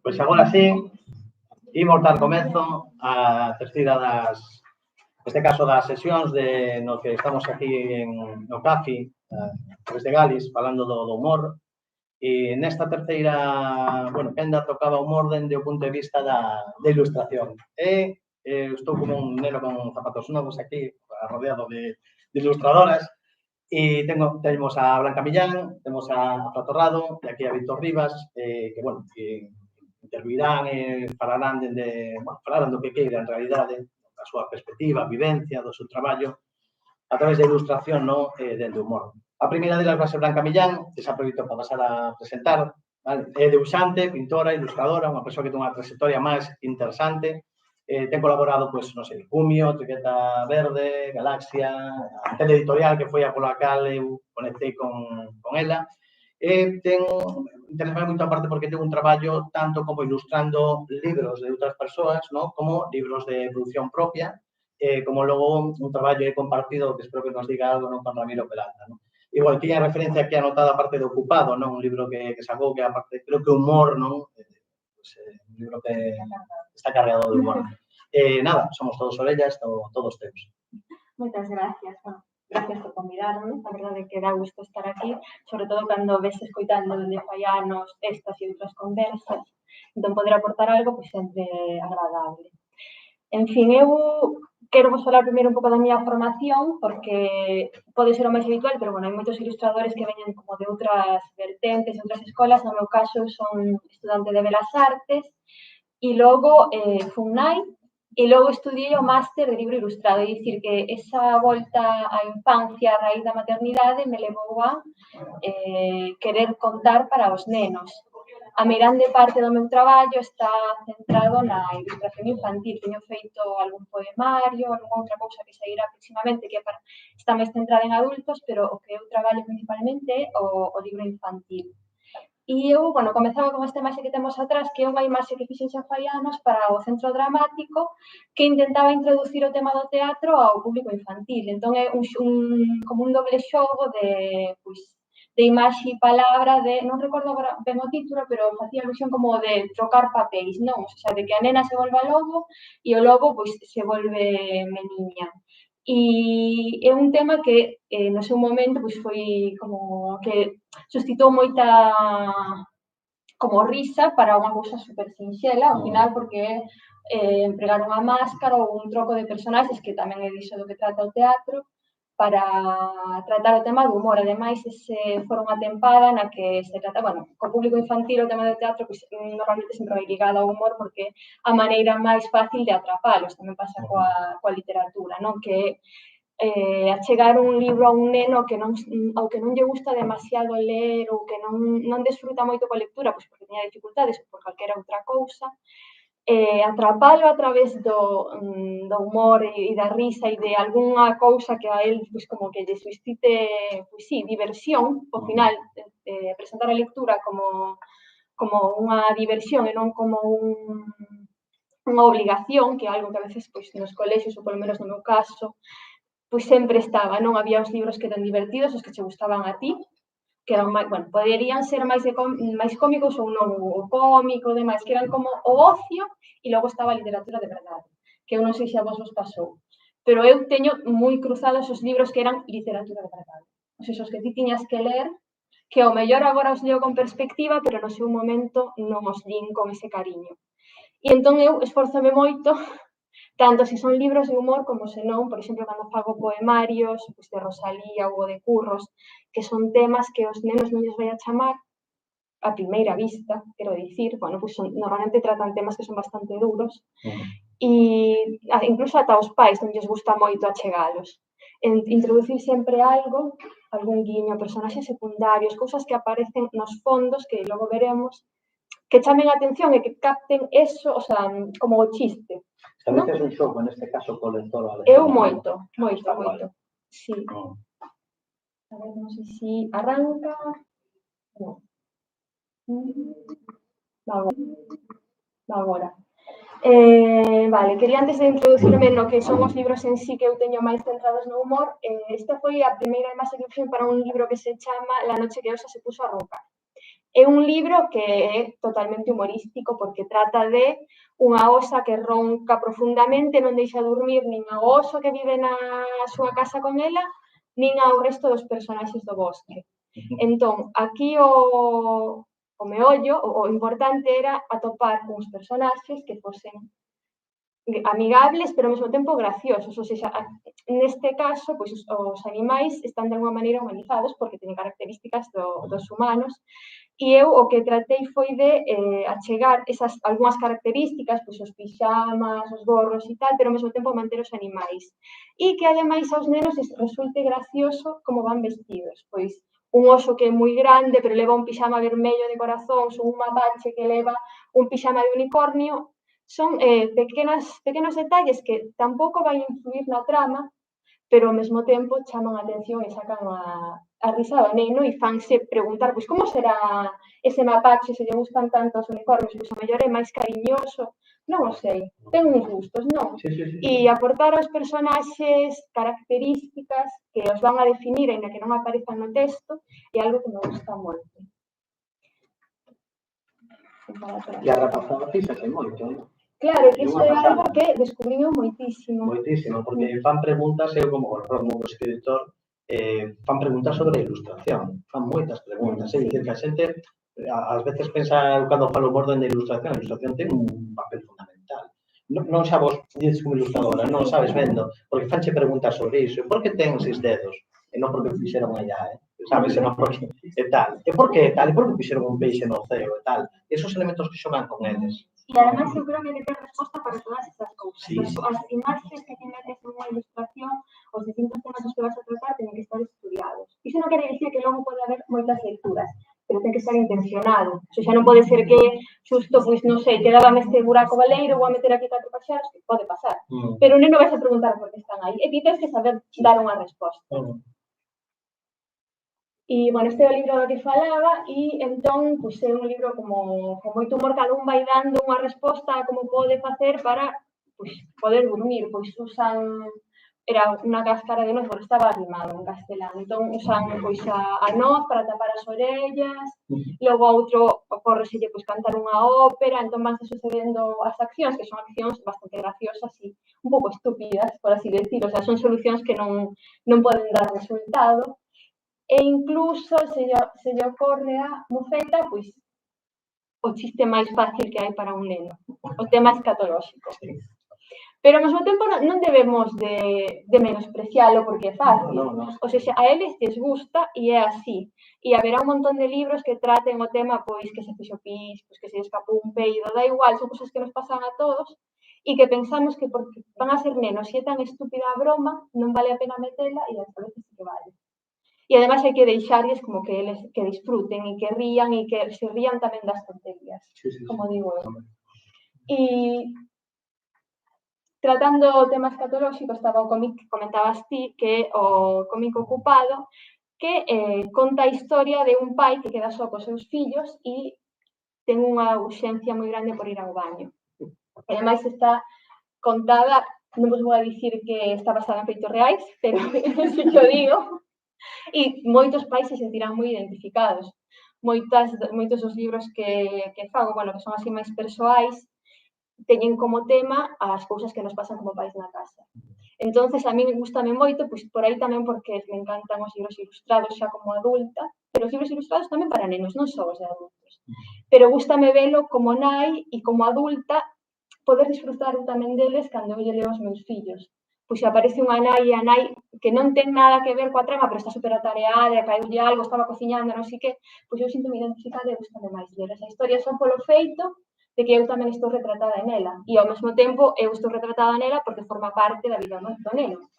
Pois agora sí, imos dar comezo a terceira neste caso das sesións no que estamos aquí no CAFI, Tres de Galis, falando do humor. E nesta terceira, quenda tocaba humor dende o punto de vista da ilustración. Estou como un neno con zapatos novos aquí, rodeado de ilustradoras. E temos a Blanca Millán, temos a Fla Torrado, e aquí a Víctor Rivas, que intervirán e falarán do que queira, en realidade, da súa perspectiva, vivencia, do seu traballo, a través da ilustración, dende o humor. A primeira delas vai ser Blanca Millán, que se aproveito para pasar a presentar. É debuxante, pintora, ilustradora, unha persoa que ten unha trayectoria máis interesante. Ten colaborado, Cumio, Triqueta Verde, Galaxia, a Teleeditorial, que foi a pola cal eu conectei con ela. Interesa moito a parte porque ten un traballo tanto como ilustrando libros de outras persoas, como libros de produción propia, como logo un traballo compartido que espero que nos diga algo con Ramiro Peralta. Igual, tiña referencia aquí anotada a parte de Ocupado, un libro que sacou que a parte, creo que humor, un libro que está cargado de humor. Nada, somos todos orellas, todos teus. Moitas gracias, gracias por convidarme, a verdade que dá gusto estar aquí, sobre todo cando ves escoitando dende fai anos estas e outras conversas, entón poder aportar algo, pois sempre agradable. En fin, eu quero vos falar primeiro un pouco da miña formación, porque pode ser o máis habitual, pero, hai moitos ilustradores que veñen como de outras vertentes, de outras escolas. No meu caso, eu son estudante de Belas Artes, e logo fun nai, e logo estudiei o máster de libro ilustrado, é dicir, que esa volta á infancia a raíz da maternidade me levou a querer contar para os nenos. A meirande parte do meu traballo está centrado na ilustración infantil. Teño feito algún poemario, algunha outra cousa que sairá próximamente, que está máis centrada en adultos, pero o que eu traballo principalmente é o libro infantil. E eu, comezaba con esta imaxe que temos atrás, que é unha imaxe que fixen xa fai anos para o Centro Dramático, que intentaba introducir o tema do teatro ao público infantil. Entón é como un doble xogo de imaxe e palabra, non recordo agora ben o título, pero facía alusión como de trocar papéis, non? O sea, de que a nena se volva lobo e o lobo, se volve meniña. E é un tema que no seu momento foi como que suscitou moita como risa para unha cousa super sinxela, ao final, porque empregar unha máscara ou un troco de personaxes, que tamén é diso do que trata o teatro, para tratar o tema do humor. Ademais, fora unha tempada na que se trata, co público infantil o tema do teatro normalmente sempre vai ligado ao humor porque a maneira máis fácil de atrapalos. Tamén pasa coa literatura, non? Que achegar un libro a un neno ao que non lle gusta demasiado ler ou que non desfruta moito coa lectura, porque teña dificultades ou por calquera outra cousa, atrapalo a través do humor e da risa e de algunha cousa que a él como que lle suscite, diversión, ao final, presentar a lectura como unha diversión e non como unha obligación, que é algo que a veces nos colexios, ou polo menos no meu caso, sempre estaba, non? Había os libros que eran divertidos, os que che gustaban a ti, que eran poderían ser máis cómicos ou non, o cómico, demais, que eran como o ocio, e logo estaba a literatura de verdade, que eu non sei se a vos pasou, pero eu teño moi cruzados os libros que eran literatura de verdade, os que ti tiñas que ler, que ao mellor agora os leo con perspectiva, pero no seu momento non os lin con ese cariño. E entón eu esforzome moito, tanto se son libros de humor como se non, por exemplo, cando fago poemarios, de Rosalía ou de Curros, que son temas que os nenos non lles vai a chamar a primeira vista, quero dicir, normalmente tratan temas que son bastante duros, e incluso ata os pais non lles gusta moito achegalos. Introducir sempre algo, algún guiño a personaxes secundarios, cousas que aparecen nos fondos, que logo veremos, que chamen a atención e que capten eso, o sea, como o chiste. Tamén tes un xogo, neste caso, co lector. Eu moito. Sí. A ver, non sei se arranca. Non. Agora. Vale, quería antes de introducirme no que son os libros en sí que eu teño máis centrados no humor. Esta foi a primeira imaxe que fixen para un libro que se chama La noche que Elsa se puso a roncar, É un libro que é totalmente humorístico porque trata de unha osa que ronca profundamente, non deixa dormir nin ao oso que vive na súa casa con ela, nin ao resto dos personaxes do bosque. Entón, aquí o meollo, o importante era atopar uns personaxes que fosen amigables, pero ao mesmo tempo graciosos. Ou seja, neste caso, pois os animais están de alguma maneira humanizados porque teñen características dos humanos. E eu o que tratei foi de achegar esas algunhas características, pois os pixamas, os gorros e tal, pero ao mesmo tempo manter os animais. E que ademais aos nenos resulte gracioso como van vestidos. Pois un oso que é moi grande, pero leva un pixama vermello de corazóns, ou un mapache que leva un pixama de unicornio. Son pequenos detalles que tampouco vai influir na trama, pero ao mesmo tempo chaman a atención e sacan a risa do neno e fanse preguntar, pois, como será ese mapache se lle gustan tanto os unicornios? Pois, o mellor é máis cariñoso, non o sei, ten uns gustos, non? E aportar aos personaxes características que os van a definir, aínda que non aparezan no texto, é algo que me gusta moito. E a rapazada fíxase moito, non? Claro, que iso é algo que descubriu moitísimo. Moitísimo, porque fan preguntas, eu como escritor, fan preguntas sobre a ilustración, fan moitas preguntas, é dicir, que a xente ás veces pensa, cando falo por dentro da ilustración, a ilustración ten un papel fundamental. Non xa vos dices como ilustradora, non sabes vendo, porque fanche preguntas sobre iso, por que ten 6 dedos? E non porque fixeron allá, sabes, senón porque e tal. E por que tal? E por que fixeron un peixe no ceo e tal? Esos elementos que xogan con eles. E además eu creo que hai que ter resposta para todas esas cousas. As imaxes que te metes en unha ilustración, os distintos temas que vas a tratar teñen que estar estudiados. Iso non quere dicir que logo pode haber moitas lecturas, pero ten que estar intencionado. O sea, non pode ser que xusto, pois, non sei, quedaba este buraco baleiro, vou a meter aquí 4 paxaros, que pode pasar. Pero non vais a preguntar por que están aí. E ti tens que saber dar unha resposta. E, bueno, este é o libro do que falaba e, entón, pois, é un libro como con moito humor, cada un vai dando unha resposta a como pode facer para, pois, poder dormir. Pois usan, era unha cáscara de noz, porque estaba rimado en castelán, entón usan, pois, a noz para tapar as orellas, logo outro ocórreselle, pois, cantar unha ópera, entón vanse sucedendo as accións, que son accións bastante graciosas e un pouco estúpidas, por así decir, o sea, son solucións que non poden dar resultado. E incluso se lle ocorre a Mofeta, pois, o chiste máis fácil que hai para un neno, o tema escatolóxico. Pero ao mesmo tempo non debemos de menosprecialo porque é fácil. O sea, a eles les gusta e é así. E haberá un montón de libros que traten o tema, pois, que se fixo pis, pois, que se escapou un peido, da igual, son cosas que nos pasan a todos e que pensamos que porque van a ser nenos e é tan estúpida a broma, non vale a pena metela e a veces sí que vale. E ademais hai que deixarles como que eles que disfruten e que rían e que se rían tamén das tonterías, como digo eu. E tratando o tema escatolóxico, estaba o cómic que comentabas ti, que é o cómic Ocupado, que conta a historia de un pai que queda só cos seus fillos e ten unha urxencia moi grande por ir ao baño. E ademais está contada, non vos vou a dicir que está basada en feitos reais, pero sí que o digo. E moitos pais se sentirán moi identificados. Moitos dos libros que fago, bueno, que son así máis persoais, teñen como tema as cousas que nos pasan como pais na casa. Entonces, a mí gustame moito, pois por aí tamén porque me encantan os libros ilustrados xa como adulta, pero os libros ilustrados tamén para nenos, non só os de adultos. Pero gustame velo como nai e como adulta poder disfrutar tamén deles cando eu lle leo aos meus fillos. Pois se aparece unha nai e a nai que non ten nada que ver coa trama, pero está super atareada, caeulle algo, estaba cociñando, non sei que, pois eu sinto-me identificada e gustame máis ler esa historia só polo feito de que eu tamén estou retratada nela. E ao mesmo tempo eu estou retratada nela porque forma parte da vida do neno.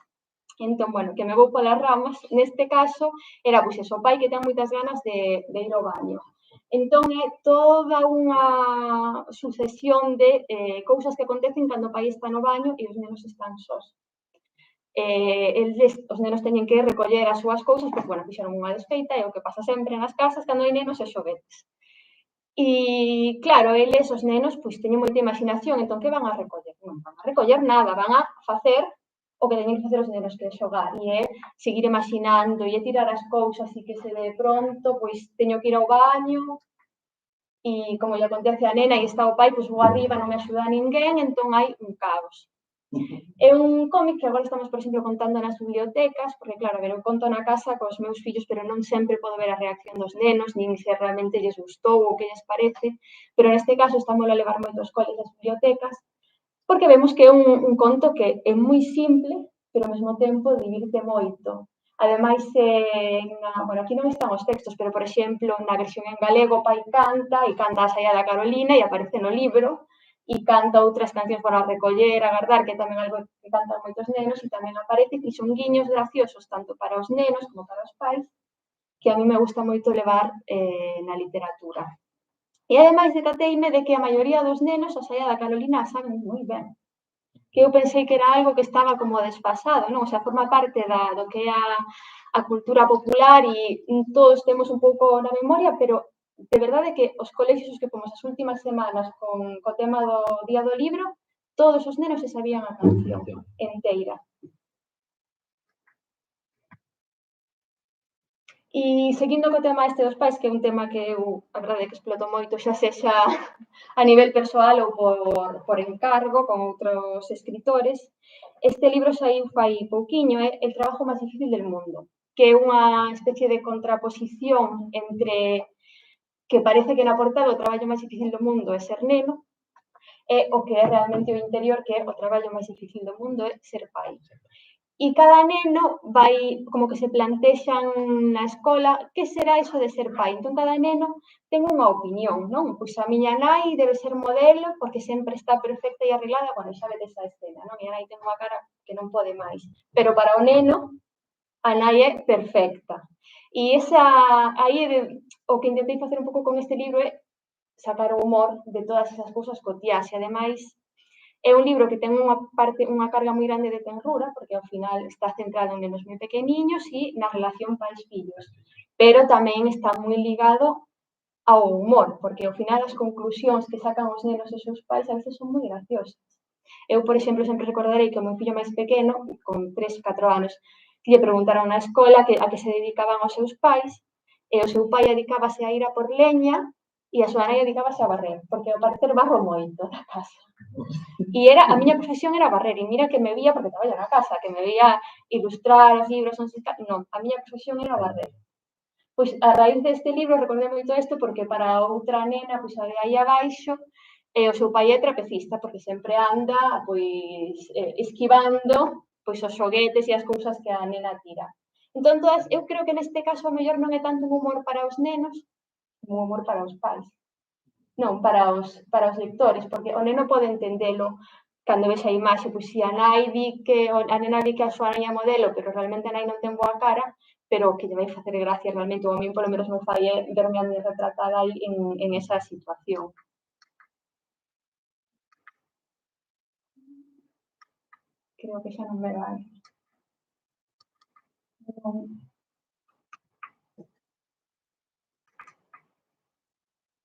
Entón, bueno, que me vou polas ramas, neste caso era, pois, eso, o pai que ten moitas ganas de ir ao baño. Entón, é toda unha sucesión de cousas que acontecen cando o pai está no baño e os nenos están sós. Os nenos teñen que recoller as súas cousas, porque, bueno, fixeron unha desfeita, é o que pasa sempre nas casas cando hai nenos e xoguetes. E, claro, eles, os nenos, pois, teñen moita imaginación, entón, que van a recoller? Non van a recoller nada, van a facer o que teñen que facer os nenos, que é xogar, e é seguir imaginando, e é tirar as cousas, e que se de pronto, pois, teño que ir ao baño, e como lle acontece a nena e está o pai, pois vou arriba, non me axuda a ninguén, entón hai un caos. É un cómic que agora estamos, por exemplo, contando nas bibliotecas, porque, claro, a ver, eu conto na casa cos meus fillos, pero non sempre podo ver a reacción dos nenos, nin se realmente lles gustou ou que lles parece, pero neste caso estamos a levar moitos coles das bibliotecas, porque vemos que é un conto que é moi simple, pero ao mesmo tempo divirte moito. Ademais, bueno, aquí non están os textos, pero, por exemplo, na versión en galego o pai canta, e canta a saída da Carolina e aparece no libro, e canta outras cancións para recoller, agardar, que é tamén algo que cantan moitos nenos, e tamén aparece que son guiños graciosos tanto para os nenos como para os pais, que a mí me gusta moito levar na literatura. E ademais decateime de que a maioría dos nenos a saída da Carolina a saben moi ben. Que eu pensei que era algo que estaba como desfasado, non? O sea, forma parte do que é a cultura popular e todos temos un pouco na memoria, pero de verdade que os colexios que fomos as últimas semanas co tema do Día do Libro, todos os nenos se sabían a canción enteira. E seguindo co tema este dos pais, que é un tema que eu, a verdade, que exploto moito, xa sexa a nivel persoal ou por encargo con outros escritores, este libro saiu fai pouquiño, é El trabajo máis difícil del mundo, que é unha especie de contraposición entre que parece que na portada o traballo máis difícil do mundo é ser neno, e o que é realmente o interior, que é o traballo máis difícil do mundo é ser pai. E cada neno vai, como que se plantexan na escola, que será iso de ser pai? Entón, cada neno ten unha opinión, non? Pois a miña nai debe ser modelo porque sempre está perfecta e arreglada, bueno, xa vedes a escena, non? Miña nai ten unha cara que non pode máis. Pero para o neno, a nai é perfecta. E aí o que intentei facer un pouco con este libro é sacar o humor de todas esas cousas cotiás e, ademais, é un libro que ten unha carga moi grande de tenrura, porque ao final está centrado en nenos moi pequeniños e na relación pais-fillos, pero tamén está moi ligado ao humor, porque ao final as conclusións que sacan os nenos e os seus pais a veces son moi graciosas. Eu, por exemplo, sempre recordarei que o meu fillo máis pequeno, con 3-4 anos, que lle preguntaron na escola a que se dedicaban os seus pais, e o seu pai dedicábase a ir a por leña e a súa nai dedicábase a barrer, porque ao parecer barro moito na casa. E a miña profesión era barrer, e mira que me vía, porque traballa na casa, que me vía ilustrar os libros, non, a miña profesión era barrer. Pois a raíz deste libro recordei moito isto porque para outra nena, pois aí abaixo, o seu pai é trapecista, porque sempre anda, pois, esquivando, pois os xoguetes e as cousas que a nena tira. Entón, eu creo que neste caso a mellor non é tanto un humor para os nenos, como un humor para os pais. Non, para os lectores, porque o neno pode entendelo cando ves a imaxe, pois se a nai di que a nena di que a súa nai é modelo, pero realmente a nai non ten boa cara, pero o que lle vai facer gracia realmente, ou a min polo menos me fai é verme a mí retratada aí en esa situación. Creo que xa non me vai.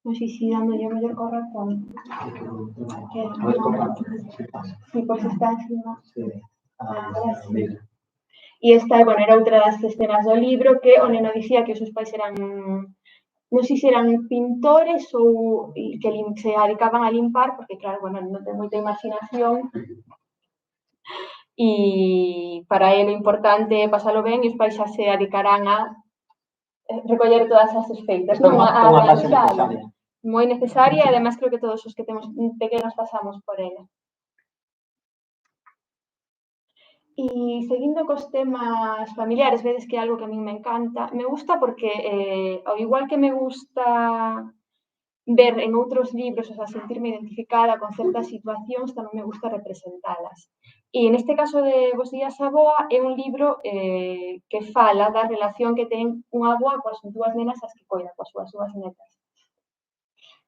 Non sei se dándolle o mellor correcto. Sí, pois está encima. E esta, bueno, era outra das escenas do libro que o neno dicía que os seus pais eran, non sei se eran pintores ou que se dedicaban a limpar, porque claro, bueno, non ten moita imaginación e para ele o importante é pasalo ben e os pais xa se dedicarán a recoller todas as desfeitas, non? A realizar. Moi necesaria e ademais creo que todos os que temos pequenos pasamos por ela. E seguindo cos temas familiares, vedes que é algo que a min me encanta. Me gusta porque, ao igual que me gusta ver en outros libros, o sea, sentirme identificada con certas situacións, tamén me gusta representalas. E neste caso de Bos días, Aboa, é un libro que fala da relación que ten unha avoa coas dúas nenas as que coida, coas súas dúas netas.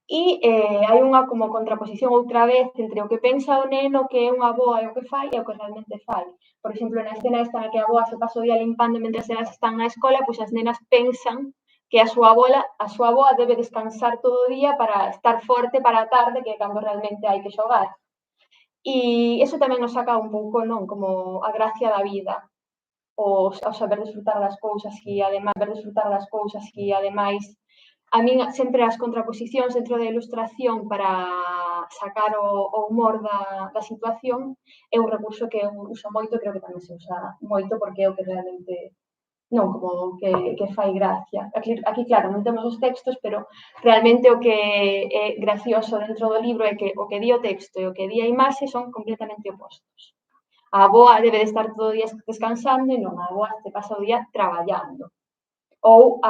E hai unha como contraposición outra vez entre o que pensa o neno que é unha avoa e o que fai e o que realmente fai. Por exemplo, na escena esta na que a avoa se pasa o día limpando mentre elas están na escola, pois as nenas pensan que a súa avoa debe descansar todo o día para estar forte para a tarde, que é cando realmente hai que xogar. E iso tamén nos saca un pouco, non, como a gracia da vida, o saber desfrutar das cousas e ademais ver desfrutar das cousas e ademais a min sempre as contraposicións dentro da ilustración para sacar o humor da situación é un recurso que eu uso moito e creo que tamén se usa moito porque é o que realmente non como que fai gracia. Aquí, claro, non temos os textos, pero realmente o que é gracioso dentro do libro é que o que di o texto e o que di a imaxe son completamente opostos. A avoa debe de estar todo o día descansando e non, a avoa se pasa o día traballando. Ou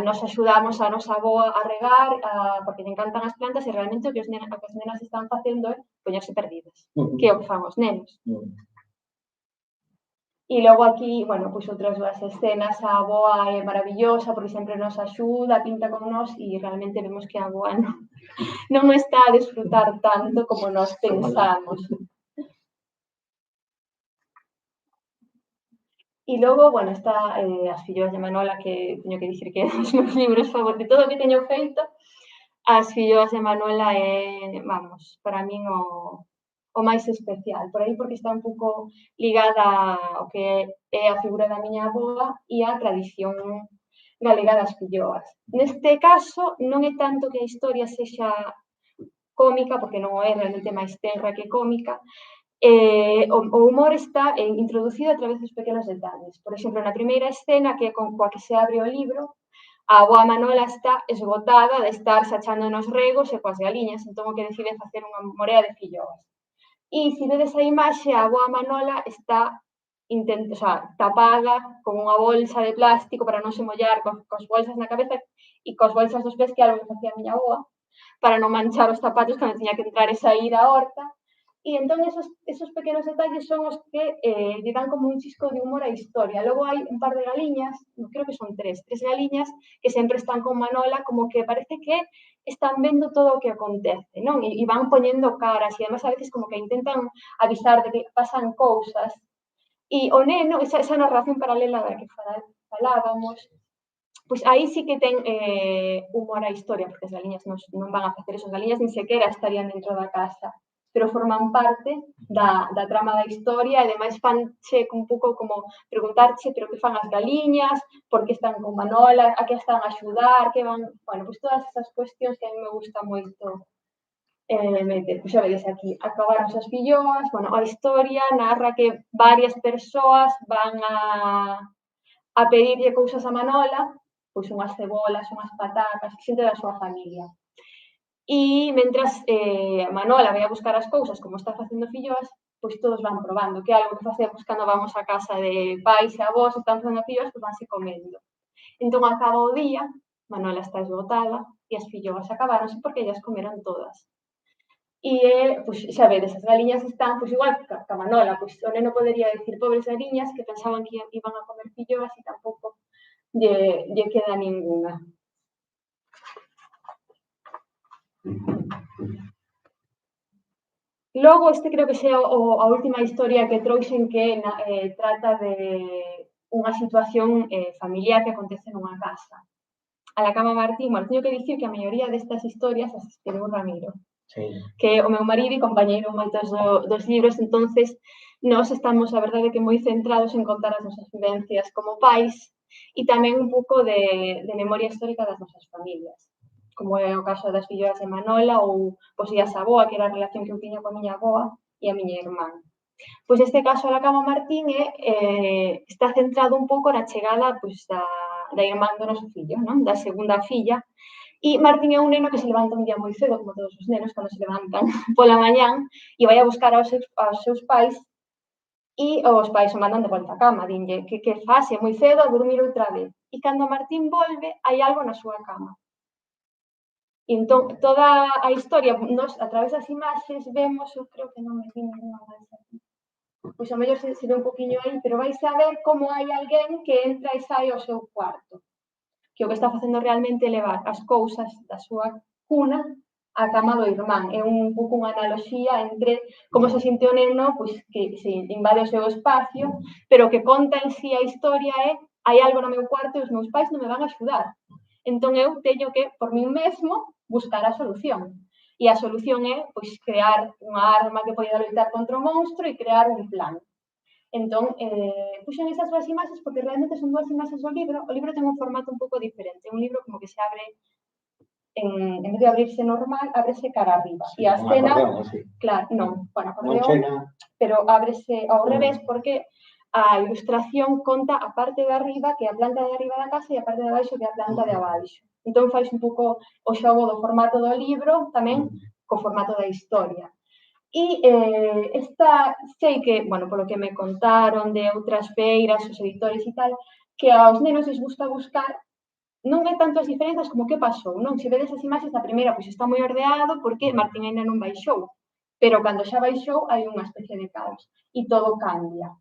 nos axudamos a nosa avoa a regar porque lle encantan as plantas e realmente o que as nenas están facendo é poñerse perdidas, que é o que fan os nenos. E logo aquí, bueno, pois outras dúas escenas, a avoa é maravillosa porque sempre nos axuda, pinta con nós e realmente vemos que a avoa non está a desfrutar tanto como nós pensamos. E logo, bueno, está As filloas de Manola, que teño que dicir que é dos meus libros favoritos. De todo o que teño feito, As filloas de Manola é, vamos, para min o máis especial. Por aí porque está un pouco ligada ao que é a figura da miña avoa e a tradición galega das filloas. Neste caso, non é tanto que a historia sexa cómica, porque non é realmente máis tenra que cómica, o humor está introducido a través dos pequenos detalles. Por exemplo, na primeira escena, que é coa que se abre o libro, a avoa Manola está esgotada de estar sachando nos regos e coas galiñas, entón o que decide facer unha morea de filloas. E se vedes a imaxe, a avoa Manola está tapada con unha bolsa de plástico para non se mollar, cos bolsas na cabeza e cos bolsas dos pés, que é algo que facía a miña avoa, para non manchar os zapatos cando tiña que entrar e sair á horta. E entón esos pequenos detalles son os que lle dan como un chisco de humor á historia. Logo hai un par de galiñas, creo que son tres galiñas, que sempre están con Manola, como que parece que están vendo todo o que acontece, non? E van poñendo caras, e además a veces como que intentan avisar de que pasan cousas. E o neno, esa narración paralela da que falábamos, pois aí sí que ten humor á historia, porque as galiñas non van a facer eso, as galiñas nin sequera estarían dentro da casa, pero forman parte da trama da historia e ademais fanche un pouco como preguntarche pero que fan as galiñas, por que están con Manola, a que están a axudar, que van... Bueno, pois todas esas cuestións que a mí me gusta moito meter. Pois xa vedes aquí, acabaron as filloas, bueno, a historia narra que varias persoas van a pedirlle cousas a Manola, pois unhas cebolas, unhas patacas, xente da súa familia. E mentras Manola vai a buscar as cousas, como está facendo filloas, pois todos van probando, que é algo que facemos cando vamos a casa de pais e avós, están facendo filloas, pois vanse comendo. Entón, acaba o día, Manola está esgotada e as filloas acabaronse porque ellas comeron todas. E, pois, xa vedes, as galiñas están, pois, igual que a Manola, pois, o neno podería dicir, pobres galiñas, que pensaban que iban a comer filloas e tampouco lle queda ninguna. Logo, creo que sea a última historia que trouxen que trata de unha situación familiar que acontece nunha casa. A la cama Martín, bueno, teño que dicir que a maioría destas historias as escribiu Ramiro, que é o meu marido e compañeiro en moitos dos libros, entonces nós estamos, a verdade, que moi centrados en contar as nosas vivencias como pais e tamén un pouco de memoria histórica das nosas familias, como é o caso das filloas de Manola ou Poesías a avoa, que era a relación que eu tiña coa miña avoa e a miña irmán. Pois este caso a la cama Martín está centrado un pouco na chegada da irmán do noso fillo, non? Da segunda filla. E Martín é un neno que se levanta un día moi cedo, como todos os nenos, cando se levantan pola mañán, e vai a buscar aos seus pais, e os pais o mandan de volta á cama, dinlle que fase moi cedo a dormir outra vez. E cando Martín volve, hai algo na súa cama. E entón, toda a historia, nos, a través das imaxes, vemos, eu creo que non me vi ninguna máis aquí, pois ao mellor se ve un poquinho aí, pero vais a ver como hai alguén que entra e sai ao seu cuarto, que o que está facendo realmente é levar as cousas da súa cuna á cama do irmán. É un pouco unha analoxía entre como se sinte o neno, pois que se invade o seu espacio, pero que conta en sí a historia é hai algo no meu cuarto e os meus pais non me van a axudar. Entón eu teño que, por min mesmo, buscar a solución. E a solución é, pois, crear unha arma que poida loitar contra o monstro e crear un plan. Entón, puxen esas dúas imaxes porque realmente son dúas imaxes do libro. O libro ten un formato un pouco diferente. É un libro como que se abre en vez de abrirse normal, ábrese cara arriba. E a escena, claro, non, bueno, acordeón, pero ábrese ao revés, porque a ilustración conta a parte de arriba, que é a planta de arriba da casa, e a parte de abaixo, que é a planta de abaixo. Entón, faz un pouco o xogo do formato do libro, tamén co formato da historia. E esta, sei que, bueno, polo que me contaron de outras feiras, os editores e tal, que aos nenos les gusta buscar non é tanto as diferenzas como que pasou, non? Se vedes as imaxes da primeira, pois está moi ordeado porque Martín ainda non baixou, pero cando xa baixou hai unha especie de caos e todo cambia.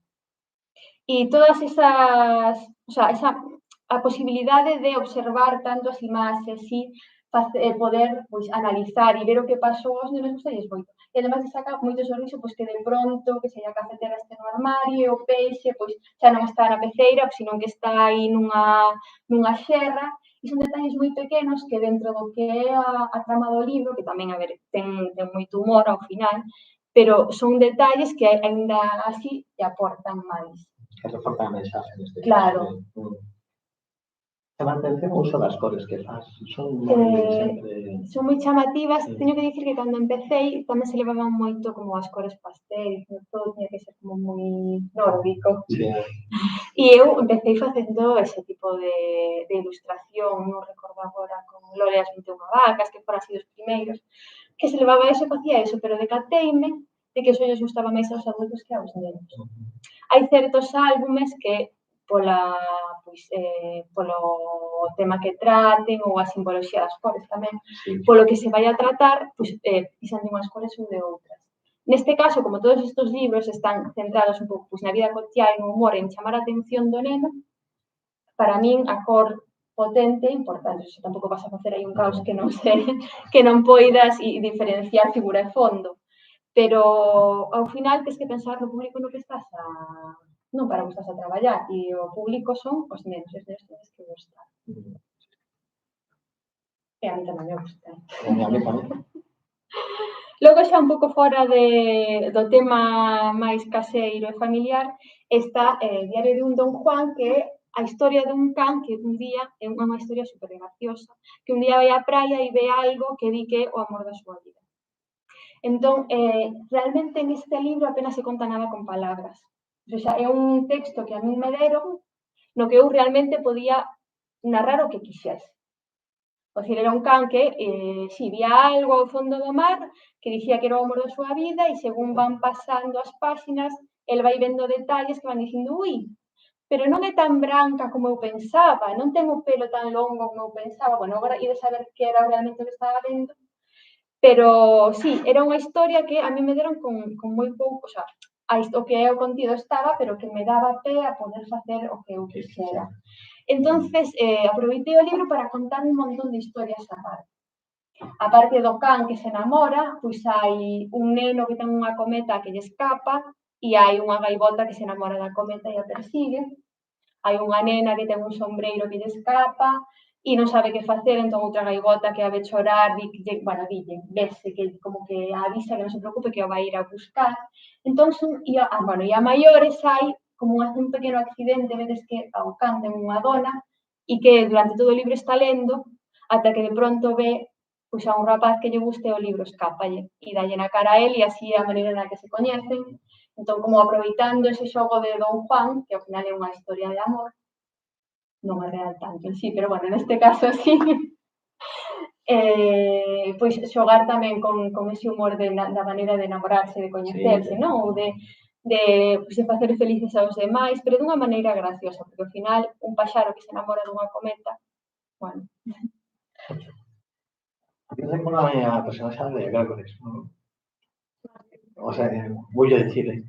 E todas esas, o sea, a posibilidade de observar tanto as imaxes e poder pois analizar e ver o que pasou aos nenos gustalles moito. E ademais de sacar moito sorriso, pois que de pronto, que se a cafetera este no armario, o peixe, pois xa non está na peceira, senón que está aí nunha xerra, e son detalles moi pequenos que dentro do que é a trama do libro, que tamén, a ver, ten moito humor ao final, pero son detalles que ainda así te aportan máis. Que reforzan a mensaxe neste caso. Claro. Chama a atención o uso das cores que faz. Son moi chamativas. Teño que dicir que cando empecé tamén se levaban moito como as cores pastel, todo tiña que ser como moi nórdico. Sí. E eu empecé facendo ese tipo de ilustración, non recordo agora, con Lore as 21 vacas, que foran así os primeiros, que se levaba eso, facía eso, pero decateime de que eso lles gustaba máis aos adultos que aos nenos. Hai certos álbumes que polo tema que traten ou a simboloxía das cores tamén, polo que se vai a tratar, pisan de unhas cores ou de outras. Neste caso, como todos estes libros están centrados un pouco na vida cotiá e no humor, en chamar a atención do neno, para min a cor potente é importante, se tampouco vas a facer aí un caos que non poidas diferenciar figura e fondo, pero ao final tens que pensar no público no que estás non para que estás a traballar, e o público son os nenos, os nenos tens que gustar. E a mí tamén me gusta. Logo xa un pouco fora do tema máis caseiro e familiar, está Diario de un Don Juan, que é a historia dun can que un día, é unha historia super graciosa, que un día vai á praia e ve algo que di que é o amor da súa vida. Entón, realmente neste libro apenas se conta nada con palabras. O sea, é un texto que a mí me deron no que eu realmente podía narrar o que quixese. O sea, era un can que si vía algo ao fondo do mar que dicía que era o amor da súa vida e según van pasando as páxinas, el vai vendo detalles que van dicindo ui, pero non é tan branca como eu pensaba, non ten o pelo tan longo como eu pensaba. Bueno, agora ia saber que era realmente o que estaba vendo, pero sí, era unha historia que a mí me deron con moi pouco, o sea, o que é o contido estaba, pero que me daba pé a poder facer o que eu quixera. Entonces, aproveitei o libro para contar un montón de historias á parte. A parte do can que se enamora, pois hai un neno que ten unha cometa que lle escapa e hai unha gaivota que se enamora da cometa e a persigue. Hai unha nena que ten un sombreiro que lle escapa e non sabe que facer, entón outra gaivota que a ve chorar, vese que como que avisa que non se preocupe que o vai ir a buscar. Entón, e a maiores hai como un pequeno accidente, vedes que ao can ten unha dona e que durante todo o libro está lendo ata que de pronto ve pois a un rapaz que lle guste o libro escápalle e dalle na cara a él e así é a maneira na que se coñecen. Entón, como aproveitando ese xogo de Don Juan, que ao final é unha historia de amor, non é real tanto en sí, pero bueno, neste caso sí, pois xogar tamén con ese humor da maneira de enamorarse, de coñecerse, non? Ou de facer felices aos demais, pero dunha maneira graciosa, porque ao final un paxaro que se enamora dunha cometa, bueno. Eu recordame a personaxe de Gárgoles, non? O sea, voulle dicir, é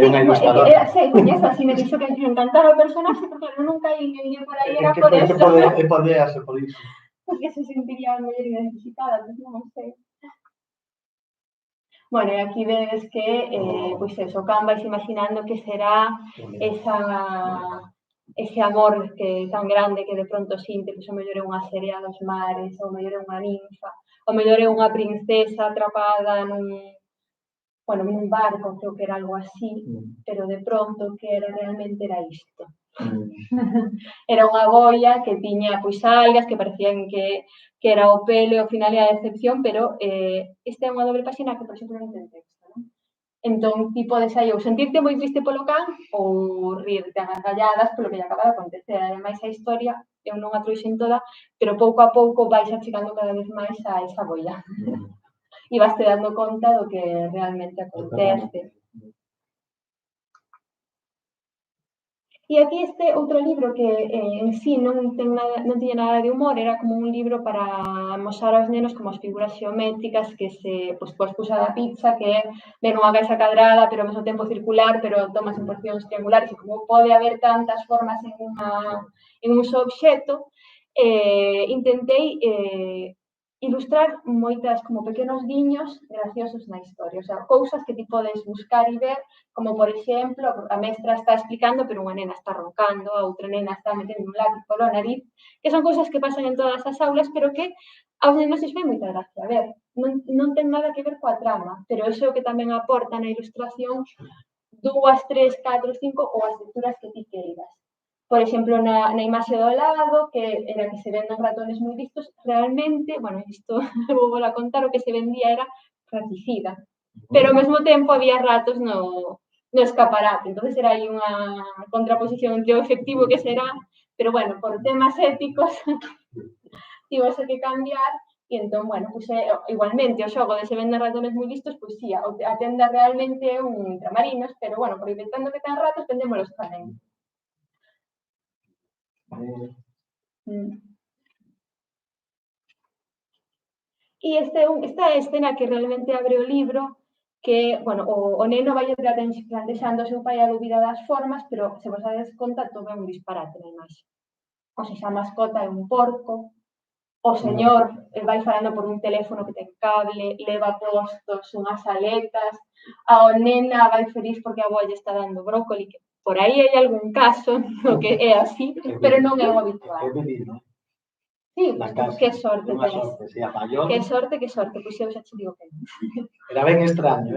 unha ilustradora. Sí, coñezo, así me dixo que me encantaba o personaxe, porque eu nunca ia por aí, era por eso. Podría ser por iso. Porque se sentiría moi identificada, non sei. Bueno, e aquí vedes que, pois eso, o can vais imaginando que será ese amor que tan grande que de pronto sinte, que o mellor é unha serea dos mares, ou mellor é unha ninfa, ou mellor é unha princesa atrapada nun barco, creo que era algo así, pero de pronto que era realmente era isto. Era unha boia que tiña pois algas que parecían que que era o pelo, ao final e a decepción, pero esta é unha dobre páxina que, por exemplo, non ten texto, non? Entón, ti podes aí ou sentirte moi triste polo can ou rirte a gargalladas polo que lle acaba de acontecer. Ademais, a historia, eu non a trouxen toda, pero pouco a pouco vais achegando cada vez máis a esa boia. E vaste dando conta do que realmente acontece. E aquí este outro libro que en sí non tiña nada de humor, era como un libro para amosar aos nenos como as figuras xeométricas que se, pois, coa excusa da pizza, que é ver unha caixa cadrada, pero ao mesmo tempo circular, pero tomas en porcións triangulares, e como pode haber tantas formas en un só obxecto, intentei ilustrar moitas como pequenos guiños graciosos na historia, o sea, cousas que ti podes buscar e ver, como por exemplo, a mestra está explicando, pero unha nena está roncando, a outra nena está metendo un lápiz polo nariz, que son cousas que pasan en todas as aulas, pero que aos nenos lles fai moita gracia. A ver, non ten nada que ver coa trama, pero iso é o que tamén aporta na ilustración 2, 3, 4, 5 ou as lecturas que ti queiras. Por exemplo, na imaxe do lado, que era que se venden ratones moi listos, realmente, bueno, isto vou a contar, o que se vendía era raticida, pero ao mesmo tempo había ratos no escaparate, entonces era aí unha contraposición entre o efectivo que será, pero bueno, por temas éticos, tivose que cambiar, e entón, bueno, pues igualmente o xogo de se venden ratones moi listos, pois sí, a tenda realmente é un Intramarinos, pero bueno, por inventando que ten ratos, vendémolos tamén. E esta escena que realmente abre o libro, que, bueno, o neno vai plantexando o seu pai a dúbida das formas, pero se vos dades conta, todo é un disparate na imaxe. O sea, a mascota é un porco, o señor vai falando por un teléfono que ten cable, leva postos unhas aletas, a nena vai feliz porque a avoa lle está dando brócoli, que por aí hai algún caso no que é así, pero non é o habitual. Sí, que sorte tens. Que sorte, pois eu xa te digo que non. Era ben extraño,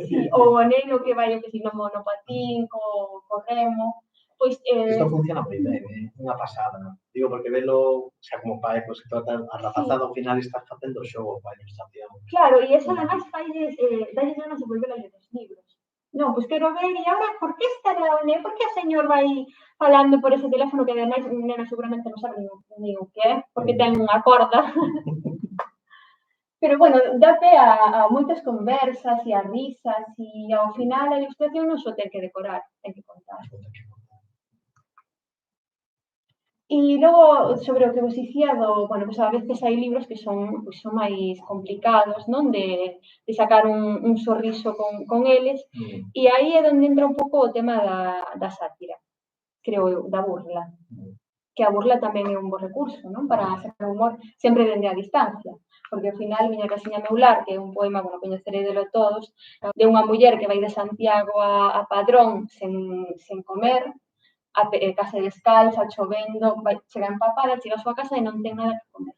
Sí, o neno que vai no monopatín, co remo, pois... Isto funciona moi ben, unha pasada. Digo, porque velo, xa como pai, pois que toda a rapazada ao final está facendo o xogo coa ilustración. Claro, e eso además dalles ganas de volver a ler os libros. Non, pois quero ver, e agora, por que estará o neno? Por que o señor vai falando por ese teléfono que ademais un neno seguramente non sabe nin o que é, porque ten unha corda. Pero, bueno, dá pé a moitas conversas e a risas, e ao final a ilustración non só ten que decorar, ten que contar. E logo, sobre o que vos dicía bueno, pues a veces hai libros que son máis complicados, non? De sacar un sorriso con eles, e aí é onde entra un pouco o tema da sátira, creo eu, da burla. Que a burla tamén é un bo recurso, non? Para sacar humor sempre dende a distancia, porque ao final Miña casiña meu lar, que é un poema, bueno, coñecerédelo todos, de unha muller que vai de Santiago a Padrón sen comer, case descalza, chovendo, chega empapada, chega á súa casa e non ten nada que comer.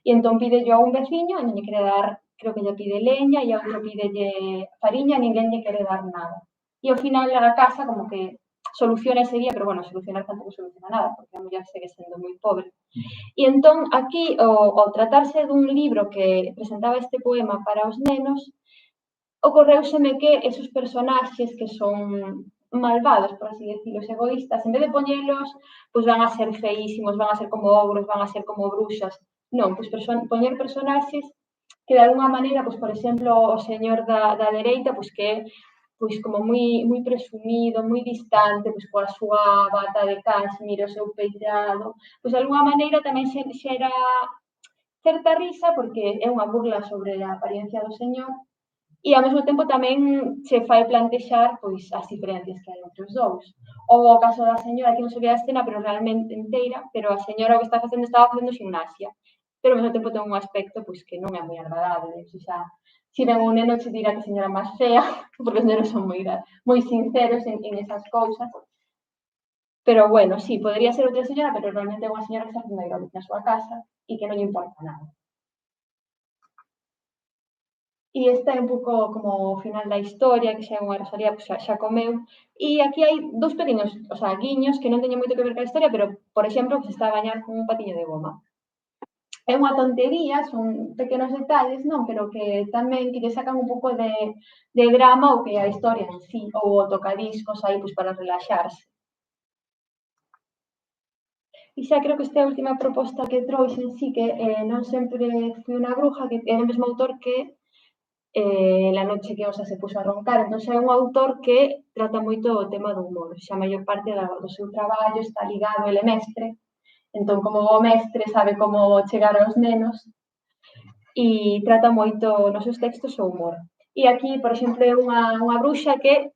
E entón pide yo a un veciño e non lle quere dar, creo que lle pide leña, e a outro pidelle fariña e ninguén lle quere dar nada. E ao final a casa como que soluciona ese día, pero bueno, solucionar tampouco soluciona nada, porque a muller segue sendo moi pobre. E entón, aquí, ao tratarse dun libro que presentaba este poema para os nenos, ocorreuseme que esos personaxes que son malvados, por así decirlo, egoístas, en vez de poñelos, pois van a ser feísimos, van a ser como ogros, van a ser como bruxas. Non, pois poñer personaxes que de alguna maneira, pois por exemplo, o señor da dereita, pois que é pois como moi presumido, moi distante, pois coa súa bata de cashmere, o seu peitado, pois de alguna maneira tamén xera certa risa porque é unha burla sobre a apariencia do señor e ao mesmo tempo tamén se fai plantexar pois as diferencias que hai entre os dous. Ou o caso da señora, que non se ve a escena, pero realmente inteira, pero a señora o que estaba facendo gimnasia, pero ao mesmo tempo ten un aspecto pois que non é moi agradable, o sea, si ven un neno che dirá que a señora máis fea, porque os nenos son moi sinceros en esas cousas. Pero bueno, sí, podería ser outra señora, pero realmente é unha señora que está facendo aeróbic na súa casa e que non lle importa nada. E esta é un pouco como o final da historia, que xa é unha Rosalía, pois xa comeu. E aquí hai dous pequenos, o sea, guiños que non teñen moito que ver ca historia, pero, por exemplo, se está a bañar con un patiño de goma. é unha tontería, son pequenos detalles, non? Pero que tamén que lle sacan un pouco de drama o que é a historia en sí, ou o tocadiscos aí pois, para relaxarse. E xa creo que esta é a última proposta que trouxe en sí, que non sempre fui unha bruja, que é o mesmo autor que La noche que Osa se puso a roncar. Entón, xa é un autor que trata moito o tema do humor. Xa a maior parte do seu traballo está ligado, ele é mestre, entón, como o mestre sabe como chegar aos nenos, e trata moito nos seus textos o humor. E aquí, por exemplo, é unha bruxa que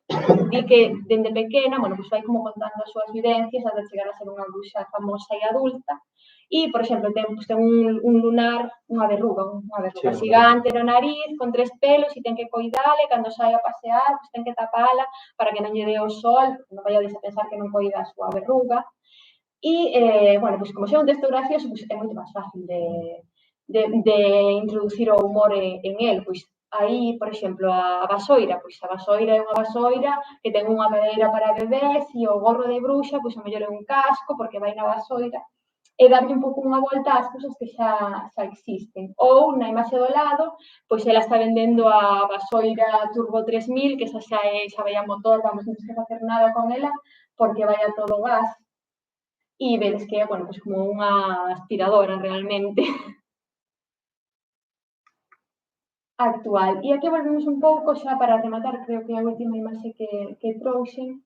di que dende pequena, bueno, pues vai como contando as súas vivencias ata chegar a ser unha bruxa famosa e adulta. E, por exemplo, ten un lunar, unha verruga xigante no nariz, con 3 pelos, e ten que coidala, e cando sai a pasear, pues ten que tapala para que non lle dé o sol, non vayades a pensar que non coida a súa verruga. E, bueno, pues como xa un texto gracioso, pues é moito máis fácil de introducir o humor en el, pois aí, por exemplo, a vasoira, pois a vasoira é unha vasoira que ten unha cadeira para bebés e o gorro de bruxa, pois a mellor é un casco porque vai na vasoira, e darlle un pouco unha volta ás cousas que xa existen. Ou, na imaxe do lado, pois ela está vendendo a vasoira Turbo 3000, que xa vai a motor, vamos, non tens que facer nada con ela, porque vai a todo gas, e vedes que é, bueno, pois como unha aspiradora realmente. Actual. E aquí volvemos un pouco xa para rematar, creo que é a última imaxe que trouxen,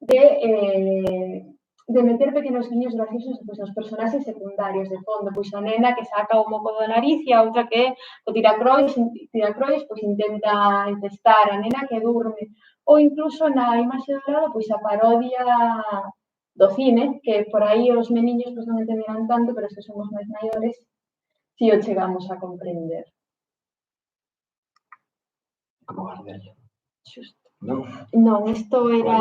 de meter pequenos guiños graciosos pois, aos personaxes secundarios de fondo, pois a nena que saca o moco do nariz e a outra que o tiracrois pois intenta infestar a nena que durme, ou incluso na imaxe do lado pois a parodia do cine, que por aí os meniños pois non entenderán tanto, pero se somos máis maiores, si o chegamos a comprender. Como Gardel. Xusto. Non? Non, isto era...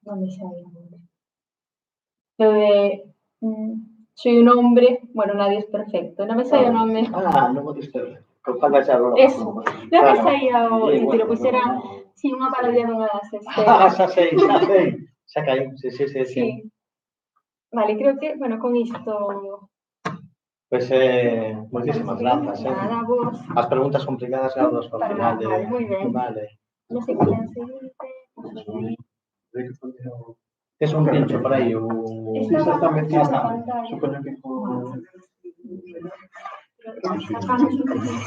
non me sabe o nome. Lo de... soy un hombre, bueno, nadie es perfecto. Non me sabe o nome. Non podes ter. Falta xa agora. Eso. Non me saía o título, pois era... Si, unha parodia dunha das escenas. Xa sei. Xa caí. Sí. Vale, creo que, bueno, con isto... Pois moitísimas grazas. Nada, vos. As preguntas complicadas gaudas ao final de... Vale, moi ben. Vale. Non sei que quedan seguinte. Tes un pincho por aí, o... Está metido na pantalla. Supoño que con... Sacamos un pequeno.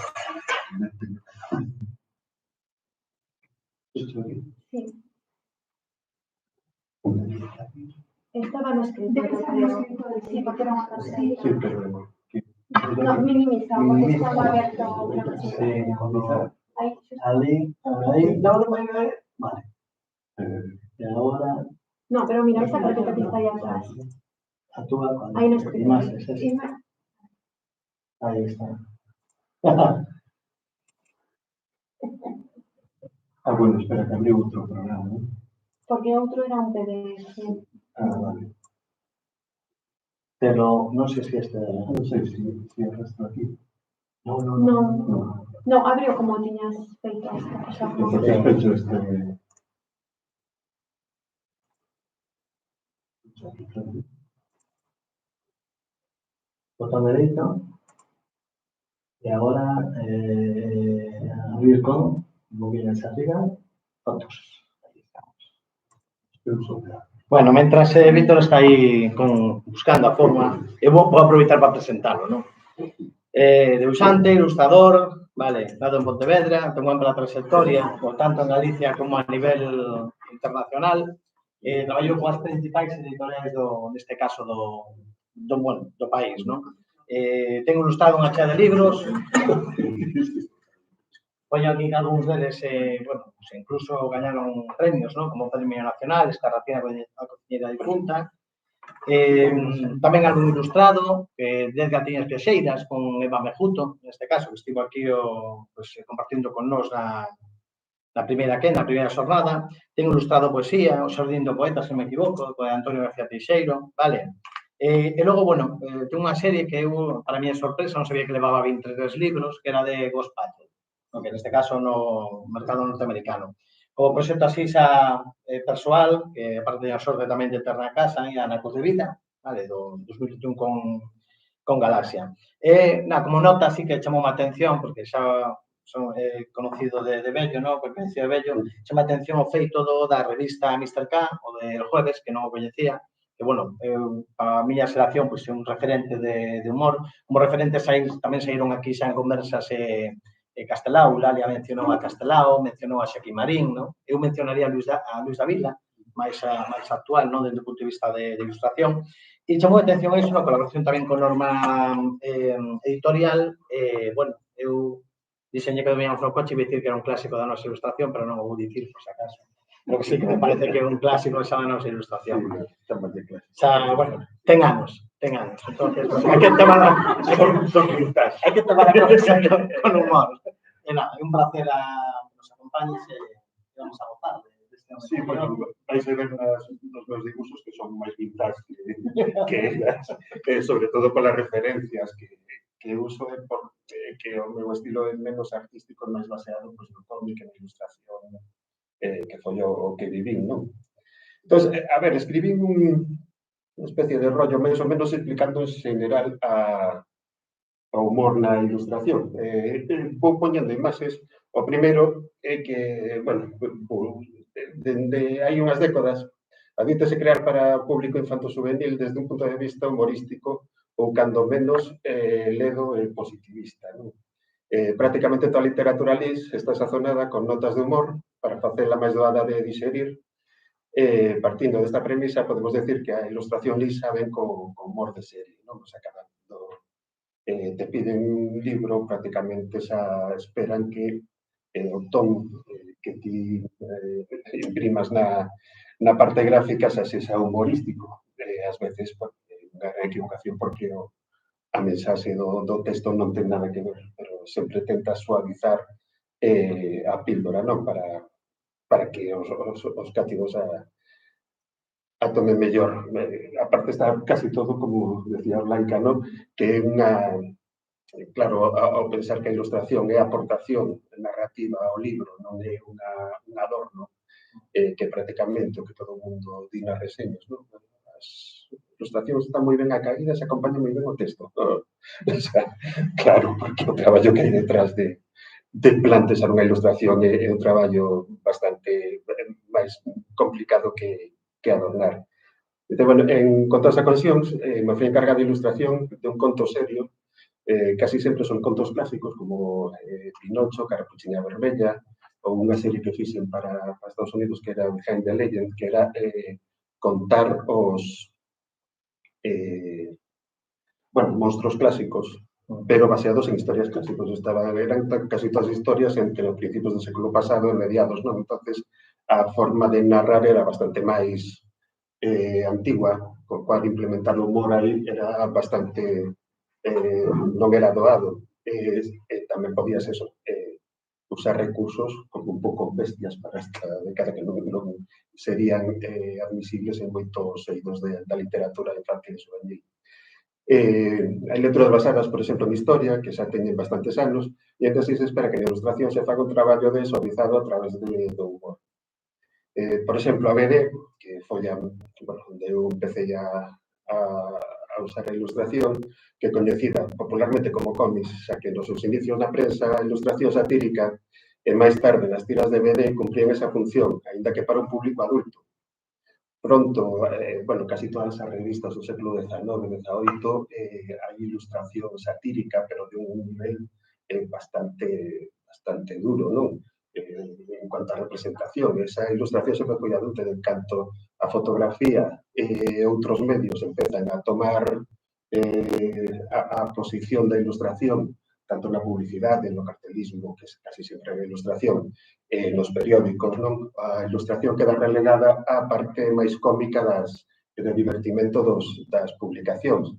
Sí. Estaba no escritorio. Sí, porque era unha cosa aí. Sí, pero... No, minimiza, porque estaba abierto outra presentación. Ali, vale. E agora... No, pero mira, esa carpeta que está aí atrás. Actúa cuando... Aí no escritorio. Ahí está. Bueno, espera, que abriu outro programa, ¿no? Porque outro era un PDF. Vale. Pero non sei se este... Non sei se o resto aquí. No, abriu como tiñas feito esta cosa. Entonces fecho este... Botón derecho. E agora abrir con movilidad hacia arriba, fotos. Ahí estamos. Bueno, mientras Víctor está aí buscando a forma, eu vou aproveitar para presentarlo, ¿no? Debuxante, ilustrador, vale, nado en Pontevedra, ten unha ampla trayectoria, tanto en Galicia como a nivel internacional. Traballou coas principais editoriais neste caso do país, ¿no? Ten ilustrado unha chea de libros, poño aquí algúns deles, bueno, pues incluso gañaron premios, ¿no? Como Premio Nacional, Escarratina a Cociñeira difunta. Tamén algún ilustrado, 10 gatiñas viaxeiras con Eva Mejuto, neste caso, que estivo aquí pues, compartindo con nós na primeira xornada. Ten ilustrado poesía, O Xardín do Poeta, se me equivoco, con Antonio García Teixeiro, vale? E logo, bueno, ten unha serie que eu, para mí é sorpresa, non sabía que levaba 23 libros, que era de Ghost Patrol, que neste caso no mercado norteamericano. O proxecto así xa persoal, que aparte de a sorte tamén de ter na casa, e na Cruz de Vida, vale, do 2021 con Galaxia. Como nota, así que chamou a atención, porque xa son conocido de vello, no? Pertenencia de vello, chama a atención o feito da revista Mr. K, o del jueves, que non o coñecía, que, bueno, a miña xeración, pois, é un referente de humor. Como referentes tamén saíron aquí xa en conversas Castelao, Lalia mencionou a Castelao, mencionou a Xaquín Marín, no? Eu mencionaría a Luis Davila, máis actual, no? Desde o punto de vista de ilustración. E chamou a atención iso, na colaboración tamén con Norma Editorial. Bueno, eu diseñei que veníamos no coche e dicir que era un clásico da nosa ilustración, pero non o vou dicir, por si acaso. Pero que sí que me parece que é un clásico xa da nosa ilustración. Xa, bueno, ten anos. Entonces, hai que tomar a cosa con humor. E nada, é un placer que nos acompañes e vamos a gozar deste momento. Sí, bueno, vais a ver nos meus dibuxos que son máis vintage que elas, sobre todo polas referencias que uso que o meu estilo é menos artístico, máis baseado no cómic e na ilustración, que foi o que vivín, non? Entón, a ver, escribín unha especie de rollo máis ou menos explicando en general o humor na ilustración. Vou poñendo imaxes. O primeiro é que, bueno, dende hai unhas décadas, adítese crear para o público infanto-juvenil desde un punto de vista humorístico ou, cando menos, ledo e positivista. Prácticamente toda a literatura lis está sazonada con notas de humor para facela máis doada de digerir. Partindo desta premisa, podemos decir que a ilustración lisa ven con humor de serie, non? O sea, cando te piden un libro, prácticamente xa esperan que o ton que ti imprimas na parte gráfica xa sexa humorístico. Ás veces, unha equivocación porque a mensaxe do texto non ten nada que ver, pero sempre tenta suavizar a píldora, non? Para que os cativos a tomen mellor. Aparte está casi todo, como decía Blanca, non? Que é unha... Claro, ao pensar que a ilustración é a aportación narrativa ao libro, non é un adorno, que prácticamente o que todo o mundo di nas reseñas, non? As ilustracións están moi ben acaídas e acompañan moi ben o texto. O sea, claro, porque o traballo que hai detrás de plantexar unha ilustración é un traballo bastante máis complicado que adornar. Entón, bueno, en conto ás ocasións, me fui encargado de ilustración de un conto serio. Casi sempre son contos clásicos como Pinocho, Carapuchiña Vermella, ou unha serie que fixen para Estados Unidos que era Behind the Legend, que era contar os monstros clásicos, pero baseados en historias clásicos. Eran casi todas historias entre os principios do século pasado e mediados, non? Entonces, a forma de narrar era bastante máis antigua, co cual implementar o humor aí era bastante... non era doado. Tamén podías usar recursos como un pouco bestias para esta década que non serían admisibles en moitos eidos da literatura infantil e juvenil. Hai lecturas basadas, por exemplo, en historia, que xa teñen bastantes anos, e entón se espera que na ilustración se faga un traballo de suavizado a través do humor. Por exemplo, a BD, que foi onde eu empecé a usar a ilustración, que é coñecida popularmente como cómics, xa que nos seus inicios na prensa a ilustración satírica e máis tarde nas tiras de BD cumplían esa función, aínda que para un público adulto. Pronto, casi todas as revistas do século XIX e XVIII hai ilustración satírica, pero de un nivel bastante duro, non? En cuanto a representación, esa ilustración sempre foi adulta, en canto a fotografía e outros medios empezan a tomar a posición da ilustración, tanto na publicidade, no cartelismo, que casi sempre é ilustración, nos periódicos, non? A ilustración queda relegada á parte máis cómica de divertimento das publicacións.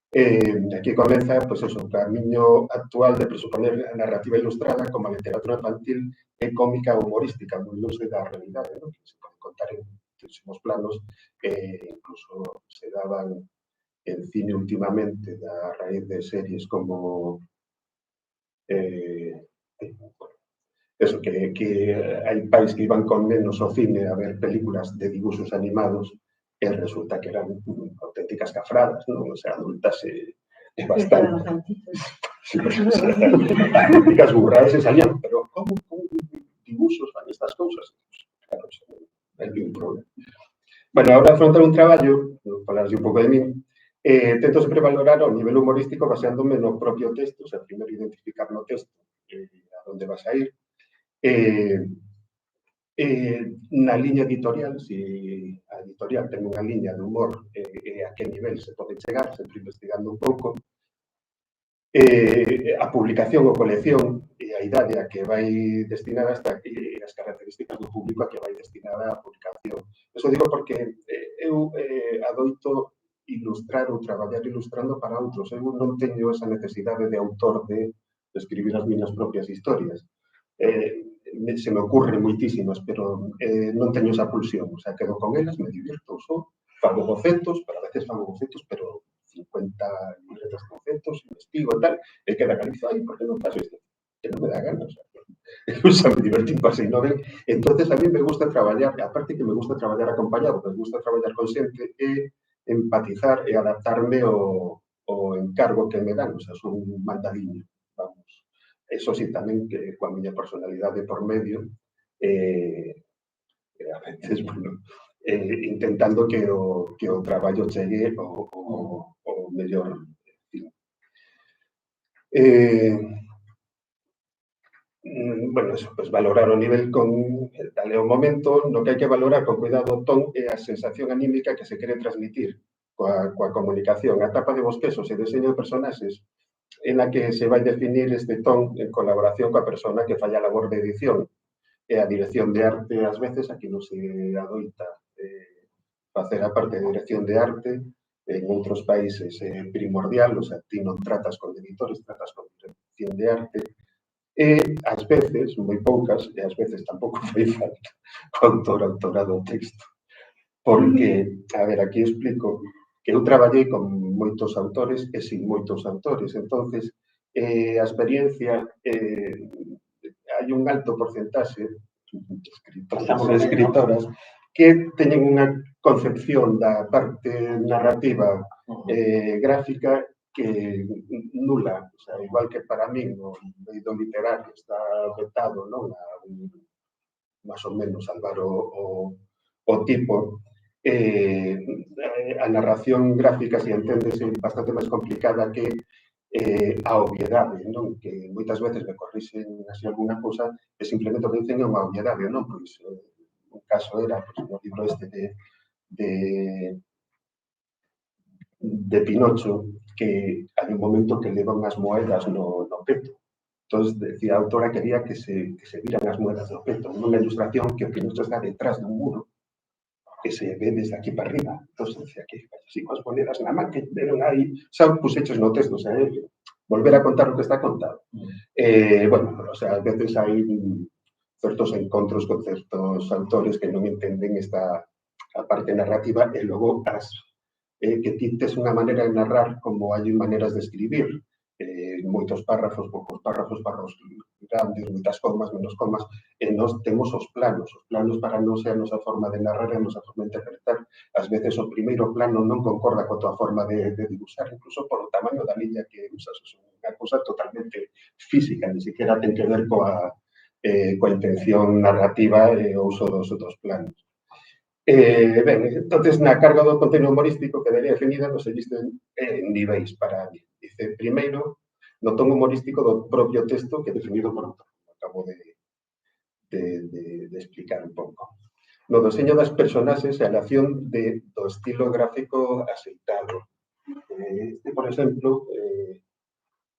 Aquí comeza, pois, o camiño actual de presuponer a narrativa ilustrada como a literatura infantil e cómica humorística, moi longe da realidade, non? Que se pode contar en muchísimos planos, incluso se daban en cine últimamente a raíz de series como eso, que hai pais que iban con nenos ao cine a ver películas de dibujos animados e resulta que eran auténticas cafradas, non? O sea, adultas e bastante. Sí, auténticas burradas se salían, pero como dibuxos fan estas cousas? Claro, hai un problema. Bueno, ahora afrontar un traballo, falarse un pouco de min, tento sempre valorar o nivel humorístico baseándome no propio texto, o sea, primeiro identificar no texto a onde vas a ir, na liña editorial, se a editorial ten unha liña de humor a que nivel se pode chegar, sempre investigando un pouco, a publicación ou colección e a idade a que vai destinada hasta as características do público a que vai destinada a publicación. Eso digo porque eu adoito ilustrar ou traballar ilustrando para outros. Eu non teño esa necesidade de autor de escribir as miñas propias historias. Se me ocurre moitísimas, pero non teño esa pulsión. O sea, quedo con elas, me divirto, fago bocetos, pero a veces fago bocetos, pero 50 libretas de bocetos, investigo e tal, e queda calizo, ai, por que non faço isto? Que non me dá ganas. Eu xa me divertín, pasei, non ven? Entonces, a mí me gusta traballar, aparte que me gusta traballar acompañado, me gusta traballar con xente e empatizar e adaptarme ao encargo que me dan, o sea, son un mandadiño, vamos. Eso sí, tamén que coa miña personalidade por medio, a veces, bueno, intentando que o traballo chegue o mellor. Bueno, eso, pues valorar o nivel con tal é o momento no que hai que valorar con cuidado o ton e a sensación anímica que se quere transmitir coa comunicación. A etapa de bosquesos e deseño de personaxes en la que se vai definir este ton en colaboración coa persona que falla a labor de edición e a dirección de arte, ás veces, aquí non se adoita facer a parte de dirección de arte, en outros países é primordial, o sea, ti non tratas con editores, tratas con dirección de arte, e ás veces, moi poucas, e ás veces tampouco fai falta, autora do texto. Porque, a ver, aquí explico que eu traballei con moitos autores e sin moitos autores, entonces a experiencia, hai un alto porcentaxe de escritores e escritoras que teñen unha concepción da parte narrativa gráfica que nula, o sea, igual que para min o eido literario está vetado, non, a un máis ou menos salvar o tipo, a narración gráfica se enténdese bastante máis complicada que a obviedade, non? Que moitas veces me corrixen así alguna cousa e simplemente o que dicen é unha obviedade, non? Pois un caso era no libro este de Pinocho, que hai un momento que leva unhas moedas no peto. Entón, decía a autora quería que se viran as moedas do peto, nunha ilustración que o Pinocho está detrás dun muro que se ve desde aquí para arriba. Entón, decía que así coas moedas na man que deron aí, xa puxeches no texto, o sea, volver a contar o que está contado. Bueno, o sea, a veces hai certos encontros con certos autores que non entenden esta a parte narrativa e logo que ti tes unha maneira de narrar como hai maneiras de escribir. Moitos párrafos, poucos párrafos grandes, moitas comas, menos comas, e nós temos os planos para nós é a nosa forma de narrar, a nosa forma de interpretar. Ás veces o primeiro plano non concorda coa tua forma de dibuixar, incluso polo tamaño da liña que usas, é unha cousa totalmente física, ni siquiera ten que ver coa intención narrativa e o uso dos planos. Ben, entonces, na carga do conteúdo humorístico quedaría definida nos seguintes niveis para mí. Dice, primeiro, no ton humorístico do propio texto que é definido por autor. Acabo de explicar un pouco. No deseño das personaxes e a relación do estilo gráfico aceitado. Este, por exemplo,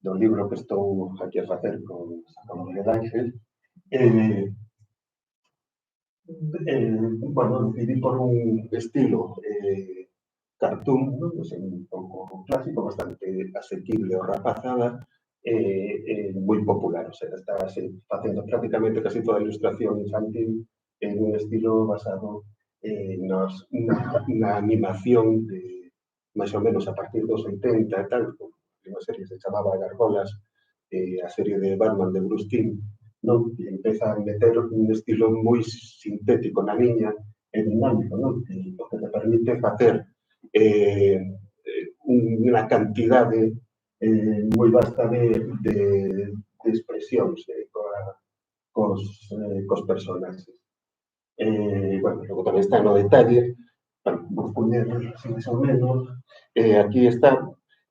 do libro que estou aquí a facer con Miguel Ángel, bueno, decidí por un estilo cartoon, ¿no? Pues un pouco clásico, bastante asequible o rapazada, moi popular, o sea, está facendo prácticamente casi toda a ilustración infantil en un estilo basado na animación de máis ou menos a partir dos 80 e tal, unha serie que se chamaba Gargolas, a serie de Batman de Bruce Timm, non? E empeza a meter un estilo moi sintético na liña e dinámico, non? Que o que te permite facer unha cantidade moi vasta de expresións cos personaxes. Bueno, logo tamén está no detalle, bueno, vou poñer máis ou menos, aquí está,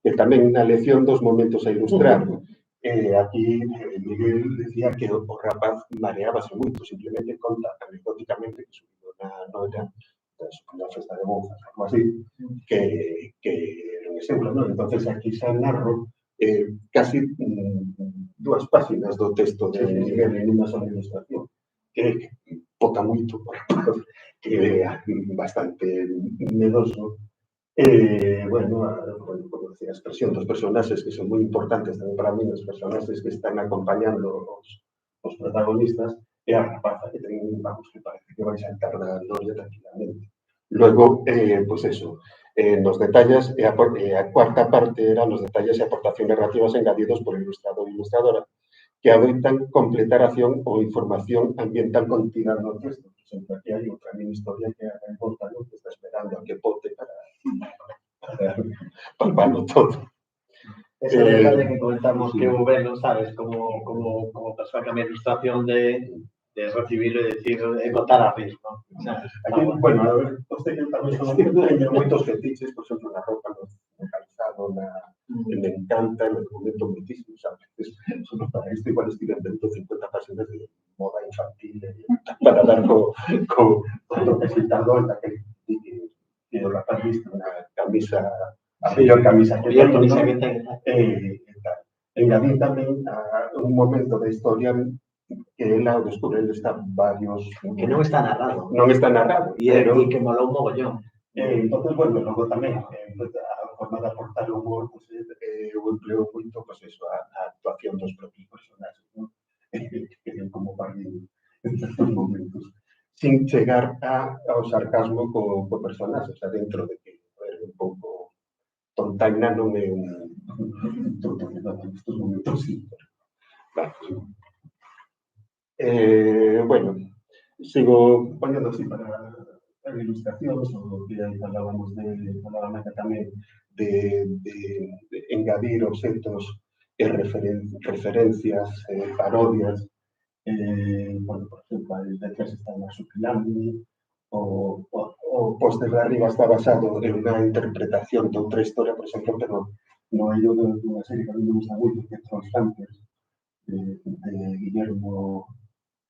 que tamén na lección dos momentos a ilustrar. Aquí Miguel decía que o rapaz mareábase moito, simplemente conta anecdóticamente que subiu na noia na festa de Bouzas, algo así, que era un exemplo, non? Entonces aquí xa narro casi 2 páxinas do texto de Miguel en unha sola ilustración, que bota moito, que é bastante medoso. Bueno, como decía, a expresión dos personaxes que son moi importantes tamén para mí, os personaxes que están acompañando os protagonistas, e a rapaza que ten, vamos, que parece que vai saltar da gloria tranquilamente. Luego, pues eso, nos detalles, e a cuarta parte era nos detalles e aportacións narrativas engadidos por ilustrador e ilustradora, que adoitan completar a acción ou información ambiental contida no texto. Por exemplo, aquí hai outra mini historia que é a Bótalo, que está esperando a que bote para palparlo todo. Esa detalle que comentamos que hubo velo, sabes, como persoa que a ilustración de recibirlo e decir, botar a rir, ¿no? O sea, aquí, bueno, a ver, usted que tamén son moitos fetiches, por exemplo, na roupa, no calzado, me encanta, me documento moitísimo, sabes? Solo para isto igual estive dentro 50 páxinas de moda infantil para dar co representador daquele que o rapaz viste unha camisa, a mellor camisa que ten, engadín tamén un momento da historia que ela ao descubrir está varios... Que non está narrado. Non está narrado. E que molou un mogollón. Entonces, bueno, logo tamén, a forma de aportar o humor, pues, eu empleo moito, pues eso, a actuación dos propios personaxes, ¿no? Que é como barrido en certos momentos. Sin chegar ao sarcasmo co personaxe, o sea, dentro de que é un pouco tontaina non é un tontaina nestes momentos, sí. Bueno, sigo poñendo así para ilustracións, o que falábamos tamén de engadir obxectos e referencias, parodias. Bueno, por exemplo, as letras están masupilando, o póster de arriba está basado en unha interpretación de outra historia, por exemplo, pero no eido dunha serie que a mí me gusta moito, que é Trollhunters, de Guillermo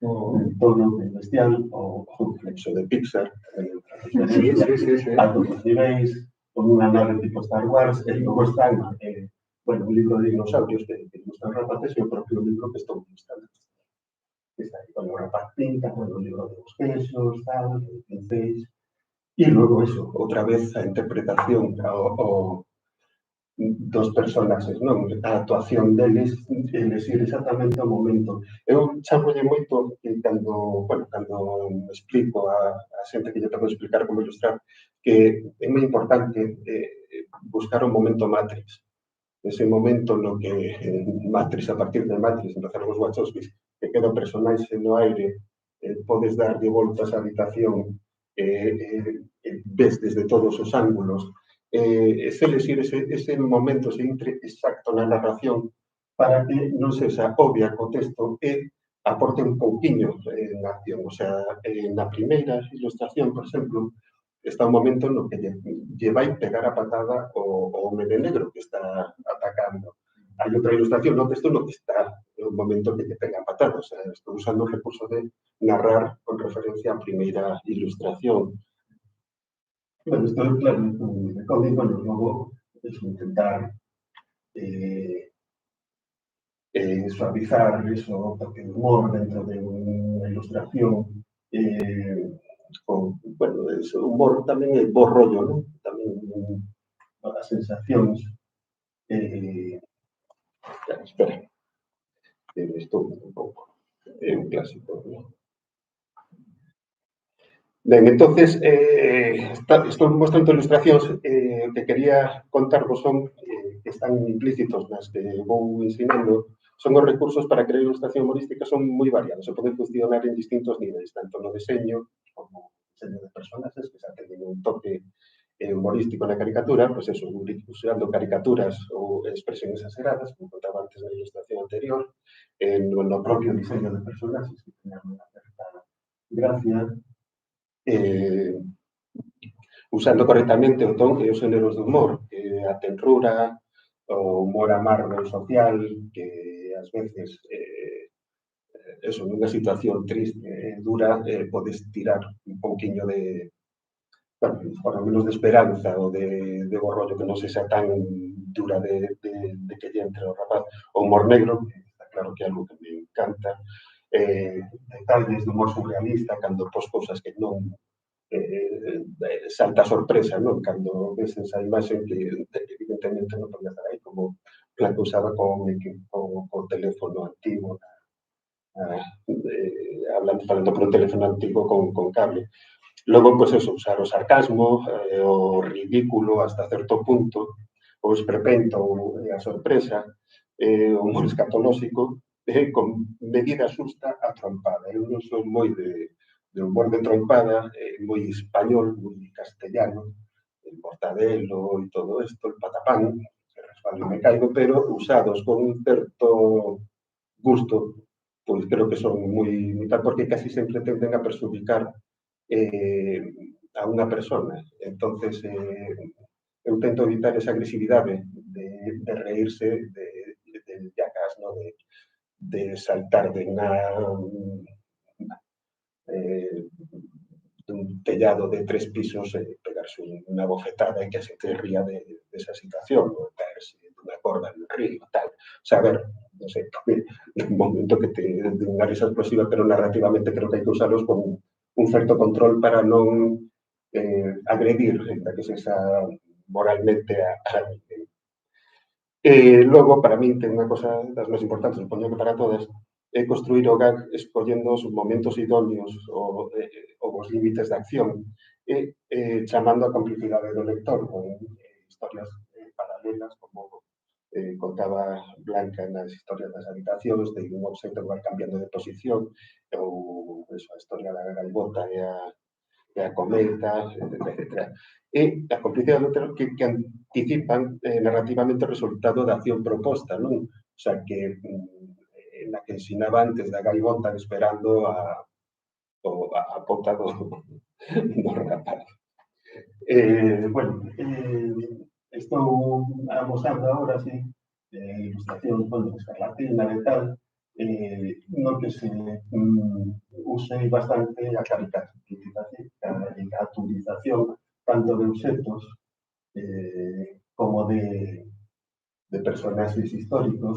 del Toro, de Bestial, o un flexo de Pixar, a todos os niveis, con unha nave tipo Star Wars, e logo están, bueno, un libro de dinosaurios que ilustran rapaces e o propio libro que estou ilustrando. Está aí, con o rapaz pinta, bueno, o libro de os quesos, tal, de pinceis, e logo eso, outra vez a interpretación dos personaxes, non? A actuación deles, elegir exactamente o momento. Eu chamolle moito que cando explico a xente que lle tengo que explicar como ilustrar, que é moi importante buscar o momento Matrix. Ese momento no que Matrix, a partir de Matrix, empezaron os Wachowskis, que queda o personaxe no aire, podes darlle voltas á habitación, ves desde todos os ángulos, se elegir ese momento, ese entre exacto na narración para que non sexa obvia co texto e aporte un pouquiño na acción. O sea, na primeira ilustración, por exemplo, está un momento no que lle vai pegar a patada o home de negro que está atacando. Hai outra ilustración no texto no que está un momento que lle pega a patada. O sea, estou usando o recurso de narrar con referencia á primeira ilustración. Bueno, esto es claro, de cómic, bueno, luego es intentar suavizar eso, toque de humor dentro de una ilustración, con, bueno, ese humor tamén é bo rollo, ¿no? Tamén as sensacións. Espera, estou un pouco, é un clásico, ¿no? Ben, entonces, estou mostrando ilustracións que quería contarvos son que están implícitos nas que vou ensinando, son os recursos para crear ilustración humorística son moi variados, se poden funcionar en distintos niveis, tanto no deseño como no deseño de personaxes, que xa teñen un toque humorístico na caricatura, pois eso, usando caricaturas ou expresións exageradas, como contaba antes na ilustración anterior, no propio diseño de personaxes, que teñan unha certa gracia, usando correctamente o ton e os géneros de humor, a tenrura, o humor amargo social, que ás veces, eso, nunha situación triste, dura, podes tirar un pouquiño de, bueno, por lo menos de esperanza ou de bo rollo, que non sexa tan dura de que lle entre o rapaz. O humor negro, que está claro que é algo que me encanta, detalles de humor surrealista, cando pos cousas que non salta a sorpresa, non? Cando ves esa imaxe que evidentemente non podía estar aí, como plan que usaba co teléfono antigo, falando por un teléfono antigo con cable. Logo, pois eso, usar o sarcasmo, o ridículo hasta certo punto, o esperpento e a sorpresa, o humor escatolóxico, con medida xusta a trompada. Eu non son moi de humor de trompada, moi español, moi castellano, el mortadelo e todo isto, el patapán, que resbalo me caigo, pero usados con un certo gusto, pois creo que son moi tal, porque casi sempre tenden a perxudicar a unha persona. Entonces, eu tento evitar esa agresividade de reírse del jackass, ¿no? De saltar de un tellado de 3 pisos e pegarse unha bofetada e que a xente ría desa situación, ou caerse dunha corda no río, tal. O sea, a ver, non sei, un momento que te de unha risa explosiva, pero narrativamente creo que hai que usalos con un certo control para non agredir, para que sexa moralmente a alguén. Logo, para min, ten unha cosa das máis importantes, supoño que para todas, é construir o gag escollendo os momentos idóneos ou os límites de acción e chamando a complicidade do lector con historias paralelas, como contaba Blanca nas historias das habitacións, de un obxecto que vai cambiando de posición, ou a historia da gaivota e a cometa, etc. E a complicidade do lector que anticipan narrativamente o resultado da acción proposta, non? O sea, que na que ensinaba antes da gaivota esperando a ponta do rapaz. Bueno, estou amosando agora, sí, ilustración, bueno, escarlatina e tal, no que se use bastante a caricaturización tanto de objetos como de personaxes históricos.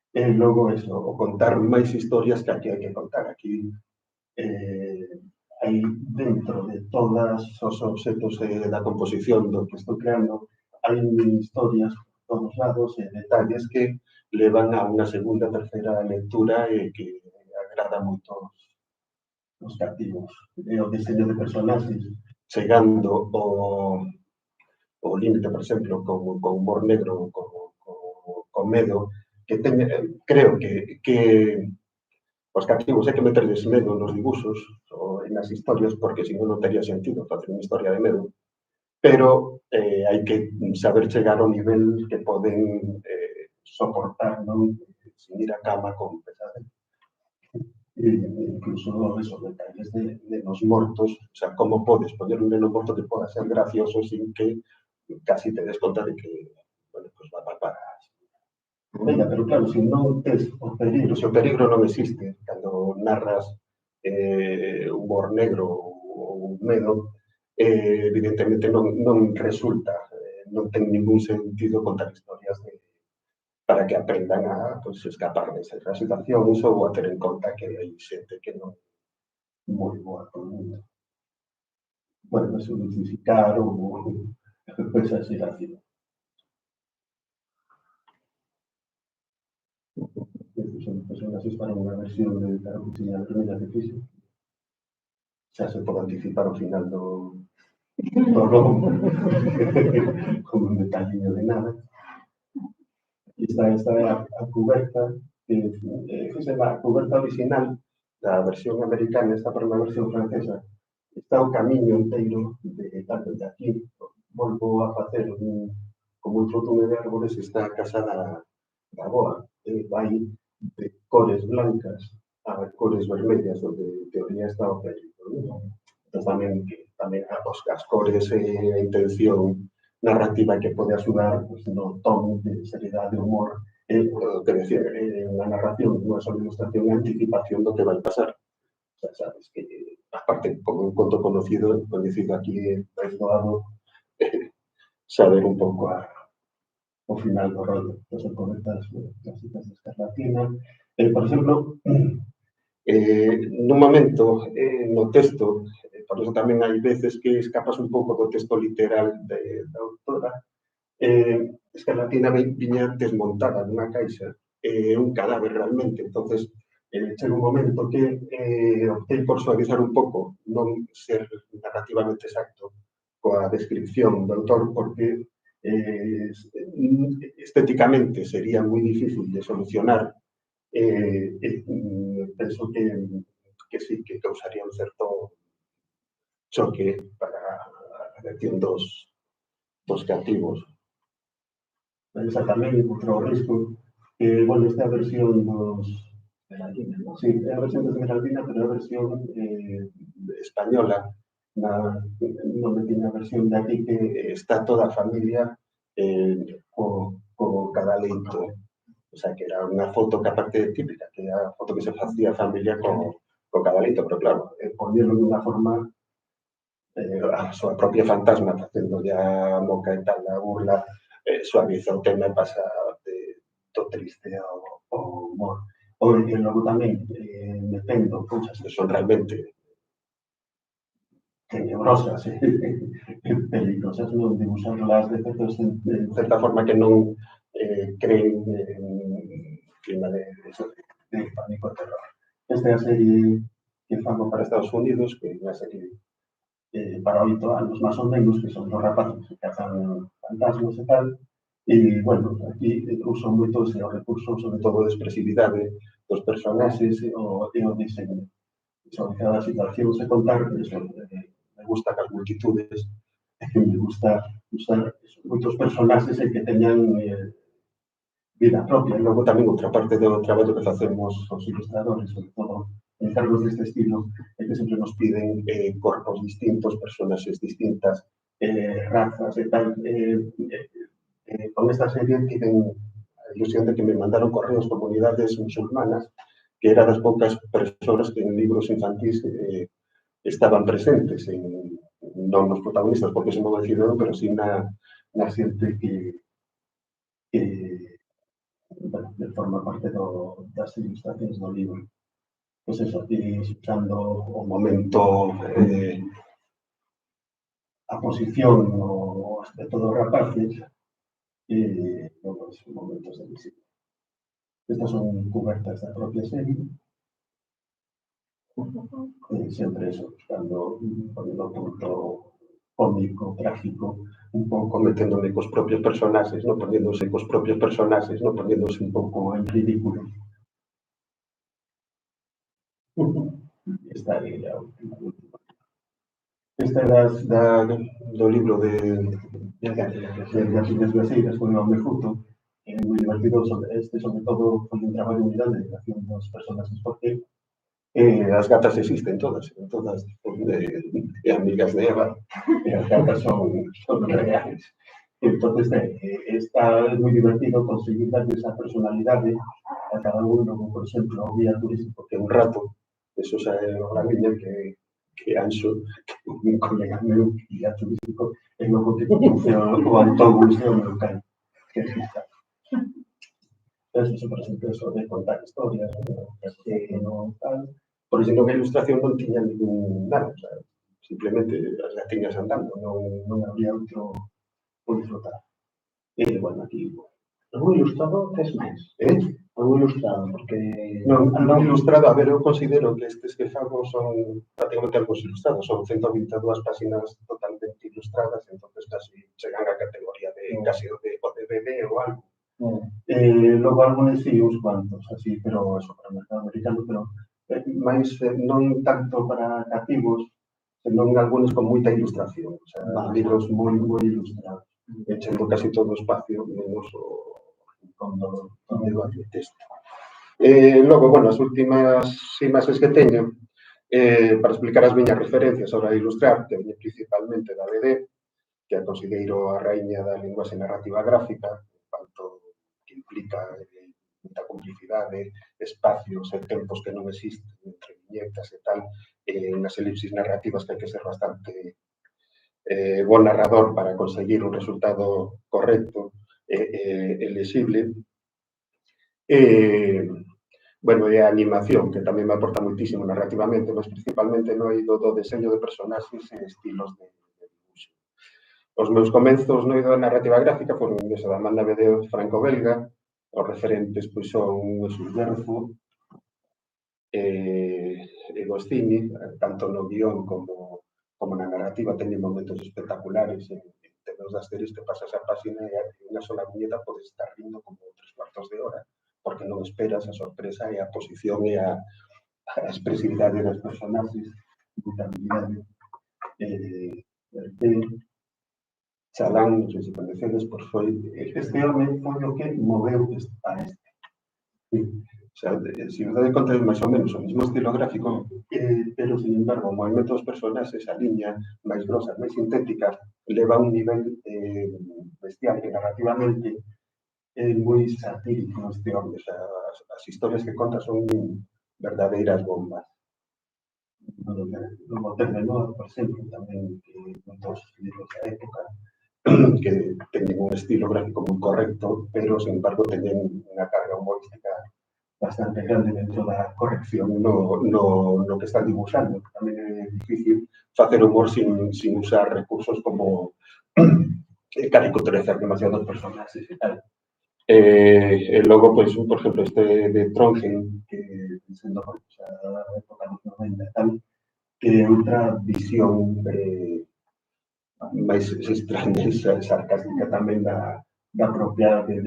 E logo, eso, o contar máis historias que aquí hai que contar. Aquí hai dentro de todos os obxectos da composición do que estou creando, hai historias por todos lados e detalles que levan a unha segunda, terceira lectura e que agrada moito os cativos. O diseño de personaxes, chegando o límite, por exemplo, con humor negro, con medo, que creo que os cativos hai que meterles medo nos dibuxos ou nas historias, porque senón non tería sentido facer unha historia de medo, pero hai que saber chegar ao nivel que poden soportar, non? Sin ir a cama con pesadez. Incluso esos detalles de los mortos, o sea, cómo podes poner un neno morto que pueda ser gracioso sin que casi te des conta de que, bueno, pues va para venga, pero claro, se non tes o peligro non existe cando narras humor negro ou medo, evidentemente non resulta, non ten ningún sentido contar historias para que aprendan a pues, escapar desa situación ou a ter en conta que hai xente que non é moi boa con o mundo. Bueno, eso justificar ou exageración. Son personaxes para unha versión de Carucina Vermelha de Física. Xa se pode anticipar o final do logo como un detalliño de nada. Esta é a cuberta, Fíxen a coberta original da versión americana, esta para a versión francesa, está o camiño inteiro tanto de aquí, volvo a facer como un trotume de árbores, está a casa da boa, vai de cores blancas a cores vermellas, onde en teoría está o perigo. Entón tamén as cores e a intención narrativa que pode axudar no ton de seriedade, humor, o que decía, na narración, non é só ilustración e anticipación do que vai pasar. O sea, sabes que, aparte, como un conto conocido aquí máis doado, saber un pouco o final do rollo. Entón, son cobertas clásicas de Escarlatina. Por exemplo, nun momento no texto, por eso tamén hai veces que escapas un pouco do texto literal da autora, Escarlatina viña desmontada nunha caixa, un cadáver realmente. Entonces, chega un momento que optei por suavizar un pouco, non ser narrativamente exacto coa descripción do autor, porque estéticamente sería moi difícil de solucionar. Penso que sí, que causaría un certo choque para a reacción dos cativos. Esa tamén outro risco, bueno, esta versión dos Esmeralda, ¿no? Sí, é a versión de Esmeralda, pero é a versión española. Non me tiña a versión de aquí que está toda a familia co cadaleito. O sea, que era unha foto que aparte típica, que era a foto que se facía a familia co cadaleito, pero claro, poñerlo de unha forma a súa propia fantasma facéndolle a moca e tal, a burla, suaviza o tema e pasa do triste ao humor. E logo tamén metendo cousas que son realmente tenebrosas e peligrosas, non dibuixarlas de certa forma que non creen clima de pánico e terror. Esta é a serie que fago para Estados Unidos, que é unha serie para 8 anos, máis ou menos, que son dos rapaces que cazan fantasmas e tal. E, bueno, aquí uso moito ese recurso, sobre todo de expresividade dos personaxes e o diseño. Sobre cada situación se contar, me gusta as multitudes, me gusta usar moitos personaxes e que teñan vida propia. E logo tamén outra parte do traballo que facemos os ilustradores, sobre todo en cargos deste estilo, é que sempre nos piden corpos distintos, personaxes distintas, razas e tal. Con esta serie tiven a ilusión de que me mandaron correos comunidades musulmanas, que era das poucas persoas que en libros infantís estaban presentes, non nos protagonistas, porque se non decidiron, pero sí na xente que forma parte das ilustracións do libro. Pois eso, usando o momento, a posición, o aspecto dos rapaces, os momentos de visita. Estas son cubertas da propia serie. Sempre eso, buscando poniendo punto cómico, trágico, un pouco meténdome cos propios personaxes, non poniéndose cos propios personaxes, non poniéndose un pouco en ridículo. Esta é a última. Esta é do libro de Gatiñas Braseiras, con o Mefuto, é moi divertido. Sobre todo, foi un traballo moi grande de creación dos personaxes, porque as gatas existen todas amigas de Eva, e as gatas son reales. Entonces, está moi divertido conseguir darle esa personalidade a cada uno, como, por exemplo, o guía turístico, que é un rato, eso xa é unha niña que Anxo, un colega meu, guía turístico, e logo que conduce o autobús e o meu can, que é Gista. Eso, por exemplo, eso de contar historias, non tal. Por exemplo, que a ilustración non tiña ningún nada, o sea, simplemente as gatiñas andando, non había outro por disfrutar. Bueno, aquí... Algún ilustrado tes máis? Algún ilustrado, porque... Non ilustrado, a ver, eu considero que estes que fago son prácticamente algos ilustrados, son 122 páxinas totalmente ilustradas, entonces casi chegan a categoría de casi o de bebé ou algo. Logo algúns sí, uns cuantos, así, pero eso, para o mercado americano, pero máis non tanto para cativos, senón algúns con moita ilustración, o sea, libros moi ilustrados, echando casi todo o espacio, menos o rincón onde vai o texto. Logo, bueno, as últimas imaxes que teño, para explicar as miñas referencias a hora de ilustrar, teño principalmente da BD, que a considero a raíña da linguaxe narrativa gráfica, tanto que implica moita complicidade, espacios e tempos que non existen entre viñetas e tal, nas elipsis narrativas que hai que ser bastante bon narrador para conseguir un resultado correcto e lexible. Bueno, e a animación, que tamén me aporta moitísimo narrativamente, mas principalmente no eido do deseño de personaxes e estilos de dibuixo. Os meus comenzos no eido da narrativa gráfica foron eso da man da BD franco-belga. Os referentes pois son Jesús Verfo e Goscinny, tanto no guión como na narrativa teñen momentos espectaculares. Tenos das series que pasas a páxina e unha sola viñeta podes estar rindo como 3 cuartos de hora, porque non esperas a sorpresa e a posición e a expresividade dos personaxes, moita habilidade. Chalán, non sei se coñecedes, pois foi este home foi o que moveu a este. O sea, se os dade conta é máis ou menos o mesmo estilo gráfico, pero, sin embargo, o movimento dos personaxes, a liña máis grosa, máis sintética, leva a un nivel bestial que narrativamente é moi satírico este home. O sea, as historias que conta son verdadeiras bombas. No Moderno Noir, por exemplo, tamén moitos libros da época que teñen un estilo gráfico moi correcto, pero, sin embargo, teñen unha carga humorística bastante grande dentro da corrección no que están dibuixando. Tamén é difícil facer humor sin usar recursos como caricaturizar demasiado os personaxes e tal. E logo, pois, por exemplo, este de Trondheim, que sendo da época dos 90 e tal, que é outra visión máis extraña e sarcástica tamén da propia de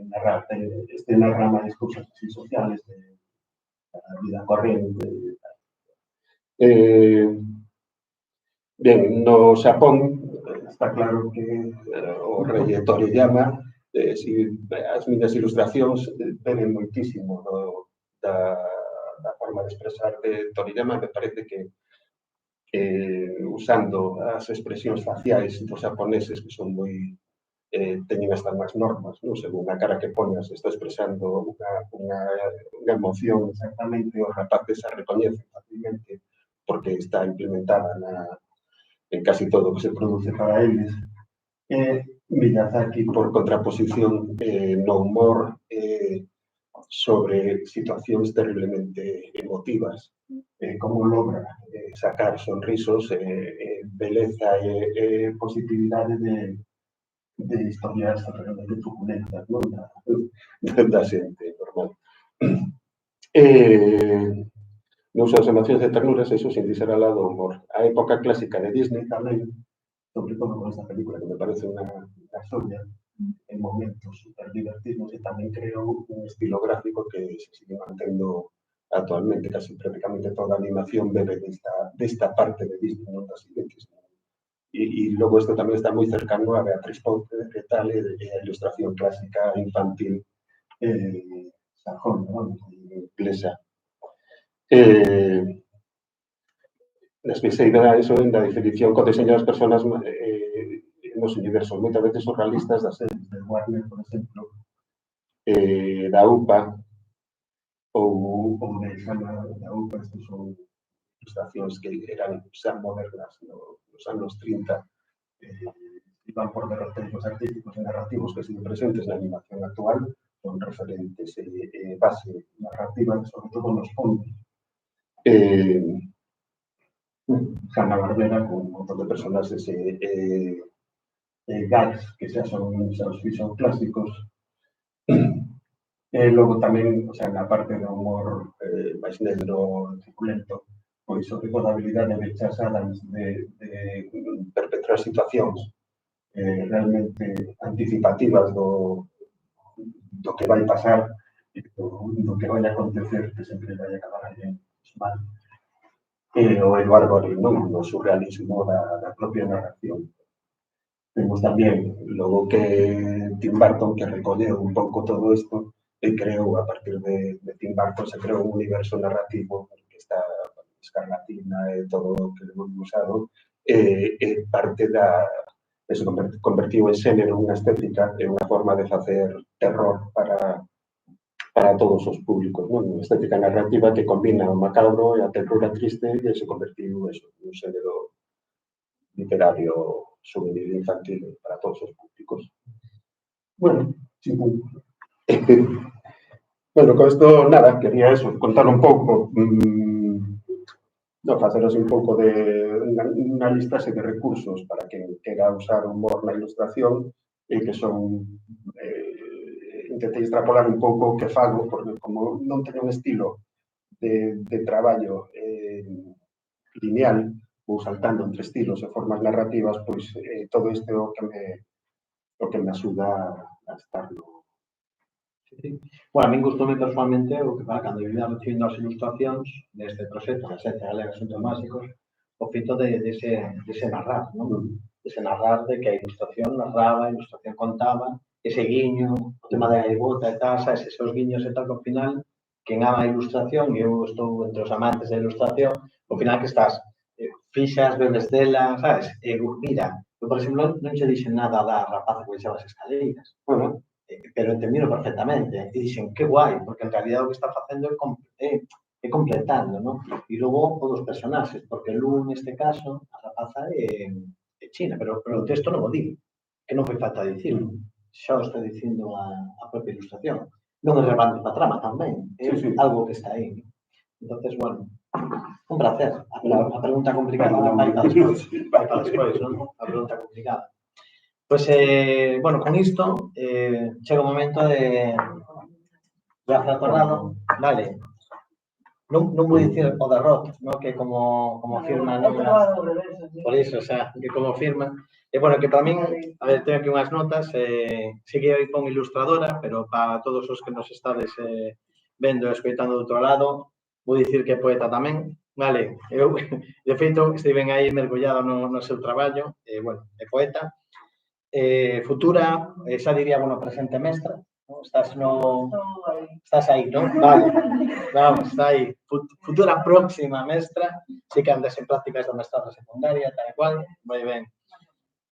narrar. Este narra máis cousas así sociales, da vida corrente. Ben, no Xapón está claro que o rei Toriyama, as miñas ilustracións beben moitísimo da forma de expresar de Toriyama. Me parece que usando as expresións faciais dos xaponeses, que son moi teñen hasta unhas normas, non? Según a cara que poñas, está expresando unha emoción exactamente, os rapaces a recoñecen fácilmente porque está implementada en casi todo o que se produce para eles. Miyazaki, por contraposición, no humor sobre situacións terriblemente emotivas, como logra sacar sonrisos, beleza e positividade de historias realmente truculentas, non? Da xente normal. Non usa as emocións de ternuras, eso sin dizer alá do humor. A época clásica de Disney tamén, sobre todo con esta película que me parece unha joya, en momentos super divertidos, e tamén creou un estilo gráfico que se sigue mantendo actualmente. Casi prácticamente toda a animación bebe desta parte de Disney, non das siguientes. E logo isto tamén está moi cercano a Beatriz Potter e tal, e a ilustración clásica infantil sajona, inglesa. Despexei da eso da definición co deseño das persoas nos universos moitas veces surrealistas das series de Warner, por exemplo, da UPA ou de Xana da UPA. Estes son ilustracións que eran xa modernas nos anos 30, iban por derroteiros artísticos e narrativos que siguen presentes na animación actual, son referentes e base narrativa, sobre todo nos fondos. Hanna-Barbera, con un montón de personaxes e gags que xa os fixos clásicos. E logo tamén, o sea, na parte do humor máis negro, truculento, pois sobre toda a habilidade de Chas Adams de perpetrar situacións realmente anticipativas do que vai pasar, do que vai acontecer, que sempre vai acabar alguén mal. O Eduardo Abril, non? O surrealismo da propia narración. Temos tamén, logo que Tim Burton, que recolleu un pouco todo isto, e creou, a partir de Tim Burton, se creou un universo narrativo que está Escarlatina e todo o que hemos usado, e parte eso convertiu en xénero unha estética e unha forma de facer terror para todos os públicos, non? Unha estética narrativa que combina o macabro e a terrora triste e se convertiu eso, un xénero literario juvenil infantil para todos os públicos. Bueno, sí, bueno, con esto nada, quería eso, contar un pouco, faceros un pouco de unha listaxe de recursos para quen quera usar humor na ilustración e que son, intentei extrapolar un pouco o que fago, porque como non teño un estilo de traballo lineal, vou saltando entre estilos e formas narrativas, pois todo isto é o que me axuda a estar no... Bueno, a min gustoume personalmente o que para cando iba recibindo as ilustracións deste proxecto, da Xente Galega Asuntos Máxicos, o feito de ese narrar, non? Ese narrar de que a ilustración narraba, a ilustración contaba, ese guiño, o tema da gaivota e tal, sabes, esos guiños e tal, que ao final, quen ama a ilustración, e eu estou entre os amantes da ilustración, ao final que estás fixas, bebes dela, sabes? E mira, eu, por exemplo, non che dixen nada da rapaza que baixaba as escaleiras, pero entendino perfectamente. E dixen, que guai, porque en realidad o que está facendo é completando, non? E logo o dos personaxes, porque Lu, neste caso, a rapaza é china, pero o texto non o di, que non foi falta dicirlo. Xa o está dicindo a propia ilustración. Non é relevante para a trama tamén, é algo que está aí. Entonces, bueno, un placer. A pregunta complicada vai para despois, non? A pregunta complicada. Pois, bueno, con isto chega o momento de Rafa Torrado. Vale. Non vou dicir o derrot, non? Que como firma... Por iso, xa, que como firma... E, bueno, que para min, a ver, teño aquí unhas notas, sí que eu pon ilustradora, pero para todos os que nos estades vendo e escoitando do outro lado, vou dicir que é poeta tamén, vale? Eu, de feito, estiven aí mergulhado no seu traballo, bueno, é poeta. Futura, xa diría, bueno, presente mestra, ¿no? Estás aí, non? Vale, vamos, está aí. Futura próxima mestra, sí que andas en prácticas do mestrado secundaria, tal e cual, moi ben.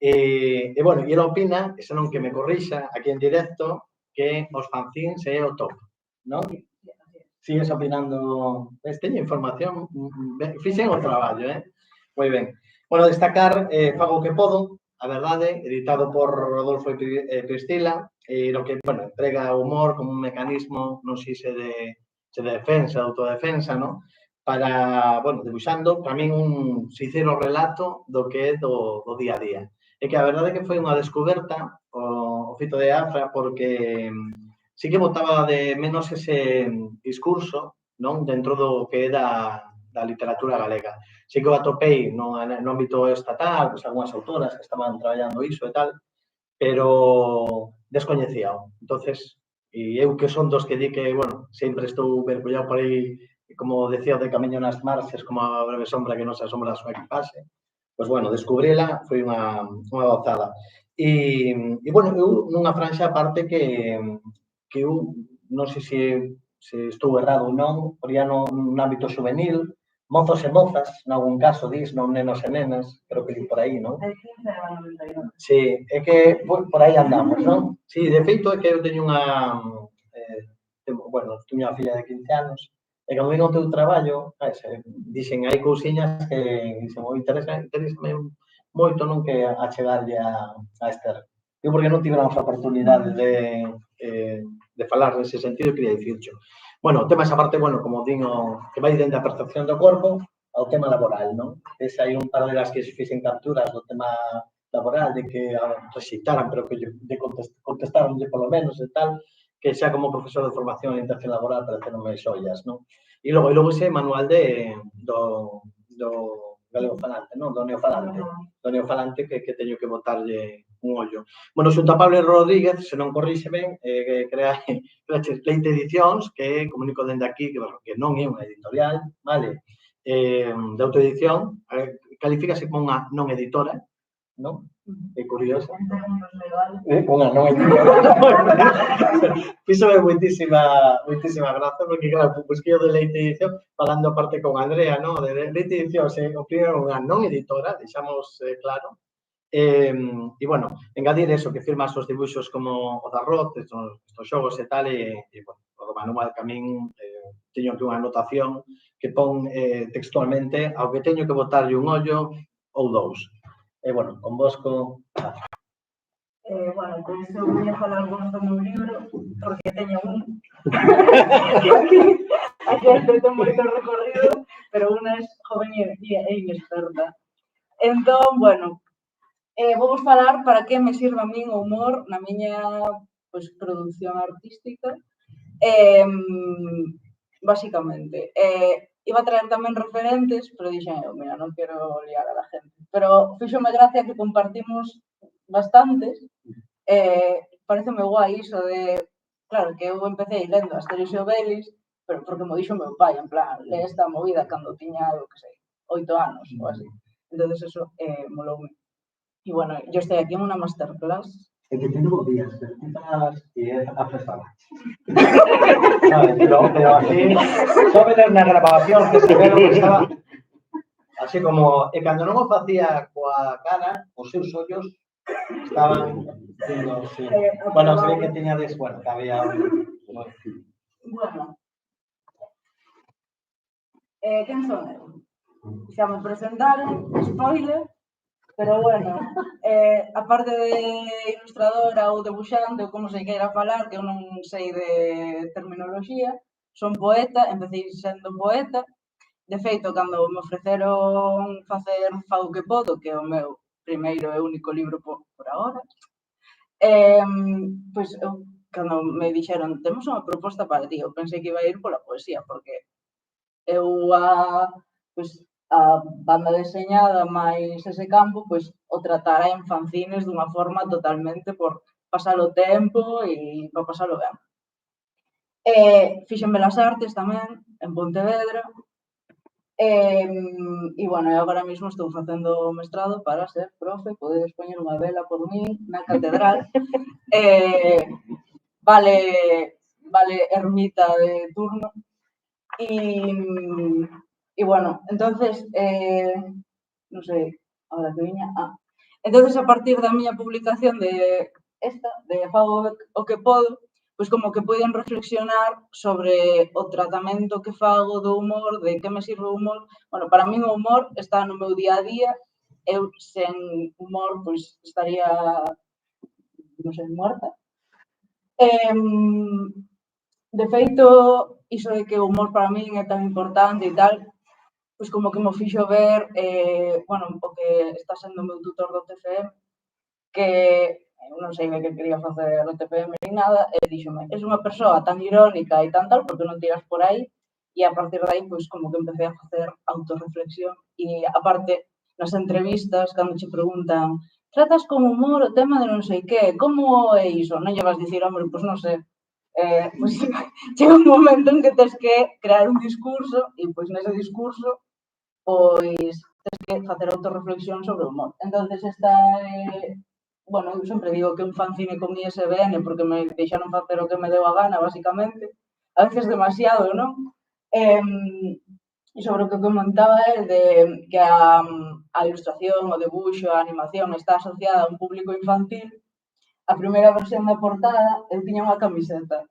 E, bueno, e ela opina, e senón que me corrixa aquí en directo, que os fanzines é o top, non? Sigues opinando, teño información, fixen o traballo, moi ben. Bueno, destacar, fago o que podo, a verdade, editado por Rodolfo e Cristila, no que, bueno, emprega o humor como un mecanismo, non sei se de defensa, autodefensa, non? Para, bueno, debuxando, para min un sincero relato do que é do día a día. É que a verdade é que foi unha descoberta o feito de Afra, porque sí que botaba de menos ese discurso, non? Dentro do que é da literatura galega. Sí que o atopei no ámbito estatal, pues, algunhas autoras que estaban traballando iso e tal, pero descoñecíao. Entonces, e eu que son dos que di que, bueno, sempre estou mergulhado por aí, como decía, de camiño nas marxes, como a breve sombra que non se asombra a súa equipase. Pois, bueno, descubríla foi unha gozada. E, bueno, eu nunha franxa aparte que eu non sei se estou errado ou non, poría nun ámbito juvenil, mozos e mozas, nalgún caso, dis, non nenos e nenas, creo que di por aí, non? Sí, é que por aí andamos, non? Sí, de feito é que eu teño unha... bueno, teño unha filla de 15 anos, e cando vin o teu traballo, dixen, hai cousiñas que interesame moito, non, que achegarlle a Esther. Eu porque non tivemos a oportunidade de falar nese sentido, quería dicircho. Bueno, o tema esa parte, bueno, como digo, que vai dende a percepción do corpo ao tema laboral, non? Ese hai un par de las que se fixen capturas do tema laboral, de que rexeitaran, pero que contestaronlle polo menos e tal, que xa como profesor de formación en orientación laboral pareceron máis ollas, non? E logo ese manual do galego falante, non? Do neofalante que teño que botarlle un ollo. Bueno, xunto a Pablo Rodríguez, se non corrixe ben, crea Leite Edicións, que comunico dende aquí que non é unha editorial, vale? De autoedición, califícase como unha non editora, non? É curioso. Unha non editora. Fíxome moitísima graza, porque claro, busquei o de Leite Edición, falando aparte con Andrea, non? De Leite Edición, se o primeiro unha non editora, deixamos claro. E, bueno, engadir eso, que firmas os dibuixos como o da Rot, estos xogos e tal, e bueno, o do manual que a min teño aquí unha anotación que pon textualmente ao que teño que botarlle un ollo ou dous. E, bueno, convosco... Bueno, pois eu voy a falar vos do meu libro, porque teño un. Aquí ten moito recorrido, pero unha é joven e inexperta. Entón, bueno, vou vos falar para que me sirva a min o humor na miña produción artística. Basicamente, iba a traer tamén referentes, pero dixen, mira, non quero liar a la gente. Pero fíxome gracia que compartimos bastantes. Pareceme guai iso de, claro, que eu empecé lendo Asterix e Obelix, pero porque mo dixo meu pai, en plan, lee esta movida cando tiña, eu que sei, 8 anos ou así. Entón, eso moloume. E, bueno, yo estoy aquí en unha masterclass. É que te non días, e a prestar. Pero así, só ver na grabación que se ve que estaba así como, e cando non o facía coa cara, os seus ollos estaban dicindo, sí. Bueno, se ve que tiñades, bueno, que había un... Bueno, quen son eu? Xa me presentaron, spoiler, pero bueno, aparte de ilustradora ou debuxante, ou como se queira falar, que eu non sei de terminoloxía, son poeta, empecé sendo poeta. De feito, cando me ofreceron facer Fago que podo, que é o meu primeiro e único libro por agora, pois eu, cando me dixeron, temos unha proposta para ti, eu pensei que iba a ir pola poesía, porque eu a banda deseñada máis ese campo, pois o tratara en fanzines dunha forma totalmente por pasar o tempo e para pasalo ben. Fixen Belas Artes tamén, en Pontevedra, e, bueno, agora mesmo estou facendo o mestrado para ser profe, podedes poñer unha vela por min na catedral. Vale ermita de turno. E, bueno, entonces, non sei, agora que viña, entonces a partir da miña publicación de Fago o que podo, pois como que poden reflexionar sobre o tratamento que fago do humor, de que me sirve o humor. Bueno, para min o humor está no meu día a día, eu sen humor pois estaría, non sei, morta. De feito, iso de que o humor para min é tan importante e tal, pois como que mo fixo ver, bueno, o que está sendo o meu tutor do TFM, que non sei de que quería facer o TFM nin nada, e díxome, es unha persoa tan irónica e tan tal, porque non tiras por aí, e a partir de aí, pois, como que empecé a facer autorreflexión, e aparte, nas entrevistas, cando che preguntan, tratas con humor o tema de non sei que, como é iso? Non lle vas dicir, hombre, pois non sei, pois chega un momento en que tens que crear un discurso, e pois nese discurso, pois tens que facer autorreflexión sobre o humor. Entonces, esta bueno, eu sempre digo que un fanzine con ISBN porque me deixaron facer o que me deu a gana, basicamente. A veces demasiado, non? E sobre o que comentaba é de que a ilustración, o debuxo, a animación está asociada a un público infantil. A primeira versión da portada eu tiña unha camiseta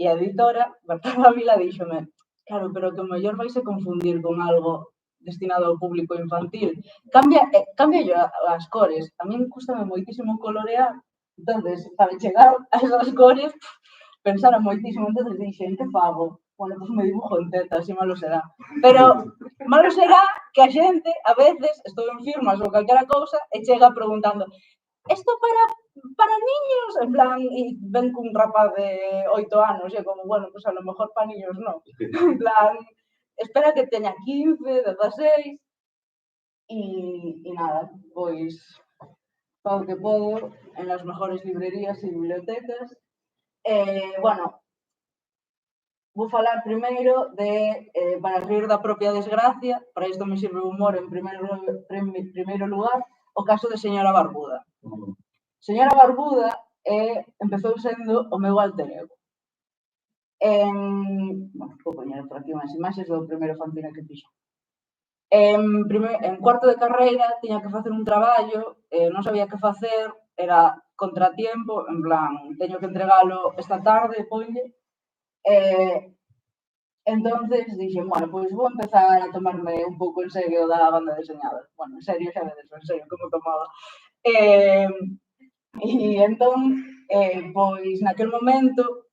e a editora, Berta Vila, díxome, claro, pero que o mellor vaise confundir con algo destinado ao público infantil. Cambia yo as cores. A min custame moitísimo colorear. Entonces, para chegar a esas cores, pensara moitísimo. Entonces, dixen, que fago? Bueno, pues me dibujo en teta, así malo será. Pero malo será que a xente, a veces, estou en firmas ou calquera cousa, e chega preguntando, esto para niños, en plan, e ven cun rapaz de 8 anos, e como, bueno, pues a lo mejor para niños non. En plan, espera que teña 15, 16, e nada, pois fago o que podo en las mejores librerías e bibliotecas. Bueno, vou falar primeiro de, para rir da propia desgracia, para isto me sirve o humor en primeiro lugar, o caso de Señora Barbuda. Señora Barbuda empezou sendo o meu alter ego. Bueno, vou poñer por aquí unhas imaxes do primeiro fanzine que fixo. En cuarto de carreira tiña que facer un traballo, non sabía que facer, era contratiempo, en plan, teño que entregalo esta tarde, ponlle. Entonces dixen, bueno, pois vou empezar a tomarme un pouco en serio da banda deseñada. Bueno, en serio, xa vedes, en serio, como tomaba. E entón, pois naquel momento,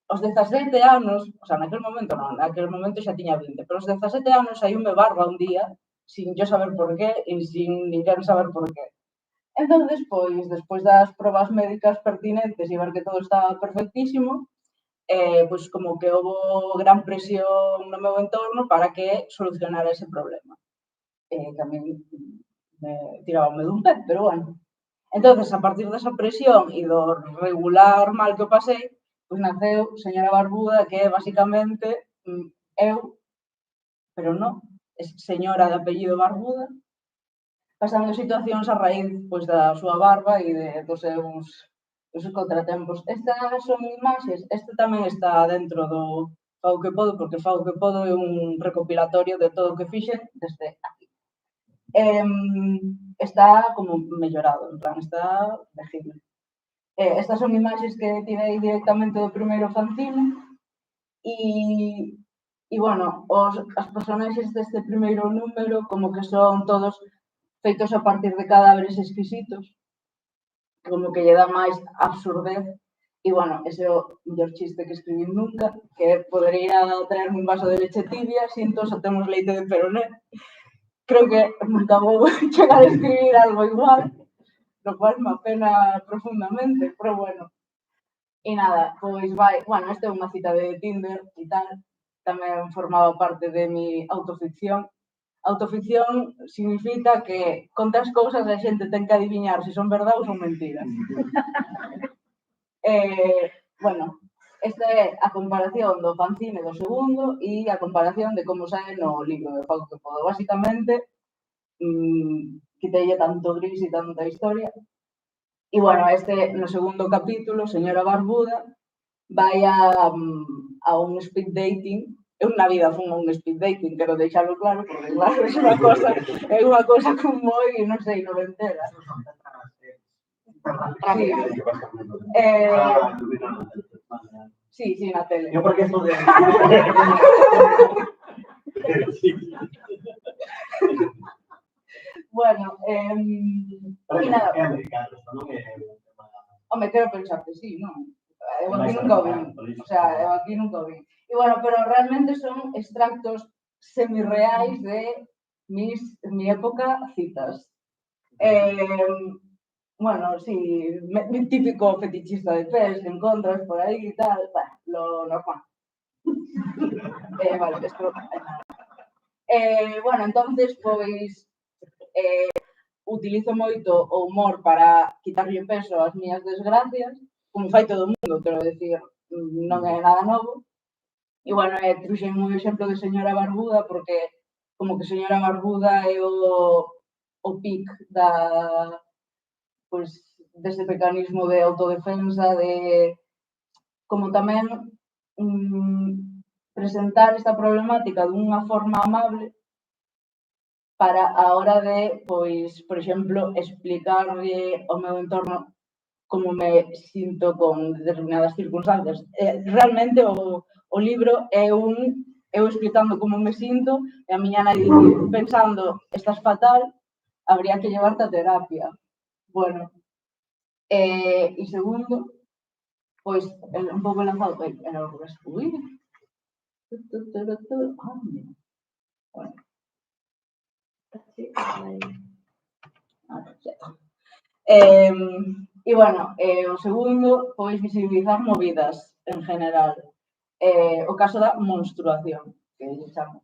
aos 17 anos, o sea, naquel momento non, naquel momento xa tiña 20, pero aos 17 anos saíume barba un día, sin yo saber por qué e sin ninguén saber por qué. Entón, pois, despois das probas médicas pertinentes e ver que todo estaba perfectísimo, pois como que houve gran presión no meu entorno para que solucionara ese problema. Que a mí me tirábame dun pé, pero bueno. Entonces, a partir desa presión e do regular mal que o pasei, pois naceu Señora Barbuda, que é basicamente eu, pero non, é señora de apellido Barbuda, pasando situacións a raíz pois da súa barba e dos seus contratempos. Estas son imaxes, este tamén está dentro do Fago que podo, porque Fago que podo é un recopilatorio de todo o que fixen desde aquí. Está como mellorado, en plan, está legible. Estas son imaxes que tirei directamente do primeiro fanzine e bueno, as personaxes deste primeiro número como que son todos feitos a partir de cadáveres exquisitos, como que lle dá máis absurdez. E, bueno, ese é o mellor chiste que escribí nunca, que podería traerme un vaso de leche tibia, sinto, só temos leite de peroné. Creo que me acabou de chegar a escribir algo igual, lo cual me apena profundamente, pero bueno. E nada, pois vai, bueno, esta é unha cita de Tinder e tal, tamén formaba parte de mi autoficción. Autoficción significa que contas cousas e a xente ten que adiviñar se son verdade ou son mentiras. Bueno, esta é a comparación do fanzine do segundo e a comparación de como sae no libro de Fago que podo. Basicamente, quiteille tanto gris e tanta historia. E, bueno, este, no segundo capítulo, Señora Barbuda vai a un speed dating. Eu na vida fun a un speed dating, quero deixarlo claro, porque claro, é unha cosa como moi, non sei, noventera. Sí, sí, na tele. Yo porque esto de... Bueno, nada. É americano, isto non é... Home, quero pensar que sí, non? Eu aquí nunca o vi. O sea, eu aquí nunca o vi. E, bueno, pero realmente son extractos semirreais de mi época citas. Bueno, sí, mi típico fetichista de pés que encontras por aí e tal, bueno, lo normal. Vale, esto... bueno, entonces, pois, utilizo moito o humor para quitarlle peso ás miñas desgracias, como fai todo o mundo, quero decir, non é nada novo. E, bueno, truxen un exemplo de Señora Barbuda, porque como que Señora Barbuda é o pic da, pois, deste mecanismo de autodefensa, de como tamén presentar esta problemática dunha forma amable para a hora de, pois, por exemplo, explicarlle ao meu entorno como me sinto con determinadas circunstancias. Realmente o libro é eu explicando como me sinto e a miña nai pensando, estás fatal, habría que llevarte a terapia. Bueno, e segundo, pois, un pouco lanzado, era o que escribí. Bueno. E, bueno, o segundo, pois, visibilizar movidas en general. O caso da menstruación, que lle chamo.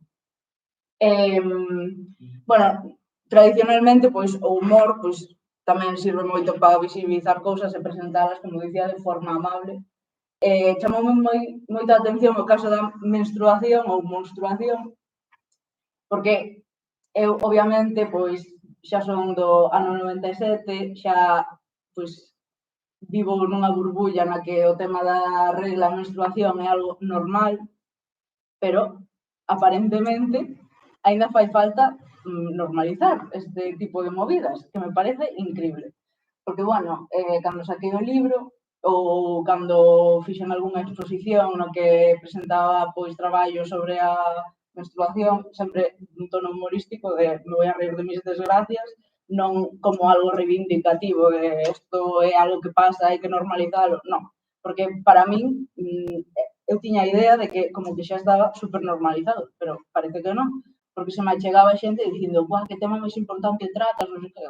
Bueno, tradicionalmente, pois, o humor, pois, tamén sirve moito para visibilizar cousas e presentalas, como dicía, de forma amable. Chamoume moita atención o caso da menstruación ou menstruación, porque eu, obviamente, pois, xa son do ano 97, xa, pois, vivo nunha burbulla na que o tema da regla a menstruación é algo normal, pero, aparentemente, aínda fai falta normalizar este tipo de movidas, que me parece increíble. Porque, bueno, cando saquei o libro, ou cando fixen algunha exposición no que presentaba, pois, traballos sobre a menstruación, sempre un tono humorístico de me voy a reír de mis desgracias, non como algo reivindicativo de isto é algo que pasa, hai que normalizalo, non. Porque para min, eu tiña a idea de que como que xa estaba super normalizado, pero parece que non, porque se me achegaba xente dicindo, buah, que tema máis importante tratas, non sei que.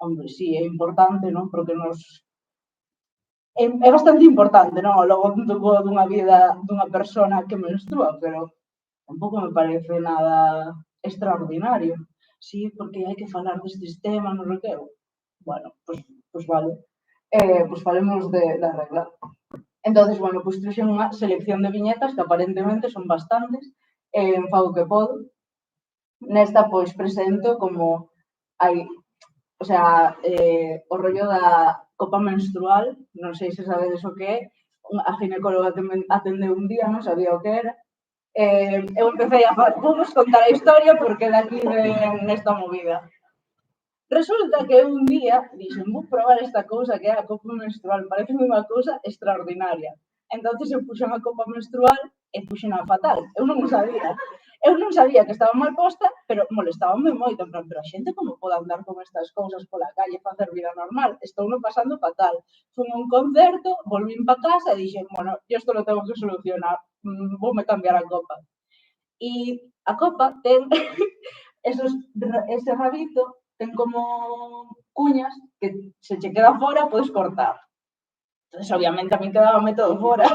Hombre, sí, é importante, non? Porque nos... É bastante importante, non? Ao longo dunha vida dunha persona que menstrua, pero tampouco me parece nada extraordinario. Sí, porque hai que falar destes temas, non sei que. Bueno, pues vale. Pues falemos da regla. Entonces, bueno, pues trouxen unha selección de viñetas que aparentemente son bastantes, fago que podo. Nesta, pois, presento como hai, o sea, o rollo da copa menstrual, non sei se sabedes o que é, a ginecóloga atendeu un día, non sabía o que era. Eu empecé a falar, vamos contar a historia porque daqui ven esta movida. Resulta que un día dixen, vou probar esta cousa que é a copa menstrual, parece unha cousa extraordinaria. Entonces eu puxen a copa menstrual e puxen a fatal. Eu non sabía que estaba mal posta, pero molestábame moito, en plan, pero a xente como pode andar con estas cousas pola calle e facer vida normal? Estou non pasando fatal. Fui a un concerto, volvín pa casa e dixen, bueno, yo isto lo tengo que solucionar, voume cambiar a copa. E a copa ten ese rabito, ten como cuñas que se che queda fora, podes cortar. Entonces, obviamente, a mí quedábame todo fora.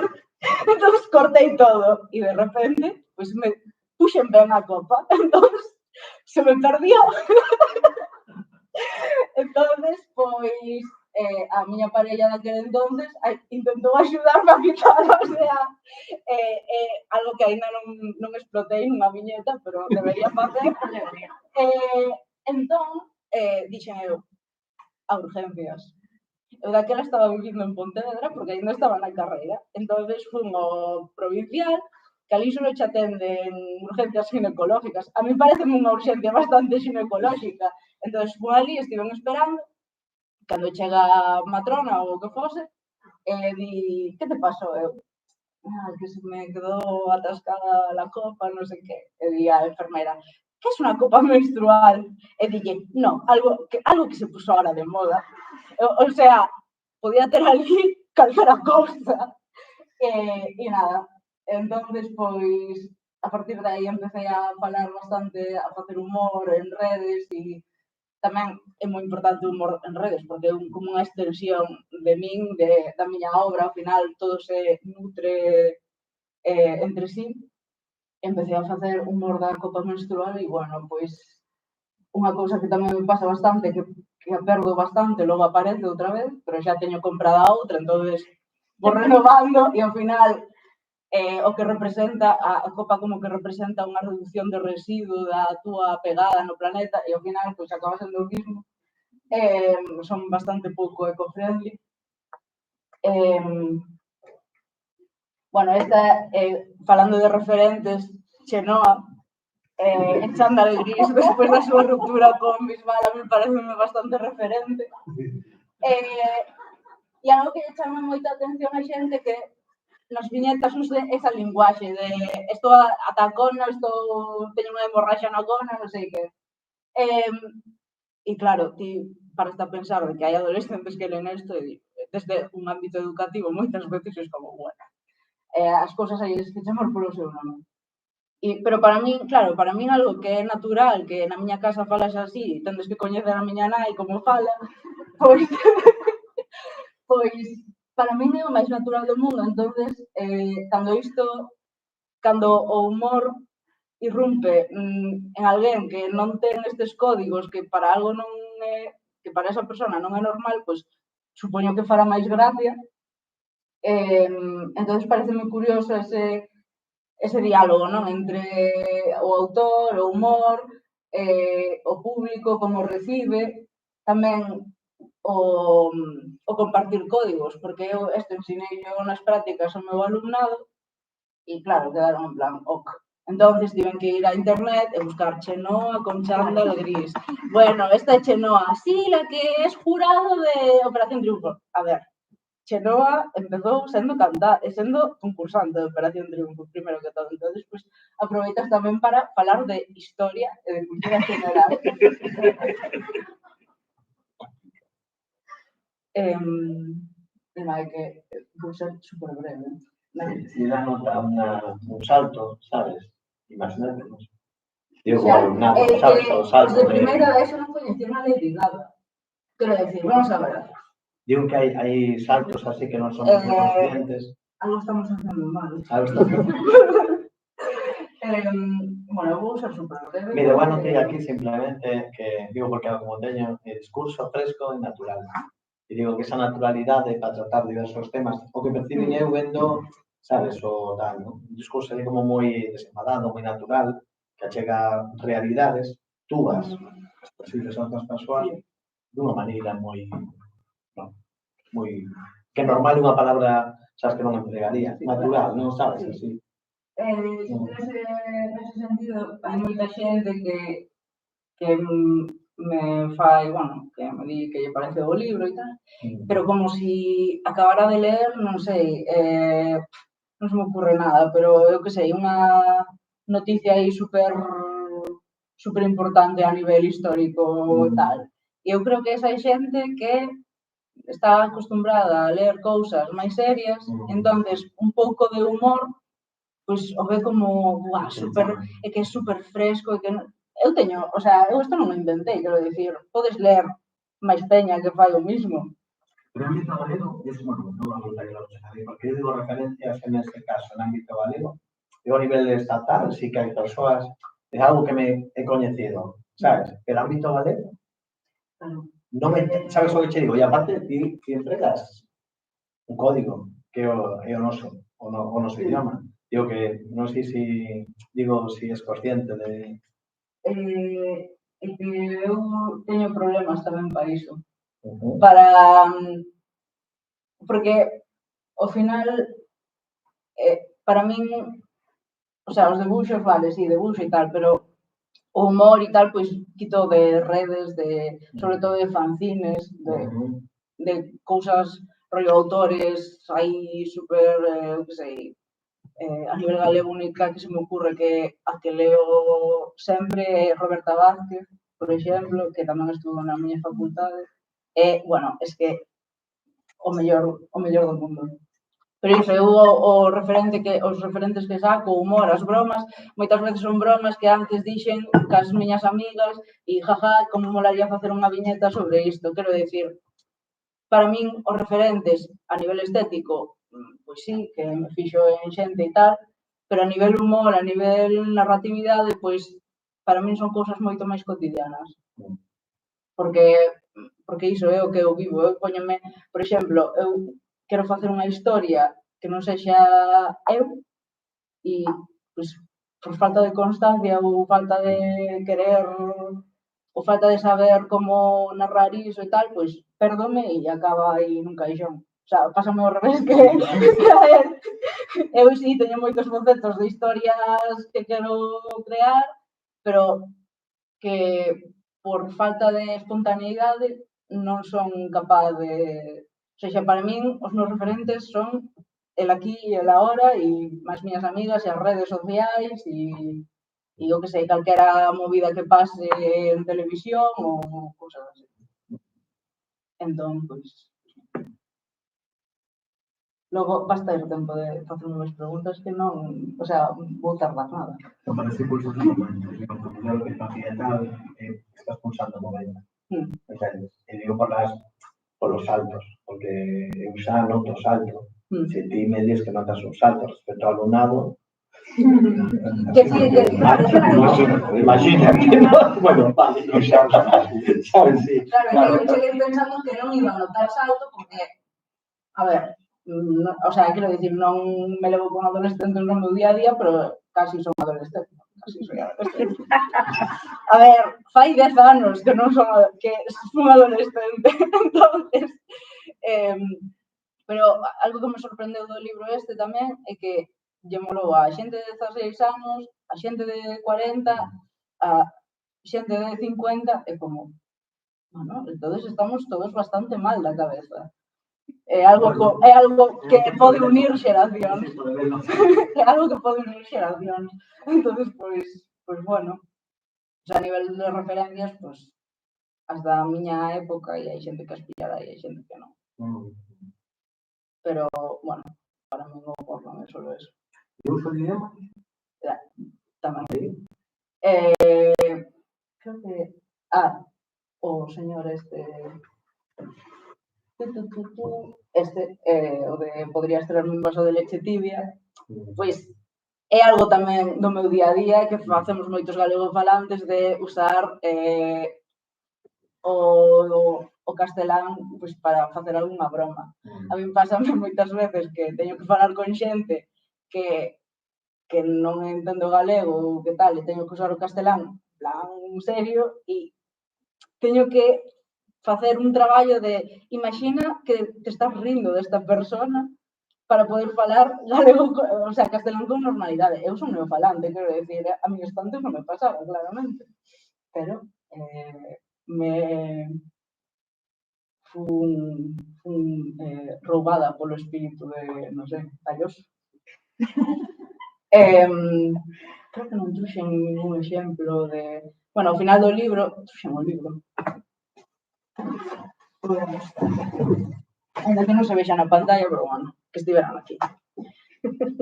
Entonces, cortei todo. E de repente, pois me puxen ben a copa. Entonces, se me perdió. Entonces, pois, a miña parella daquele entonces intentou axudarme a quitala, o sea, algo que aínda non explotei nunha viñeta, pero debería facer. Entón, dixen eu, a urgencias. Eu daquela estaba vivindo en Pontevedra porque aínda estaba na carreira. Entonces, fui ao provincial, que ali só che atenden urgencias ginecológicas. A mí parece unha urxencia bastante ginecolóxica. Entonces, fui ali, estiven esperando, cando chega a matrona ou o que fose, di, que te pasou? Eu, que se me quedou atascada la copa, non sei que. E di a enfermera, que es unha copa menstrual? E dille, no, algo que se puso ahora de moda. O sea, podía ter ali calquera cousa. E nada, entonces, pois, a partir de aí empecé a falar bastante, a facer humor en redes e tamén é moi importante o humor en redes porque é como unha extensión de min, da miña obra, ao final todo se nutre entre sí. Empecé a facer humor da copa menstrual e, bueno, pois, unha cousa que tamén me pasa bastante, que a perdo bastante, logo aparece outra vez, pero xa teño comprada outra, entonces vou renovando e ao final o que representa, a copa como que representa unha reducción de residuo da túa pegada no planeta e ao final, pois, acaba sendo o mismo. Son bastante pouco eco-friendly. Bueno, esta, falando de referentes, Chenoa, en chándal gris, despois da súa ruptura con Bisbal, a mí parece bastante referente. E algo que lle chama moita atención a xente que nas viñetas use esa linguaxe de estou ata a cona, teño unha hemorraxa na cona, non sei que. E claro, ti paras a pensar que hai adolescentes que len isto e desde un ámbito educativo moitas veces é como, bueno, as cousas hai que chamar polo seu nome. Pero para min, claro, para min algo que é natural, que na miña casa falas así, tendes que coñecer a miña nai como fala, pois para min é o máis natural do mundo. Entonces, cando o humor irrumpe en alguén que non ten estes códigos, que para algo non é que para esa persona non é normal, pois supoño que fará máis gracia. Entón, parece moi curioso ese diálogo, non? Entre o autor, o humor, o público, como recibe, tamén o compartir códigos, porque eu isto ensinei nas prácticas ao meu alumnado e, claro, quedaron en plan, ok. Entonces tiven que ir a internet e buscar Chenoa con chándal gris. Bueno, esta é Chenoa, sí, la que es jurado de Operación Triunfo. A ver, Chenoa empezou sendo concursante de Operación Triunfo, primeiro que todo. Entón, pues, aproveitas tamén para falar de historia e de cultura general. Que vou ser super breve. Si la nota un salto, sabes? Imagínatelos. Digo, como alumnado, sabes? O salto de primeira de eso non coñecían a Lady Gaga. Quero decir, vamos a ver. Digo que hai saltos así que non son moi conscientes. Algo estamos facendo mal. Bueno, vou ser super breve. Mira, vou anotar aquí simplemente que digo porque como teño discurso fresco e natural. E digo que esa naturalidade para tratar diversos temas, o que perciben eu vendo, sabes, o tal, non? Un discurso ali como moi desenfadado, moi natural, que achega realidades túas, as posibles outras persoas, dunha maneira moi, que normal unha palabra, sabes, que non empregaría, natural, non sabes, así. Nese sentido, hai moita xente que me fai, bueno, que me di que lle parece o libro e tal, pero como si acabara de ler, non sei, non se me ocurre nada, pero eu que sei, unha noticia aí super importante a nivel histórico e tal. E eu creo que esa xente que está acostumbrada a ler cousas máis serias, entonces un pouco de humor, pois o ve como, é que é super fresco, e que eu teño, o sea, eu isto non o inventei, quero dicir, podes ler máis peña que fai o mismo. Pero en ámbito galego, bueno, non vamos a ir a nadie, porque eu digo referencias en este caso, en ámbito galego, eu a nivel estatal, sí que hai persoas, é algo que me he coñecido, sabes? Pero ámbito galego, non me, sabes o que che digo? E aparte, ti entregas un código, que é o noso idioma. Digo que, non sei se, digo, se és consciente de... É que eu teño problemas tamén para iso. Porque, ao final, para min, o sea, os debuxos, vale, sí, debuxo e tal, pero o humor e tal, pois, quito de redes, sobre todo de fanzines, de cousas, rollo autores, aí super, eu que sei, a nivel galego única que se me ocurre que a que leo sempre é Roberta Vázquez, por exemplo, que tamén estuvo na miña facultade. Bueno, es que o mellor do mundo. Pero iso, eu os referentes que saco, o humor, as bromas, moitas veces son bromas que antes dixen cas miñas amigas e jaja, como molaría facer unha viñeta sobre isto. Quero dicir, para min os referentes a nivel estético, pois sí, que me fixo en xente e tal, pero a nivel humor, a nivel narratividade, pois para min son cousas moito máis cotidianas. Porque iso é o que eu vivo. Eu poñome, por exemplo, eu quero facer unha historia que non sexa eu e, pois, por falta de constancia ou falta de querer ou falta de saber como narrar iso e tal, pois perdome e acaba aí nun caixón. O sea, pásame ao revés que a ver, eu sí teño moitos conceptos de historias que quero crear, pero que por falta de espontaneidade non son capaz de... O sea, para min, os meus referentes son el aquí e el ahora e as miñas amigas e as redes sociais e o que sei, calquera movida que pase en televisión ou cousas así. Entón, pois... Logo, basta ir o tempo de facerme máis preguntas que non... O sea, vou tardar nada. Non parece pulsos en momento, porque lo que facía tal, estás pulsando o momento. Entendes? E digo polos saltos, porque eu xa noto salto. Se ti me dis que notas un salto respecto ao alumnado, Que sí, que... Imagínate, ¿no? Bueno, vale, no sabes, sí. Claro, que cheguei pensando que non iba a notar salto porque, a ver, o sea, quero dicir, non me levo con adolescentes no meu día a día, pero casi son adolescente. Casi soy adolescente. A ver, fai 10 anos que non son adolescente, entonces... Pero algo que me sorprendeu do libro este tamén é que lle molou a xente de 16 anos, a xente de 40, a xente de 50, é como, bueno, entonces estamos todos bastante mal da cabeza. É algo que pode unir xeracións. É algo que pode unir xeracións. Entonces, pois bueno, a nivel de referencias, pois, hasta a miña época e hai xente que aspirará e hai xente que non. Pero, bueno, para mí no porno é solo eso. ¿Y uso de idioma? Tamén. Creo que... o señor este... o de podrías traerme un vaso de leche tibia, pois é algo tamén do meu día a día que facemos moitos galegofalantes de usar o castelán pois, para facer algunha broma. A mí pásame moitas veces que teño que falar con xente que non entendo galego ou que tal, e teño que usar o castelán en plan serio e teño que facer un traballo de imagina que te estás rindo desta persona para poder falar galego, o sea, castelán con normalidade. Eu son neofalante, quero decir, a mí isto antes non me pasaba, claramente. Pero fun roubada polo espírito de, non sei, talloso. Creo que non truxen ningún exemplo de... Bueno, ao final do libro, truxen o libro. Ainda que non se vexa na pantalla, pero bueno, que estiveran aquí.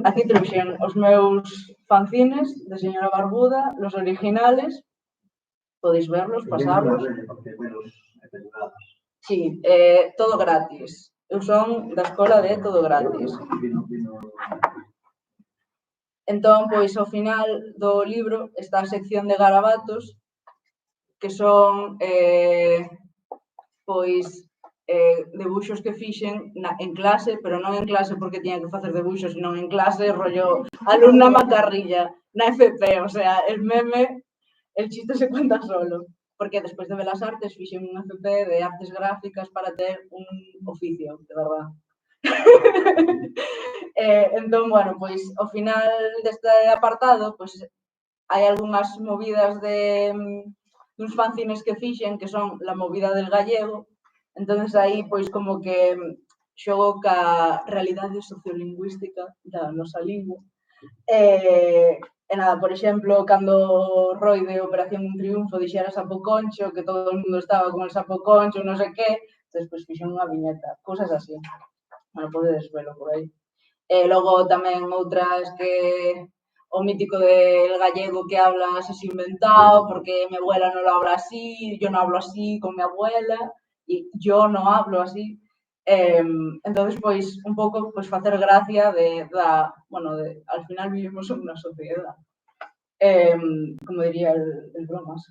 Aquí truxen os meus fanzines de Señora Barbuda, los originales. Podéis verlos, pasarlos. Sí, todo gratis. Eu son da escola de todo gratis. Entón, pois, ao final do libro está a sección de garabatos, que son, pois, debuxos que fixen en clase, pero non en clase porque tiña que facer debuxos, senón en clase, rollo, alumna macarrilla, na FP, o sea, el meme, el chiste se cuenta solo. Porque despois de Belas Artes fixen unha FP de artes gráficas para ter un oficio, de verdad. Entón, bueno, pois, ao final deste apartado, pois, hai algunhas movidas de uns fanzines que fixen, que son la movida del gallego. Entonces, aí, pois, como que xogo ca realidade sociolingüística da nosa lingua. E nada, por exemplo, cando Roy de Operación Un Triunfo dixera sapo concho, que todo o mundo estaba con el sapo concho, non sei que, despois fixen unha viñeta, cousas así. Bueno, podedes velo por aí. E logo tamén outras que o mítico del gallego que hablas así inventado, porque mi abuela non lo habla así, yo no hablo así con mi abuela, e yo no hablo así. Entonces, pois, un pouco, pois, facer gracia bueno, al final vivimos en unha sociedade. Como diría el bromas.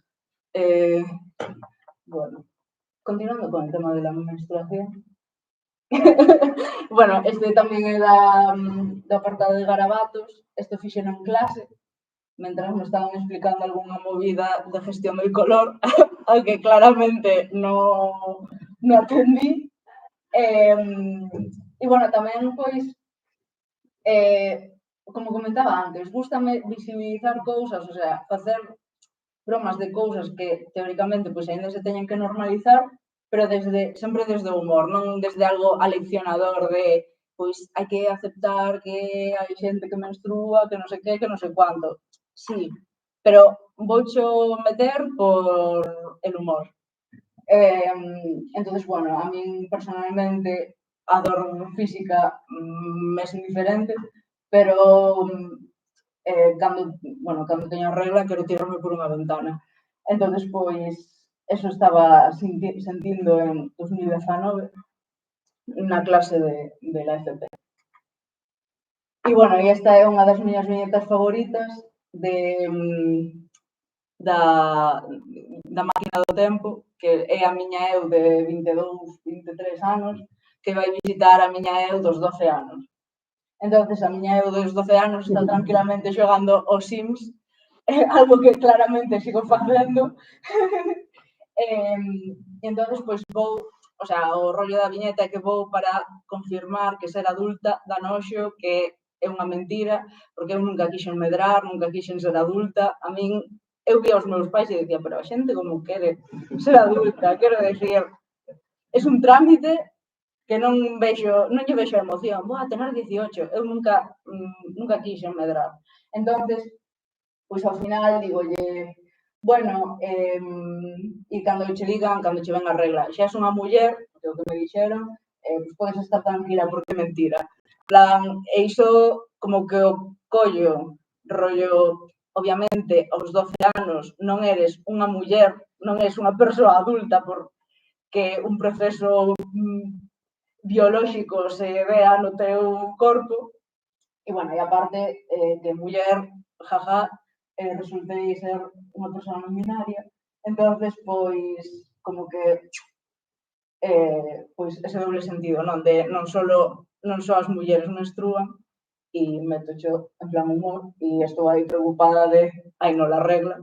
Bueno, continuando con el tema de la menstruación. Bueno, este tamén é do apartado de garabatos. Este fixen en clase, mentras me estaban explicando algunha movida de gestión del color, ao que claramente non atendí. E, bueno, tamén, pois, como comentaba antes, gústame visibilizar cousas, o sea, facer bromas de cousas que, teóricamente, pois, ainda se teñen que normalizar, pero sempre desde o humor, non desde algo aleccionador de, pois, hai que aceptar que hai xente que menstrua, que non sei que non sei cuánto. Sí, pero voucho meter por el humor. Entonces, bueno, a min personalmente a dor física me é indiferente, pero cando teño regla quero tirarme por unha ventana. Entonces, pois, eso estaba sentindo en 2019 na clase de la FP. E, bueno, e esta é unha das miñas viñetas favoritas da Máquina do Tempo, que é a miña eu de 22, 23 anos, que vai visitar a miña eu dos 12 anos. Entonces, a miña eu dos 12 anos está tranquilamente xogando os Sims, algo que claramente sigo facendo. Entonces, pois vou, o sea, o rollo da viñeta é que vou para confirmar que ser adulta dá noxo, que é unha mentira, porque eu nunca quixen medrar, nunca quixen ser adulta. A min, eu vi aos meus pais e dicía, pero a xente como quere ser adulta, quero decir, é un trámite que non lle vexo emoción. Boa, tener 18, eu nunca quixen medrar. Entonces, pois ao final digolle, bueno, e cando che digan, cando che ven a regla, xa és unha muller, que é o que me dixeron, pois podes estar tranquila porque é mentira. Plan, e iso como que o collo, rollo, obviamente, aos 12 anos non eres unha muller, non eres unha persoa adulta porque un proceso biolóxico se vea no teu corpo. E, bueno, e aparte, de muller, jaja, resultei ser unha persona non binaria. Entonces, pois, como que, pois, ese doble sentido, non? De non só as mulleres menstrúan, e metocho en plan humor, e estou aí preocupada de, ai, non la regla,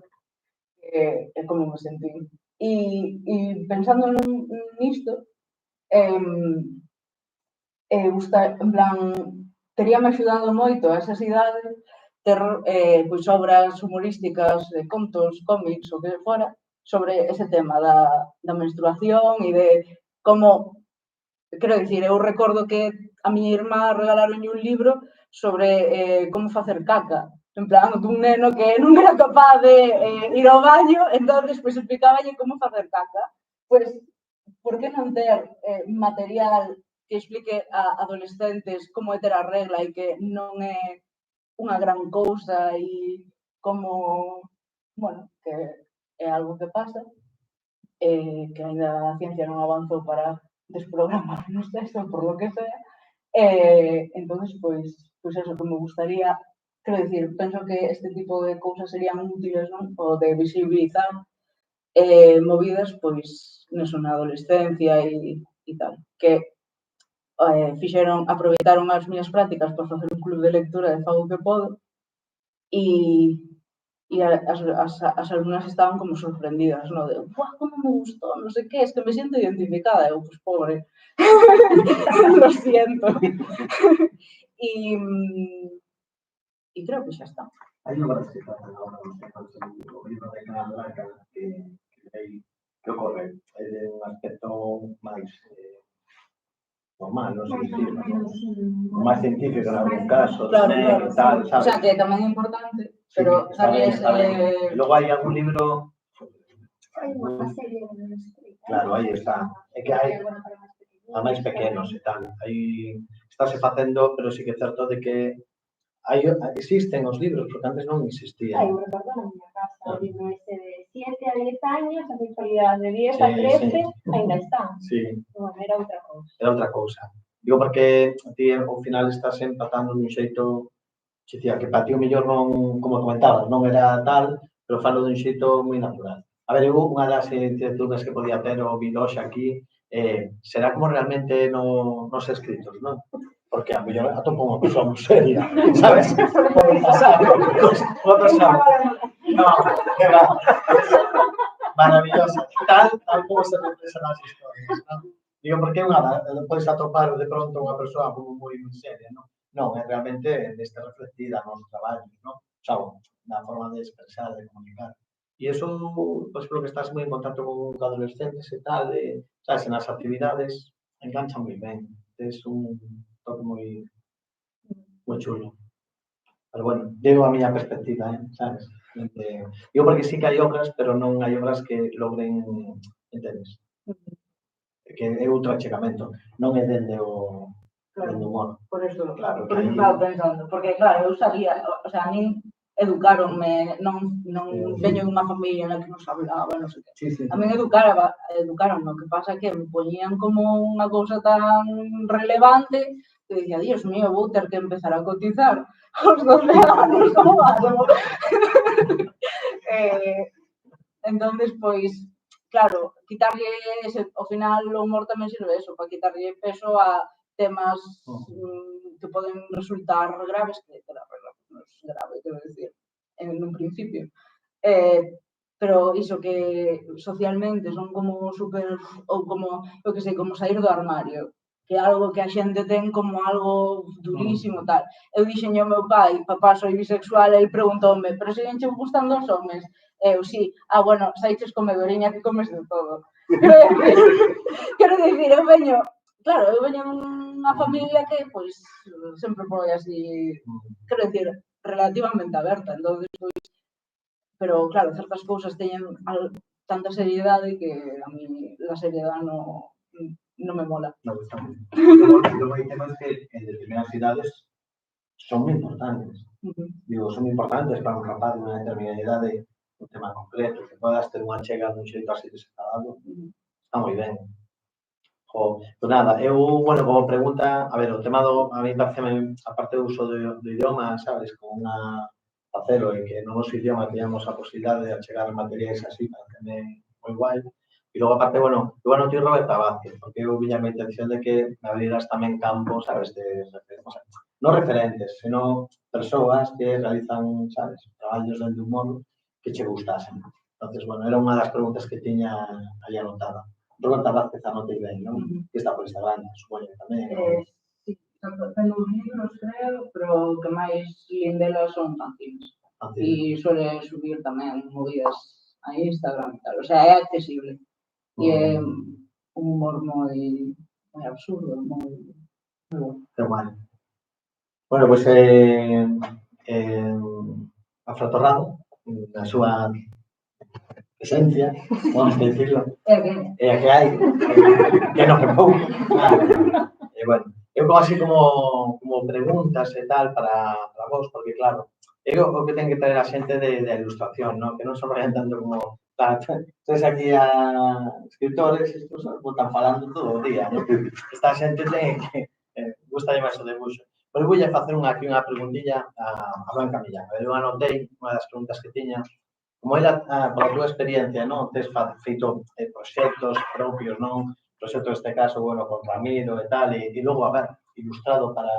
é como me sentí. E pensando nisto, en plan, teríame axudado moito a esas idades ter pois obras humorísticas, contos, cómics, o que fora, sobre ese tema da menstruación e de como, quero dicir, eu recordo que a miña irmá regalaronlle un libro sobre como facer caca, en plan, dun neno que non era capaz de ir ao baño, entonces, pois, explicaballe como facer caca. Pois, por que non ter material que explique a adolescentes como é ter a regla e que non é unha gran cousa e como, bueno, que é algo que pasa, que ainda a ciencia non avanzou para desprogramarnos eso, por lo que sea. Entonces, pois eso que me gustaría, quero dicir, penso que este tipo de cousas serían útiles, non? O de visibilizar movidas, pois, neso na adolescencia e tal, que aproveitaron as miñas prácticas para facer un club de lectura de Fago que Podo e as alumnas estaban como sorprendidas, non? De, ¡buah, como me gustou, non sei que, es que me siento identificada. Eu, pois, pobre, lo siento. E creo que xa está. Hai unha frase que facen agora, non sei canto, o libro de Cara Blanca, que ocorre, é de un aspecto máis normal, non sei dicirlo, máis científico en algún caso, tamén, e tal, sabes? O sea, que tamén é importante, pero darle ese... E logo hai algún libro... Hai unha serie de... Claro, aí está. É que hai a máis pequenos e tal. Aí estáse facendo, pero sí que é certo de que existen os libros, porque antes non existían. Eu recordo na miña casa, o libro ese de 7 a 10 años, a sexualidade de 10 a 13, ainda están. Sí. Bueno, era outra cousa. Era outra cousa. Digo porque ti ao final estás empatando dun xeito, dicía que para ti o mellor non, como comentabas, non era tal, pero falo dun xeito moi natural. A ver, eu unha das incertudes que podía ter o Vilox aquí será como realmente nos escritos, non? Porque a mellor atopo unha persoa moi seria, sabes? Pode pasar, unha persoa... No, que va. Maravillosa. Tal como se representan as historias, non? Digo, porque podes atopar de pronto unha persoa como moi seria, non? Non, é realmente deste reflectida nos traballos, non? Xa, na forma de expresar, de comunicar. E iso, pois, polo que estás moi en contacto con adolescentes e tal, sabes, nas actividades, engancha moi ben. Es un toque moi chulo. Pero bueno, digo a miña perspectiva, sabes? Digo porque sí que hai obras, pero non hai obras que logren, entendes? Que é outro achegamento, non é dende o humor. Por eso, claro, por eso estaba pensando, porque claro, eu sabía, o sea, a min educaronme, non veño dunha familia na que nos hablaba, non sei que. Sí. A min educaronme, o que pasa é que me poñían como unha cousa tan relevante eu dicía, Dios mío, vou ter que empezar a cotizar aos 12 anos, como algo. Entón, pois, claro, quitarlle ese, ao final o humor tamén sirve eso, para quitarlle peso a temas que poden resultar graves, que non é grave, quero dicir, en un principio. Pero iso que socialmente son como super, ou como, eu que sei, como sair do armario, que é algo que a xente ten como algo durísimo, tal. Eu dixenlle ao meu pai, papá, soy bisexual, e ele preguntoume, pero siguen che gustando os homes? Eu, sí, bueno, saiches comedoriña que comes de todo. Quero dicir, eu veño dunha familia que, pois, sempre foi así, quero dicir, relativamente aberta, entón, pois, pero, claro, certas cousas teñen tanta seriedade que a mí la seriedade non me mola. No, está bien. Luego hay temas que en determinadas ciudades son muy importantes. Digo, son muy importantes para un rapaz de una determinada idade, un tema concreto, que podas ter unha chega dun xeito así desenfadado, está moi ben. Pues nada, bueno, como pregunta, a ver, o tema a mí parece, aparte do uso do idioma, sabes, como unha facelo e que no noso idioma teníamos a posibilidade de achegar materiais así, parece moi guai. E logo, aparte, bueno, ti Roberta Vázquez, porque eu viña a intención de que me abriras tamén campos, sabes, non referentes, senón persoas que realizan, sabes, traballos dentro do humor que che gustasen. Entonces, bueno, era unha das preguntas que tiña aí anotada. Roberta Vázquez anotei ben, non? Que está por Instagram, supoño tamén. Sí, tengo uns libros, creo, pero o que máis lindelas son fanzines. E suele subir tamén movidas a Instagram e tal. O sea, é accesible. E é un humor moi absurdo, moi bon. Que guai. Bueno, pois Afratorrado, na súa esencia, vamos a decirlo, é a que hai, que non que pouco. Bueno, eu como así como preguntas e tal para vos, porque claro, é o que ten que traer a xente de ilustración, non? Que non se vayan tanto como, claro, tens aquí a escritores, estos están falando todo o día, non? Esta xente ten que gusta máis o debuxo. Pero voulle facer aquí unha preguntilla a Blanca Millán. Eu anotei unha das preguntas que tiña. Como era, pola túa experiencia, non? Tes feito proxectos propios, non? Proxecto neste caso, bueno, con Ramiro e tal, e logo, a ver, ilustrado para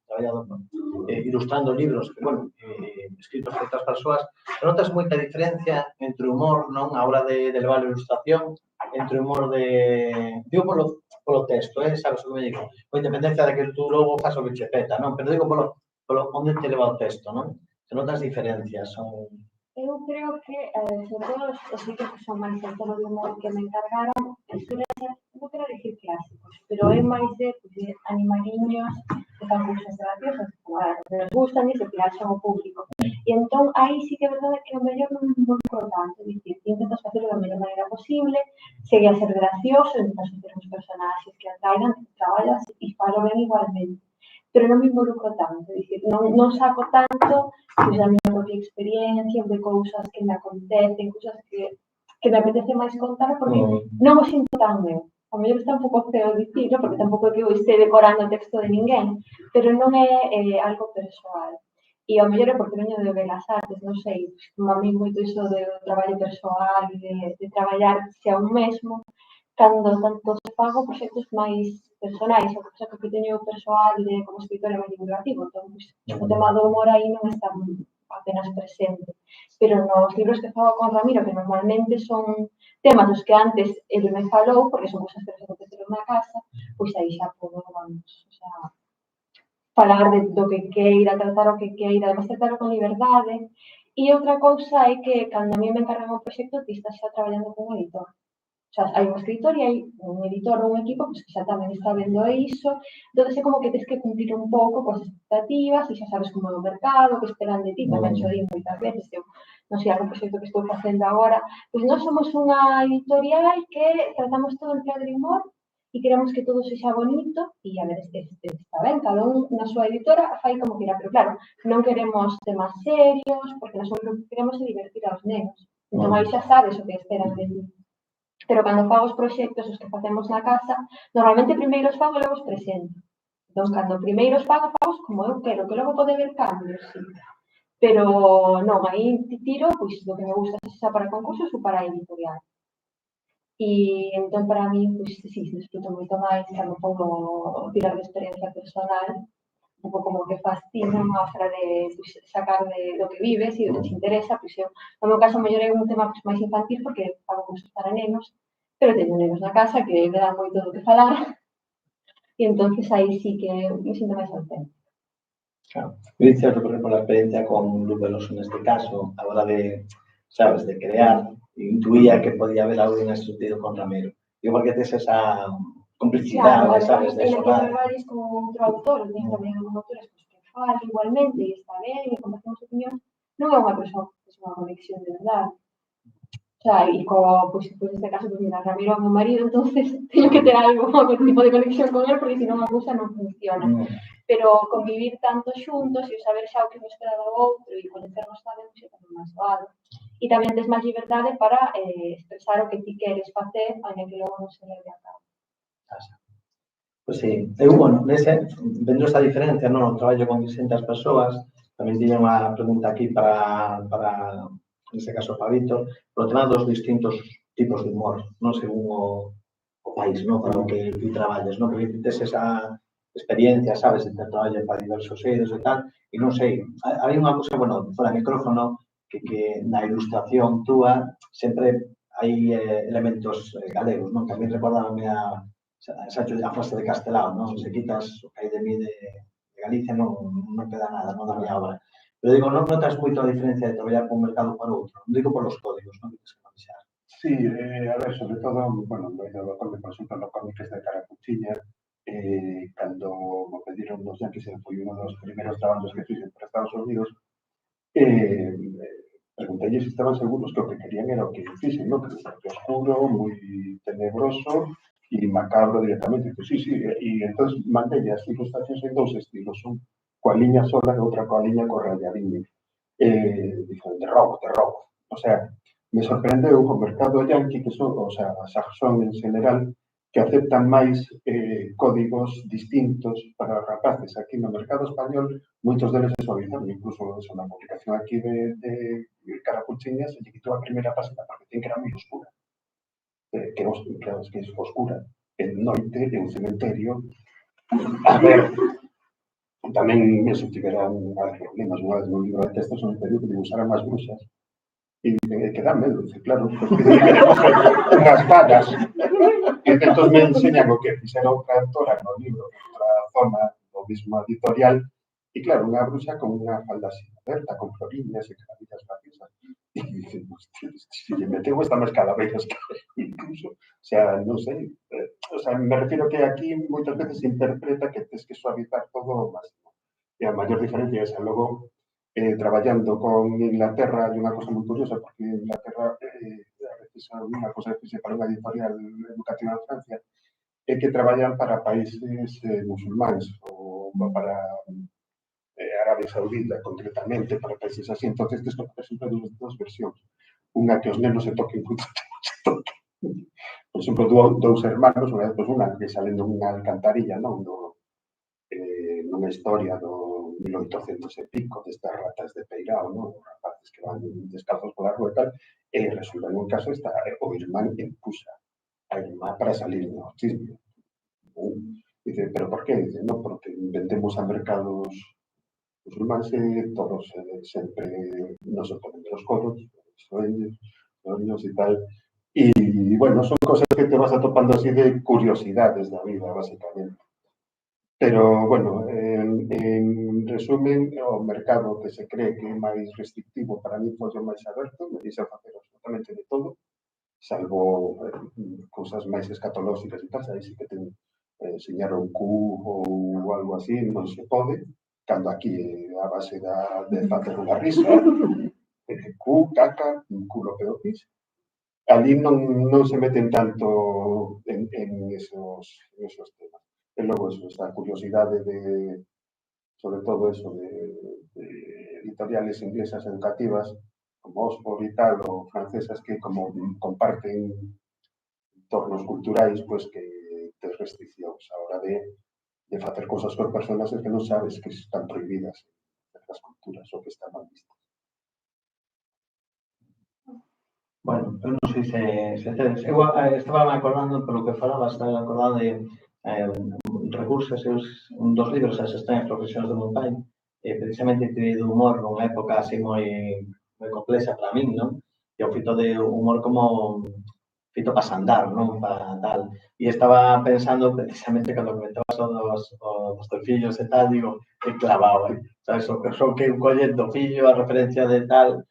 traballado, ilustrando libros, que, bueno, escritos por outras persoas, notas moita diferencia entre o humor, non? A hora de levar a ilustración, entre o humor digo polo texto, sabes o que me digo? Con independencia de que tú logo fas o que che peta, non? Pero digo polo onde te leva o texto, non? Se notas diferencias, son... Eu creo que, sobre todo, os libros que son máis en tono de humor que me encargaron, suelen ser, non quero dicir clásicos, pero é máis de animaliños que fan cousas graciosas, como a que nos gustan e se pilaxan o público. E entón, aí sí que é verdade que o mellor non é moi importante, dicir, que intentas facelo da mellor maneira posible, segue a ser gracioso, intentas facer uns personaxes que atraigan, que traballas e falo ben igualmente. Pero non me involucro tanto, dicir, non saco tanto pois a miña propia experiencia, de cousas que me acontecen, cousas que me apetece máis contar, porque non o sinto tan meu. A mellor está un pouco feo dicirlo, porque tampouco é que eu este decorando o texto de ninguén, pero non é algo persoal. E ao mellor é porque veño de Belas Artes, non sei, como a mí moito iso do traballo persoal e de traballar xe a un mesmo, cando tanto fago proxectos máis personais, o que teño persoal como escritora máis divulgativo, entón, o tema do humor aí non está apenas presente. Pero nos libros que fago con Ramiro, que normalmente son temas dos que antes ele me falou, porque son cousas que nos aconteceron na casa, pois aí xa podo, vamos, o sea, falar do que queira, tratar o que queira, además tratarlo con liberdade. E outra cousa é que, cando a mí me encargan o proxecto, ti estás xa traballando con un editor. O sea, hai un escritor e hai un editor ou un equipo que xa tamén está vendo iso, entón é como que tens que cumplir un pouco coas expectativas e xa sabes como é o mercado, que esperan de ti, tamén xo digo moitas veces, eu non sei, algún proxecto que estou facendo agora, pois nós somos unha editorial que tratamos todo en clave de humor e queremos que todo sexa bonito e a ver, está ben, cada un na súa editora fai como quira, pero claro, non queremos temas serios, porque nós o que queremos é divertir aos nenos, entón aí xa sabes o que esperan de ti. Pero cando fago os proxectos, os que facemos na casa, normalmente primeiro os fago e logo os presento. Entón, cando primeiro os pagos como eu quero, que logo pode haber cambios, sí. Pero non, aí tiro, pois, do que me gusta, xa para concursos ou para editorial. E entón, para mí, pois, sí, disfruto moito máis, cando podo tirar de experiencia personal, un pouco como que fascina a hora de pois, sacar do que vives e do que te interesa, pois eu, no meu caso, mellor é un tema pois, máis infantil porque fago cursos para nenos, pero teño nenos na casa que me dan moito do que falar, e entonces aí sí que me sinto máis auténtica. Claro. Yo hice recorrer por la experiencia con Luz Veloso en este caso, a la hora de, sabes, de crear, intuía que podía haber algo en ese sentido con Ramiro. Igual que tienes esa complicidad, Claro, sabes, de en sonar. Aquelarvaris con outro autor, teño tamén un autores pues, que fala igualmente e está ben, e compartimos opinión, non é unha persoa, é unha conexión de verdade. O sea, e pues neste caso, pues mira, Ramiro é meu marido, entonces teño que ter algo, algún tipo de conexión con él, porque senón a cousa non funciona. Pero convivir tanto xuntos e saber xa o que me espera do outro e conocernos tamén, pues, é tamén máis doado. E tamén tes máis liberdade para expresar o que ti queres facer, aínda que logo non se leve a cabo. Pues sí, eu, bueno, vendo esta diferencia, non? Traballo con distintas persoas, tamén tiña unha pregunta aquí para neste caso, Fabito, polo tema dos distintos tipos de humor, non según o país, non? Para o que ti traballes, non? Porque ti tes esa experiencia, sabes, de ter traballo para diversos eidos e tal, e non sei, hai unha cosa, bueno, fora de micrófono, que na ilustración túa sempre hai elementos galegos, non? Que a mí recordábame a frase de Castelao, non? Se quitas o que hai de mí de Galicia non queda nada, non da miña obra. Pero digo, non notas moito a diferencia de traballar por un mercado para outro? Non digo por los códigos, non? Que tens que manexar. Sí, a ver, sobre todo, bueno, no cómic, por exemplo, no cómic de Carapuchiña, cando me pediron nos Yankees, foi un dos primeiros traballos que fixen para Estados Unidos, preguntei se estaban seguros que o que querían era o que fixen, ¿no? Que era moi oscuro, moi tenebroso e macabro directamente. Pues sí, e entón mandei as ilustracións en dous estilos, un coa liña sola e outra coa liña co rayadinho. Dixen, de robo. O sea, me sorprendeu o mercado yankee, que son, o sea, a saxón en general, que aceptan máis códigos distintos para os rapaces. Aquí no mercado español, moitos deles se suavizaron, incluso na publicación aquí de Carapuchiñas, se lle quitou a primeira página porque ten que era moi oscura. Que é oscura. En noite, en un cementerio. A ver, tamén se tiveran problemas, unha vez no libro de textos non pediu que dibuixaran máis bruxas. E que dá medo, claro, porque queremos unhas vagas. E entonces me enseñan o que fixera outra autora no libro, outra zona do mismo editorial, e claro, unha bruxa con unha falda así aberta, con floriñas e calavillas graciosas. E dicen, se lle meteu esta máis calaveras que incluso, o sea, non sei, o sea, me refiero que aquí moitas veces se interpreta que tens que suavizar todo o máximo. E a maior diferencia é esa, logo, traballando con Inglaterra, hai unha cosa moi curiosa, porque Inglaterra, a veces unha cosa que fixe para unha editorial educativa en Francia, é que traballan para países musulmáns, ou para Arabia Saudita, concretamente, para países así. Entonces, tens que facer sempre dos versións. Unha que os nenos se toquen moito, se toquen. Por exemplo, dous hermanos, unha que salen dunha alcantarilla, non? Nunha historia do 1800 e pico, destas ratas de Peirao, non? Os rapaces que van descalzos pola rúa e tal, e resolven un caso, está o irmán empuxa a irmá para salir do chisme. Dice, pero por qué? Dice, no, porque vendemos a mercados musulmáns e todos sempre nos oponen los coros, sueños e tal. E, bueno, son cosas que te vas atopando así de curiosidades da vida, básicamente. Pero, bueno, en resumen, o mercado que se cree que é máis restrictivo para mí foi o máis aberto, me dixe facer absolutamente de todo, salvo cousas máis escatolóxicas e tal, aí sí que ten enseñar un cu ou algo así, non se pode, cando aquí a base de facer unha risa, cu, caca, un culo pedopis, ali non se meten tanto en esos temas. E logo eso, esta curiosidade de, sobre todo eso, de editoriales inglesas educativas, como Oxford e tal, ou francesas, que como comparten entornos culturais, pues que tes restriccións a hora de de facer cousas con personaxes que non sabes que están prohibidas en certas culturas ou que están mal vistas. Bueno, eu non sei se tedes. Eu estaba me acordando polo que falabas, estaba acordando de Recursos, un dos libros, As extrañas profesións de Montai, precisamente tive do humor nunha época así moi complexa para min, non? E o fito de humor como fito para xandar, non? Para tal. E estaba pensando precisamente cando comentabas os teus fillos e tal, digo, que clavado, sabes? O que eu collendo fillo, a referencia de tal,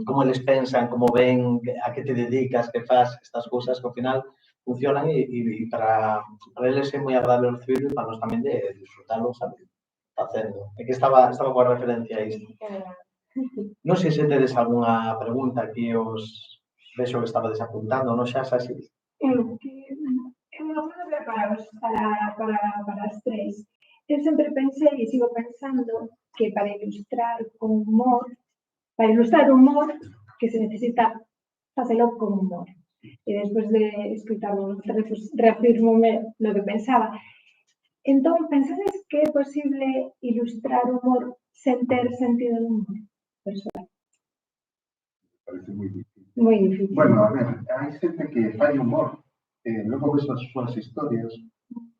como eles pensan, como ven, a que te dedicas, que faz, estas cousas que ao final funcionan e para eles é moi agradable recibirlo e para nós tamén de disfrutarlo, sabes? Facendo. É que estaba coa referencia a isto. Non sei se tedes algunha pregunta que os vexo que estabades apuntando, non xa así? Eu non vou preparados para as tres. Eu sempre pensei e sigo pensando que para ilustrar con humor, que se necesita facelo con humor. E despois de escutarlo, reafirmome lo que pensaba. Entón, pensades que é posible ilustrar humor sen ter sentido de humor? Persoal. Parece moi difícil. Moi difícil. Bueno, a ver, hai xente que fai humor, logo ves as súas historias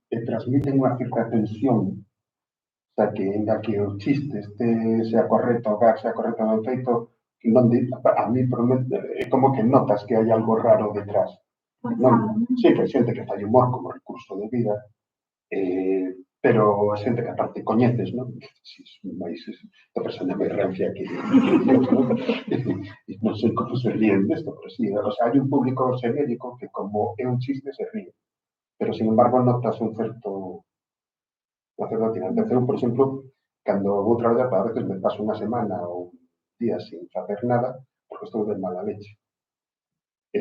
e transmiten unha certa tensión. O sea, que ainda que o chiste sea correcto, o gag sea correcto no feito, non a mí é como que notas que hai algo raro detrás. Non? Sí, que hai xente que fai humor como recurso de vida, pero a xente que aparte coñeces, non? Esta persona me rancia que non sei como se ríen desto, pero sí, o sea, hai un público genérico que como é un chiste se ríe, pero sin embargo notas un certo tirante. Eu, por exemplo, cando vou traballar, a veces me paso unha semana ou días sin facer nada porque estou de mala leche.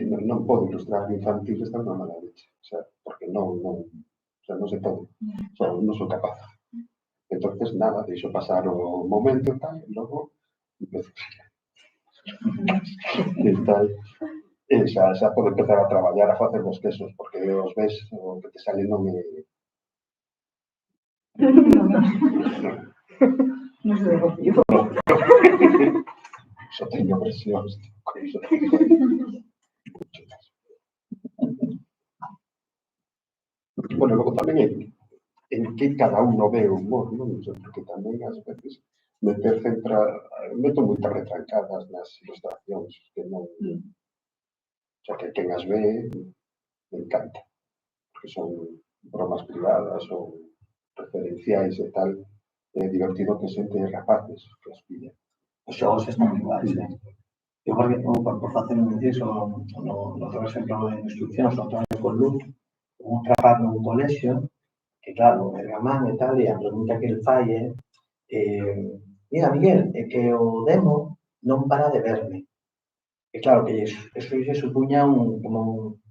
Non podo ilustrar infantil estando de mala leche, o sea, porque non se pode, non sou capaz. Entonces, nada, deixo pasar o momento e tal, e logo empezo e tal. E xa podo empezar a traballar, a facer os quesos, porque os ves, o que te sale non é... Non se derrotio. Só teño versións. Bueno, logo tamén é en que cada uno ve o humor, non? Porque tamén ás veces meto moitas retrancadas nas ilustracións que non... O sea, que quen as ve me encanta, porque son bromas privadas ou referenciais e tal, é divertido que xente rapaces que as pillan. Os xogos están iguais, Eu, por facer un inciso, por exemplo, en instruccións, no traballo con luz, un rapaz nun colexio, que claro, é gamán e tal, e a pregunta que el fai é mira, Miguel, é que o demo non para de verme. E claro, que eso lle supuña non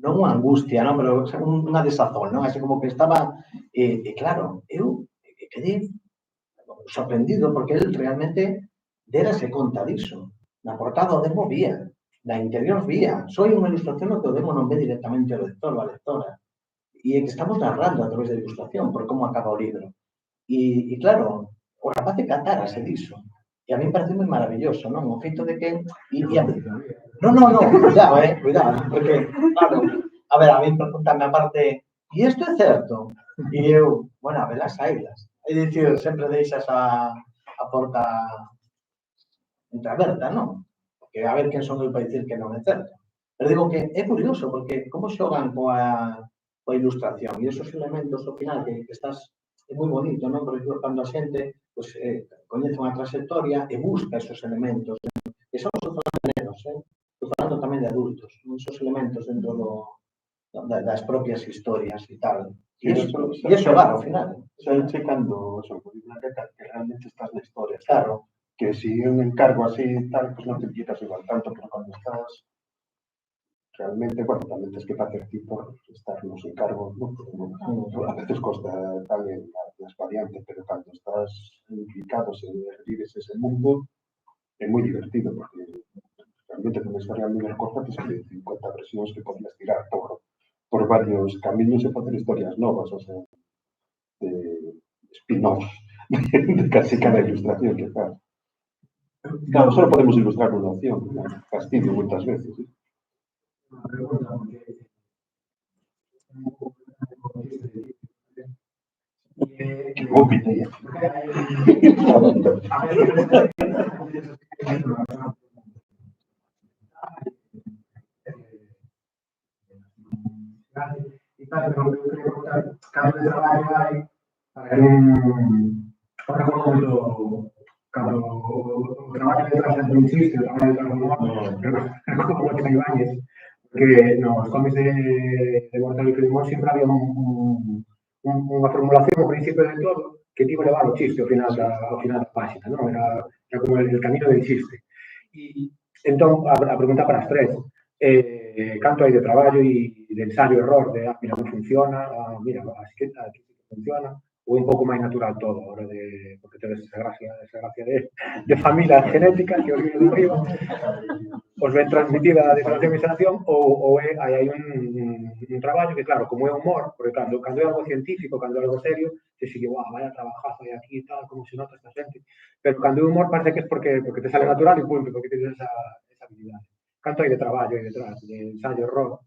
unha angustia, non, pero unha desazón, non? Así como que estaba, claro, eu quedei sorprendido porque el realmente dérase conta diso. Na portada o demo vía, na interior vía. Soy unha ilustración no que o demo non ve directamente o lector ou a lectora. E é que estamos narrando a través da ilustración por como acaba o libro. E claro, o rapaz catárase diso. E a mí parece moi maravilloso, non? O feito de que... Non, cuidado, porque, claro, a ver, a mí pregúntame aparte, e isto é certo? E eu, bueno, a ver as ailas. É dicir, sempre deixas a porta entreaberta, non? Porque a ver quen son eu para dicir que non é certo. Pero digo que é curioso, porque como xogan coa ilustración e esos elementos ao final que estás... É moi bonito, non? Porque cando a xente coñece unha trayectoria e busca esos elementos. E son os falando de nenos, estou falando tamén de adultos. Esos elementos dentro das propias historias e tal. E iso va, ao final. Xa checando que realmente estás na historia. Claro. Que si un encargo así tal, pues non te implitas igual tanto, pero cando estás realmente, bueno, tamén tens que facer ti por estar nos encargos, ¿no? A veces costa tal en las variantes, pero cando estás implicados en vives ese mundo, é moi divertido, porque realmente unha historia moi corta que son 50 versións que podías tirar por varios camiños e facer historias novas, o sea, spin-off de casi cada ilustración que faz. Claro, solo podemos ilustrar una opción, fastidio moitas veces. Una pregunta, porque Vou pitear. y tal, pero yo quería preguntar, cambio de trabajo hay para que un recuerdo cuando trabajo detrás de un chiste, trabajo detrás de un humor, como que Ibáñez, porque nos cómics de Mortal y Filemón siempre había una formulación ao principio de todo que te iba a levar ao chiste ao final da página, ¿no? Era como el camino del chiste. E entón, a pregunta para as tres, canto hai de traballo e de ensayo-error, de mira, non funciona, mira, aquí funciona, ou un pouco máis natural todo, ahora porque tedes esa gracia de familia genética que os viene de arriba, os ven transmitida a diferenciación e instalación, ou hai un traballo que, claro, como é humor, porque cando é algo científico, cando é algo serio, se sigue, vaya trabajazo aí aquí e tal, como se nota esta xente, pero cando é humor parece que é porque te sale natural e punto, porque tienes esa habilidade. Canto hai de traballo aí detrás, de ensayo-error,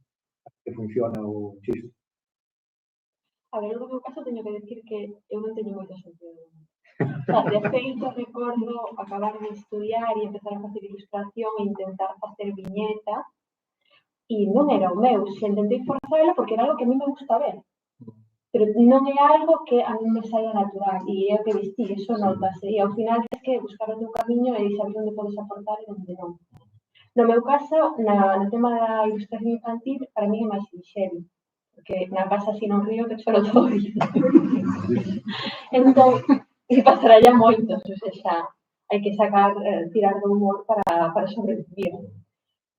que funciona o chiste. A ver, no meu caso teño que decir que eu non teño moito sentido. De feito, recordo acabar de estudiar e empezar a facer ilustración e intentar facer viñeta e non era o meu, se intentei forzarlo porque era algo que a mí me gusta ver. Pero non é algo que a mí me saia natural e é o que vestí, eso notase. E ao final tens que buscar o teu camiño e saber onde podes aportar e onde non. No meu caso, no tema da ilustración infantil, para mí é máis sinxelo, porque na casa así non río que choro todo o día. Entón, e pasaralla moitos, ou seja, hai que sacar, tirar do humor para sobrevivir.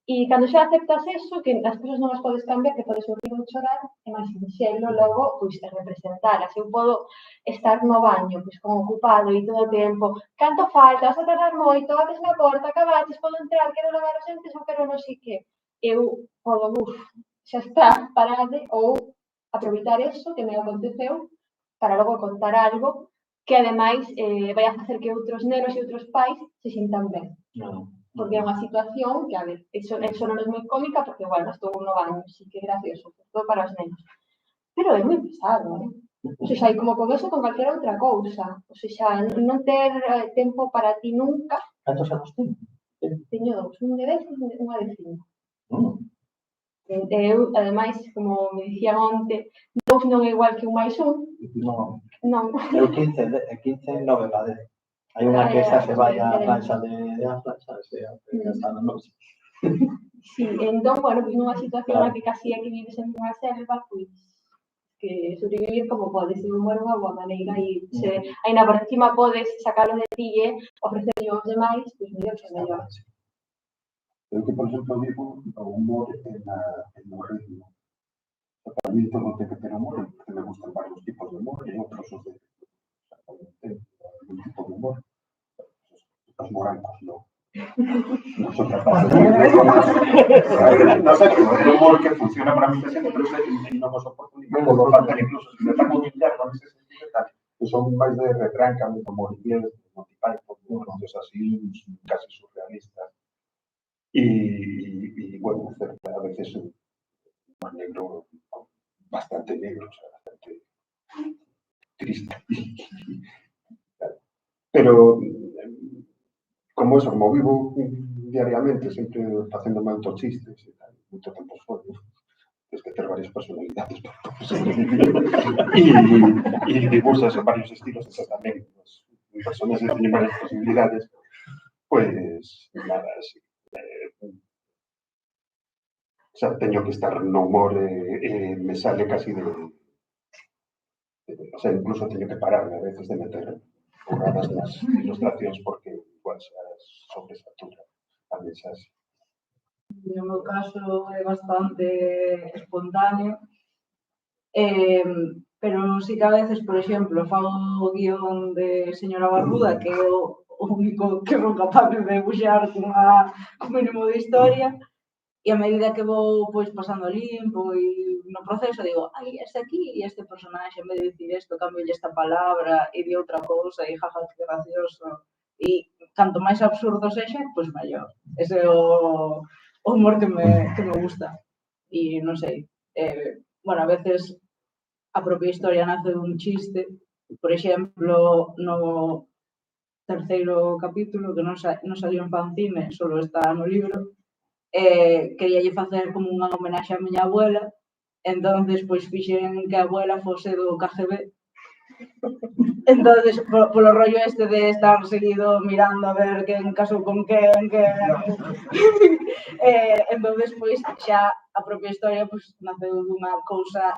E cando xa aceptas eso, que as cousas non as podes cambiar, que podes rir ou chorar, é máis sinxelo logo, pois, representalas. Eu podo estar no baño, pois, como ocupado e todo o tempo, canto falta, vas a tardar moito, bates na porta, acabaches, podo entrar, quero lavar os dentes ou quero non sei que. Eu podo, xa está, parade, ou aproveitar eso que me aconteceu para logo contar algo que, ademais, vai a facer que outros nenos e outros pais se sintan ben. Porque é unha situación que, a ver, eso non é moi cómica porque, bueno, estou no baño, así que gracioso, todo para os nenos. Pero é moi pesado, ¿eh? O sea, hai como con eso con calquera outra cousa. O sea, non ter tempo para ti nunca. Cantos anos ten? Teño dous, un de 10 e unha de 5. Eu, ademais, como me dicían onte, dous non é igual que un máis un. Non. Non. Eu 15 9 va de. Hai unha que esa se vai a planxa de Atlas, sabes? Está na noche. Sí, entón, bueno, pois nunha situación na que casi é que vives en unha selva, pois, que sobrevivir como podes, e humor é unha boa maneira, e se ainda por encima podes sacalo de ti e ofrecerlo aos demais, pois mellor que mellor. Eu que, por exemplo, digo o humor no ritmo. Para mí todo ten que ter humor, porque me gustan varios tipos de humor, e outros os de algún tipo de humor. Os morancos, non. Non son capaces de non sei, é un humor que funciona para mí sempre, pero non vos soporto ni non vos faltan incluso, se me fan un interno nese sentido tal, que son máis de retranca, de humoripiés, de Monty Python, cosas así, casi surrealistas. Y bueno, a veces un negro, bastante negro, o sea, bastante triste. Pero como eso, como vivo diariamente, siempre facéndome autochistes e tal, moito tempo fora, tens que ter varias personalidades para e dibuxas en varios estilos, eso tamén, as personas que teñen varias posibilidades, pues nada, así. O sea, teño que estar no humor, me sale casi o sea, incluso teño que pararme a veces de meter burradas nas ilustracións porque igual se sobresatura a mensaxe. No meu caso é bastante espontáneo, pero sí que a veces, por exemplo, fago o guión de Señora Barbuda, que é o único que non capaz de debuxar cunha mínimo de historia, E a medida que vou pois pasando limpo e no proceso digo, ai, este aquí e este personaxe, en vez de dicir isto, cambio esta palabra e di outra cousa e jaja, que gracioso. E canto máis absurdo sexa, pois mellor. Ese é o humor que me gusta. E non sei, bueno, a veces a propia historia nace dun chiste. Por exemplo, no terceiro capítulo, que non salió en fanzine, solo está no libro, queríalle facer como unha homenaxe á miña abuela, entonces pois fixen que a abuela fose do KGB. Entonces, polo rollo este de estar seguido mirando a ver quen casou con quen, entonces pois xa a propia historia pois naceu dunha cousa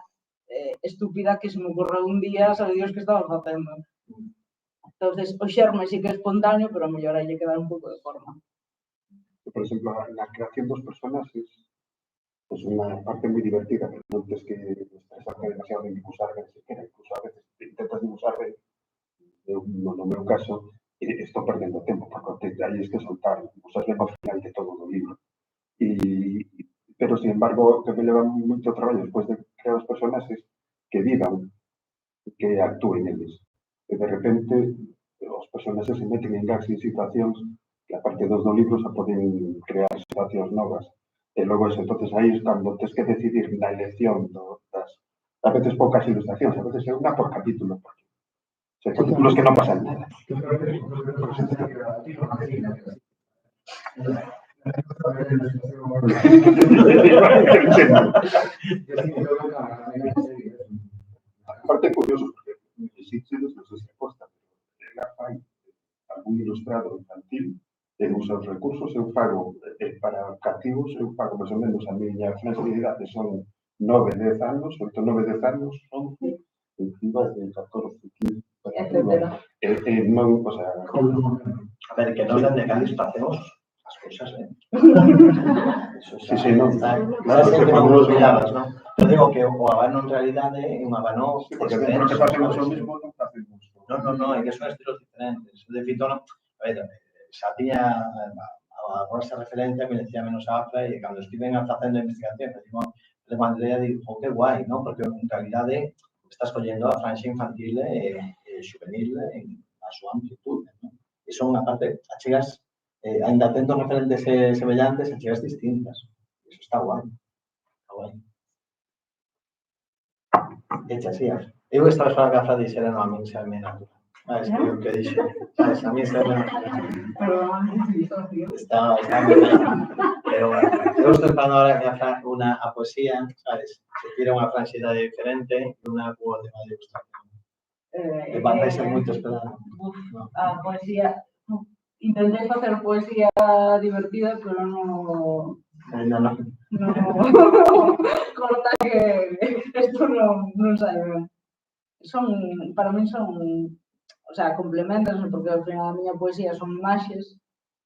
estúpida que se me ocorreu un día, sabe Dios que estaba facendo. Entonces, o xerme sí que é espontáneo, pero a mellor hai que dar un pouco de forma. Por ejemplo, la creación de dos personajes es una parte muy divertida, pero no tienes que estresarte demasiado en dibujar ni siquiera. Incluso a veces intentas dibujar no meu caso, estou perdendo tempo, porque aí es que soltar, dibujas ben ao final de todo o libro. Pero, sin embargo, que me leva moito traballo despois de crear os personajes que vivan, que actúen eles. E de repente, os personajes se meten en gags e situacións que a parte dos libros se poden crear situacións novas. E logo eso, entonces aí es cando tens que decidir na elección das, a veces poucas ilustracións, a veces é unha por capítulo, porque hai capítulos que non pasan nada. Aparte é curioso, porque existe, non sei se aposta, pero ela fai algún ilustrado infantil, eu uso os recursos, eu pago para cativos, eu pago máis ou menos a miña mensualidade son 9, 10 anos, 8, 9, 10 anos, 11, encima de 14, 15, etcétera. Non, o sea... A ver, que nos den de Cádiz facemos as cousas, Eso xa, Sí, non. Claro, que non nos olvidabas, non? Eu digo que o habano en realidade é un habano porque dentro que facemos o mismo, non facemos. No, é que son estilos diferentes. De feito, a ver, xa tiña a vosa referencia, me decía menos a AFRA, e cando estiven facendo a investigación, de Andrea, digo, que guai, non? Porque en realidade estás collendo a franxa infantil e juvenil a súa amplitude, non? E son, aparte, achegas, ainda tendo referentes semellantes, achegas distintas. Eso está guai. Está guai. Echa, sí, eu estaba falando que a Fra dixera non a min xa me natural. Es que o que dixo, sabes, a mí xa me está moi ben. Pero bueno, eu estou esperando ahora que a Fra a poesía, sabes, se tira unha franxidade diferente e unha cua tema de ilustración. Que vai ser moito esperado. A poesía, intentei facer poesía divertida, pero non... No. Corta que isto non sai ben. Para min son, o sea, complementos, porque ao final a miña poesía son imaxes,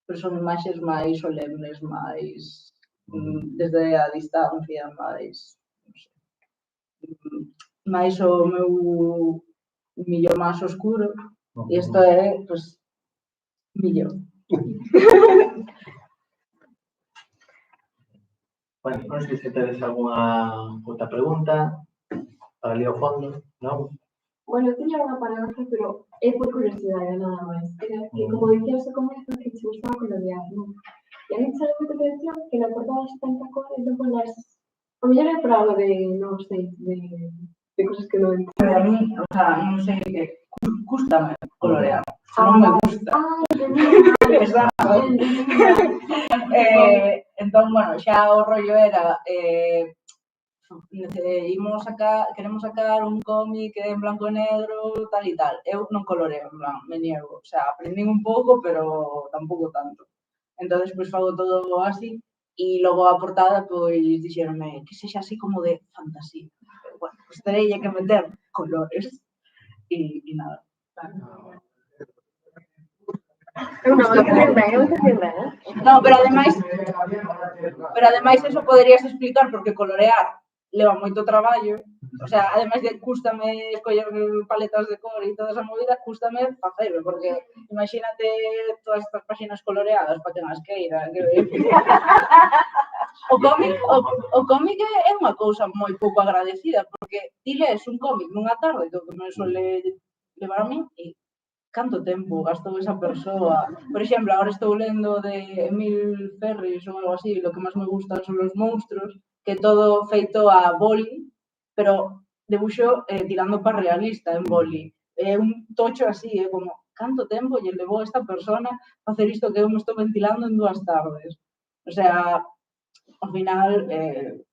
pero son imaxes máis solemnes, máis desde a distancia, máis, non sei, máis o meu millón máis oscuro, e isto é, pois, millón. Bueno, non sei se tedes alguna outra pregunta para ali ao fondo, non? Bueno, eu tiña unha paradoxa, pero é por curiosidade, nada máis. Era que, como dicías ao comezo, que te gustaba colorear, non? E a mí chama moita atención que na portada está en tacón e non polas... O mellor é por algo de, non sei, de cosas que non entendo. Pero a mí, o sea, non sei que cústame colorear, non me gusta. Entón, bueno, xa o rollo era queremos sacar un cómic en blanco e negro, tal e tal. Eu non coloreo, en plan, me niego. O sea, aprendín un pouco, pero tampouco tanto. Entón, pois fago todo así. E logo a portada, pois, dixeronme que sexa así como de fantasía. Pero, bueno, pois tereille que meter colores e nada. No, pero ademais eso poderías explicar porque colorear leva moito traballo. O sea, ademais de cústame escoller paletas de cor e toda esa movida, cústame facelo, porque imagínate todas estas páxinas coloreadas para que nas queira. O cómic é unha cousa moi pouco agradecida, porque ti lees un cómic nunha tarde, do que me suele levar a mí, e canto tempo gastou esa persoa. Por exemplo, agora estou lendo de Emil Ferris ou algo así, lo que máis me gustan son los monstruos, que todo feito a boli, pero debuxo tirando para realista en boli. É un tocho así, como canto tempo lle levou a esta persona facer isto que eu me estou ventilando en 2 tardes. O sea, ao final,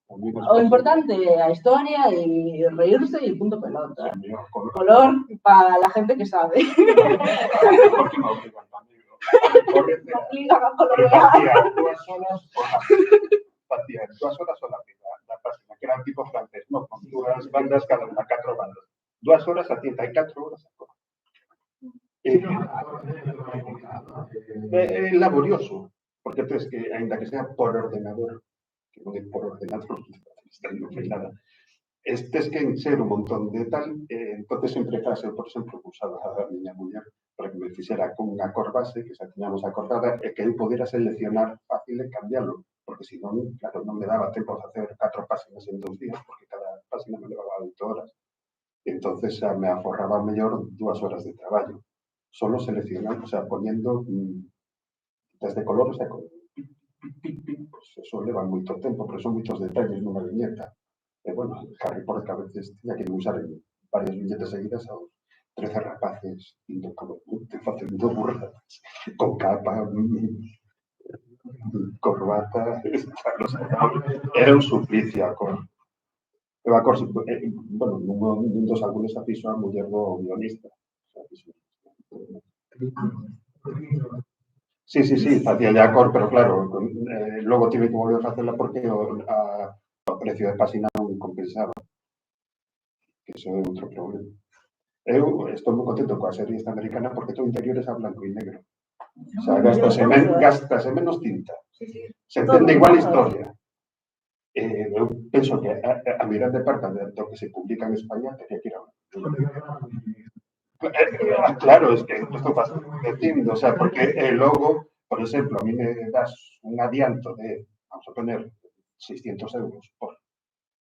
o importante é a historia e reírse e punto pelota. Color para la gente que sabe. Porque me obligan tamén. Obligan a Pero colorear. facía 2 horas a la página, que eran tipo francés, ¿no? Con 2 bandas, cada una 4 bandas. 2 horas a tinta y 4 horas a cor. É laborioso, porque entonces, que, ainda que sea por ordenador, que non é por ordenador, está aí non fai nada, tes que encher un montón de tal, entonces sempre case, por exemplo, usaba a miña muller para que me fixera con unha cor base, que xa tiñamos acordada, e que eu podera seleccionar fácil e cambiarlo, porque se non, claro, non me daba tempo de facer 4 páxinas en 2 días, porque cada página me levaba 8 horas. Entonces xa me aforraba mellor 2 horas de traballo. Solo seleccionando, o sea, poniendo desde colores e con pues eso leva moito tempo, porque son moitos detalles nunha viñeta. E, bueno, Harry Potter que a veces tiña que usar en varias viñetas seguidas aos 13 rapaces indo como facendo burradas, con capa, corbata, era un suplicio a cor. Eu a cor, bueno, nun dos álbumes a fixo a muller do guionista. Sí, facía a cor, pero claro, logo tive que volver a facela porque o precio de página non compensaba. Eso é outro problema. Eu estou moi contento coa serie esta americana porque todo interior é a blanco e negro. O sea, gástase menos tinta. Se entende igual a historia. Eu penso que a mirar de parte do que se publica en España teria que ir a claro, es que estou dicindo, o sea, porque logo, por exemplo, a mí me das un adianto de, vamos a poner, 600 euros por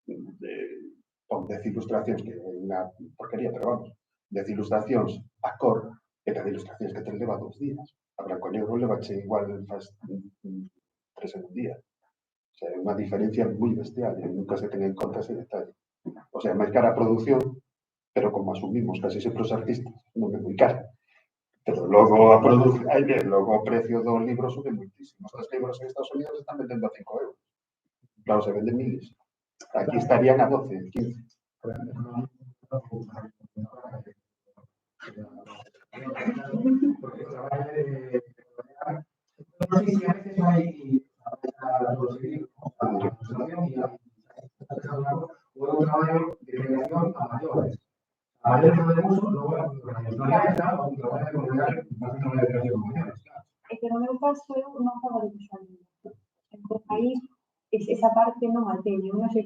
10 ilustracións, que é unha porquería, pero vamos, 10 ilustracións a cor, e cada ilustracións que te leva 2 días. A branco e negro levache igual faz 3 en un día. O sea, é unha diferencia moi bestial e nunca se ten en conta ese detalle. O sea, máis cara a produción, pero como asumimos casi sempre os artistas, non é moi cara. Pero logo a produción, logo o precio do libro sube moitísimo. Os libros en Estados Unidos están vendendo a 5 euros. Claro, se venden miles. Aquí estarían a 12, 15. É que no meu caso eu non fago de visualización. Entón, aí, esa parte non a teño, non sei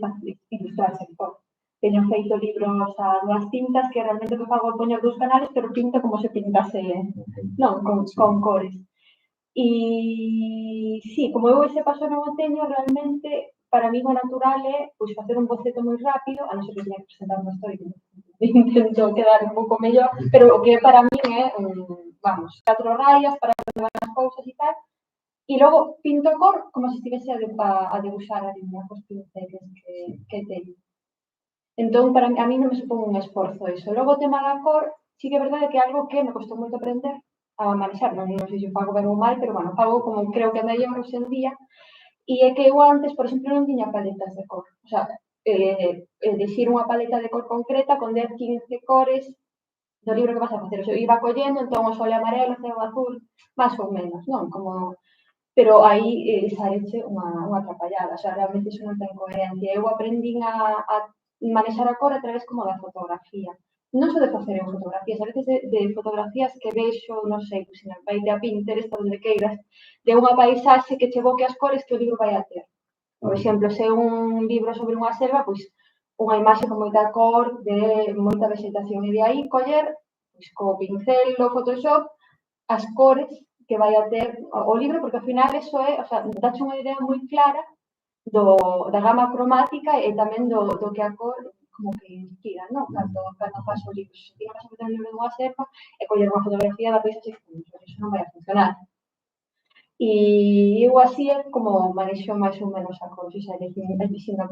ilustrar sector. Teño feito libros a 2 tintas que realmente que fago poñer 2 canales, pero pinto como se pintase, non, con cores. E sí, como eu ese paso non o teño, realmente, para mí o natural é pois, facer un boceto moi rápido, a non ser que teña que presentar unha historia, intento quedar un pouco mellor, pero o que para mí é, vamos, 4 rayas para levar as cousas e tal, e logo pinto a cor como se estivese a debuxar a liña cos pinceles que teño. Entón, para a mí non me supón un esforzo iso. Logo o tema da cor, sí que é verdade que é algo que me costou moito aprender a manexar, non sei se o fago ben ou mal, pero, bueno, fago como creo que é mellor hoxe en día, e é que eu antes, por exemplo, non tiña paletas de cor. O sea, dicir unha paleta de cor concreta con 10, 15 cores do libro que vas a facer. O sea, iba collendo, entón, o sol amarelo, o ceo azul, máis ou menos, non? Como... Pero aí saeche unha atrapallada. O sea, realmente iso non ten coherencia. Eu aprendín a manexar a cor a través como da fotografía. Non só de facer en fotografías, a veces de fotografías que vexo, non sei, pues, en Paite a Pinterest, onde queiras, de unha paisaxe que che evoque as cores que o libro vai a ter. Por exemplo, se é un libro sobre unha selva, pois unha imaxe con moita cor, de moita vegetación, e de aí coller, pois, co pincel do Photoshop, as cores que vai a ter o libro, porque ao final eso é, o sea, dache unha idea moi clara da gama cromática e tamén do que a cor como que inspira, non? Cando faz o libro, se tiras a meter o libro dunha cepa e coller unha fotografía da paisaxe, iso non vai a funcionar. E eu así é como manexo máis ou menos a cor, xa elixindo a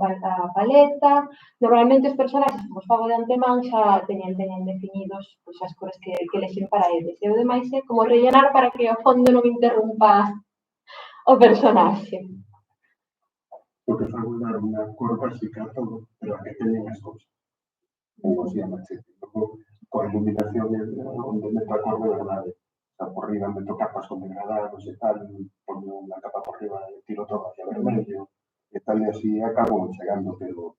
paleta. Normalmente os personaxes, como os fago de antemán, xa teñen definidos pois, as cores que elexen para eles. E o demais é como rellenar para que o fondo non interrompa o personaxe. Porque fago dar unha cor básica a todo, pero a que teñen as cousas. Como se llama, coa iluminación onde meto a cor de verdade. Por riba meto capas con degradados e tal, poño unha capa por riba e tiro todo hacia vermello e tal, e así acabo chegando, pero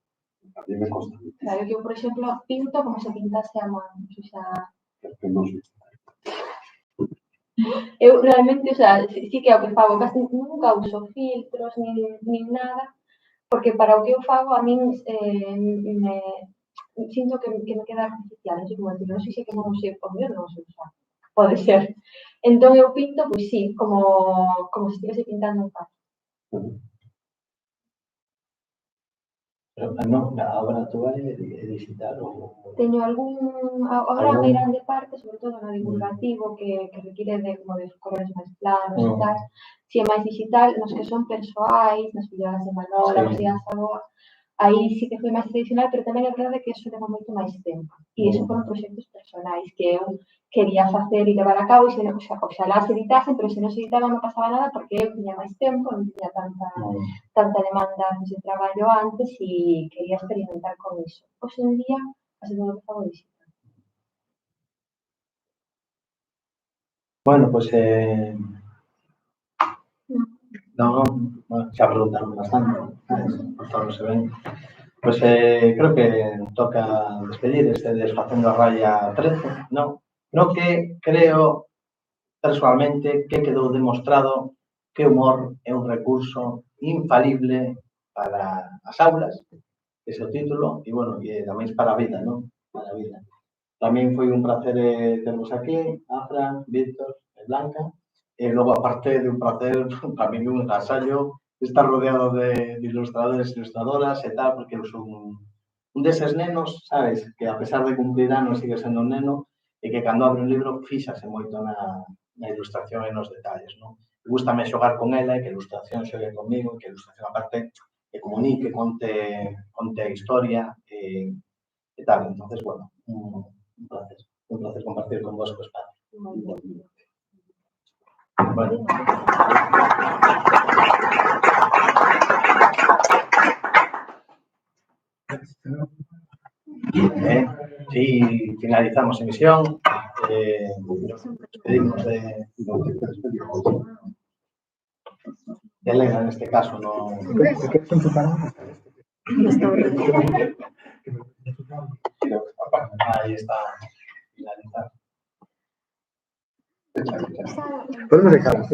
a mí me costa. Claro, que eu, por exemplo, pinto como se pintase a man, o sea... Que non sei. Eu realmente, o sea, sí que é o que fago, casi nunca uso filtros nin nada, porque para o que eu fago a min sinto que me queda artificial, non sei se que non sei, o mellor non sei usar, pode ser. Entón eu pinto, pois sí, como se estivese pintando un caso. Pero non, a obra túa é digital ou... Teño agora a grande parte, sobre todo no divulgativo, que require de colores máis claros e tal, si é máis digital, nos que son persoais, nas videoas de Manola, nos días da boa, aí sí que foi máis tradicional, pero tamén é verdade que eso leva moito máis tempo. E iso foron proxectos personais que eu quería facer e levar a cabo, e oxalá se editasen, pero se non se editaba non pasaba nada porque eu tiña máis tempo, non tiña tanta demanda de traballo antes e quería experimentar con iso. Hoxe en día, case todo o que fago digital. Bueno, pois xa preguntaron bastante, por favor, se ven. Pois creo que toca despedir este Desfacendo a Raya 13, non? No que creo, personalmente, que quedou demostrado que o humor é un recurso infalible para as aulas, ese é o título, e, bueno, e tamén para a vida, non? Para a vida. Tamén foi un placer tervos aquí, Afra, Víctor e Blanca, e logo, aparte de un placer, para mí un agasallo estar rodeado de ilustradores e ilustradoras e tal, porque eu son un deses nenos, sabes, que a pesar de cumplir anos sigue sendo un neno e que cando abre un libro fíxase moito na ilustración e nos detalles, non? Gústame xogar con ela e que a ilustración xogue comigo e que a ilustración aparte que comunique, conte a historia e tal. Entonces, bueno, un placer compartir con vos o espacio. Bueno. Si finalizamos emisión, despedimos de Elena, en este caso, no... Ahí está, finalizar. Podemos dejar.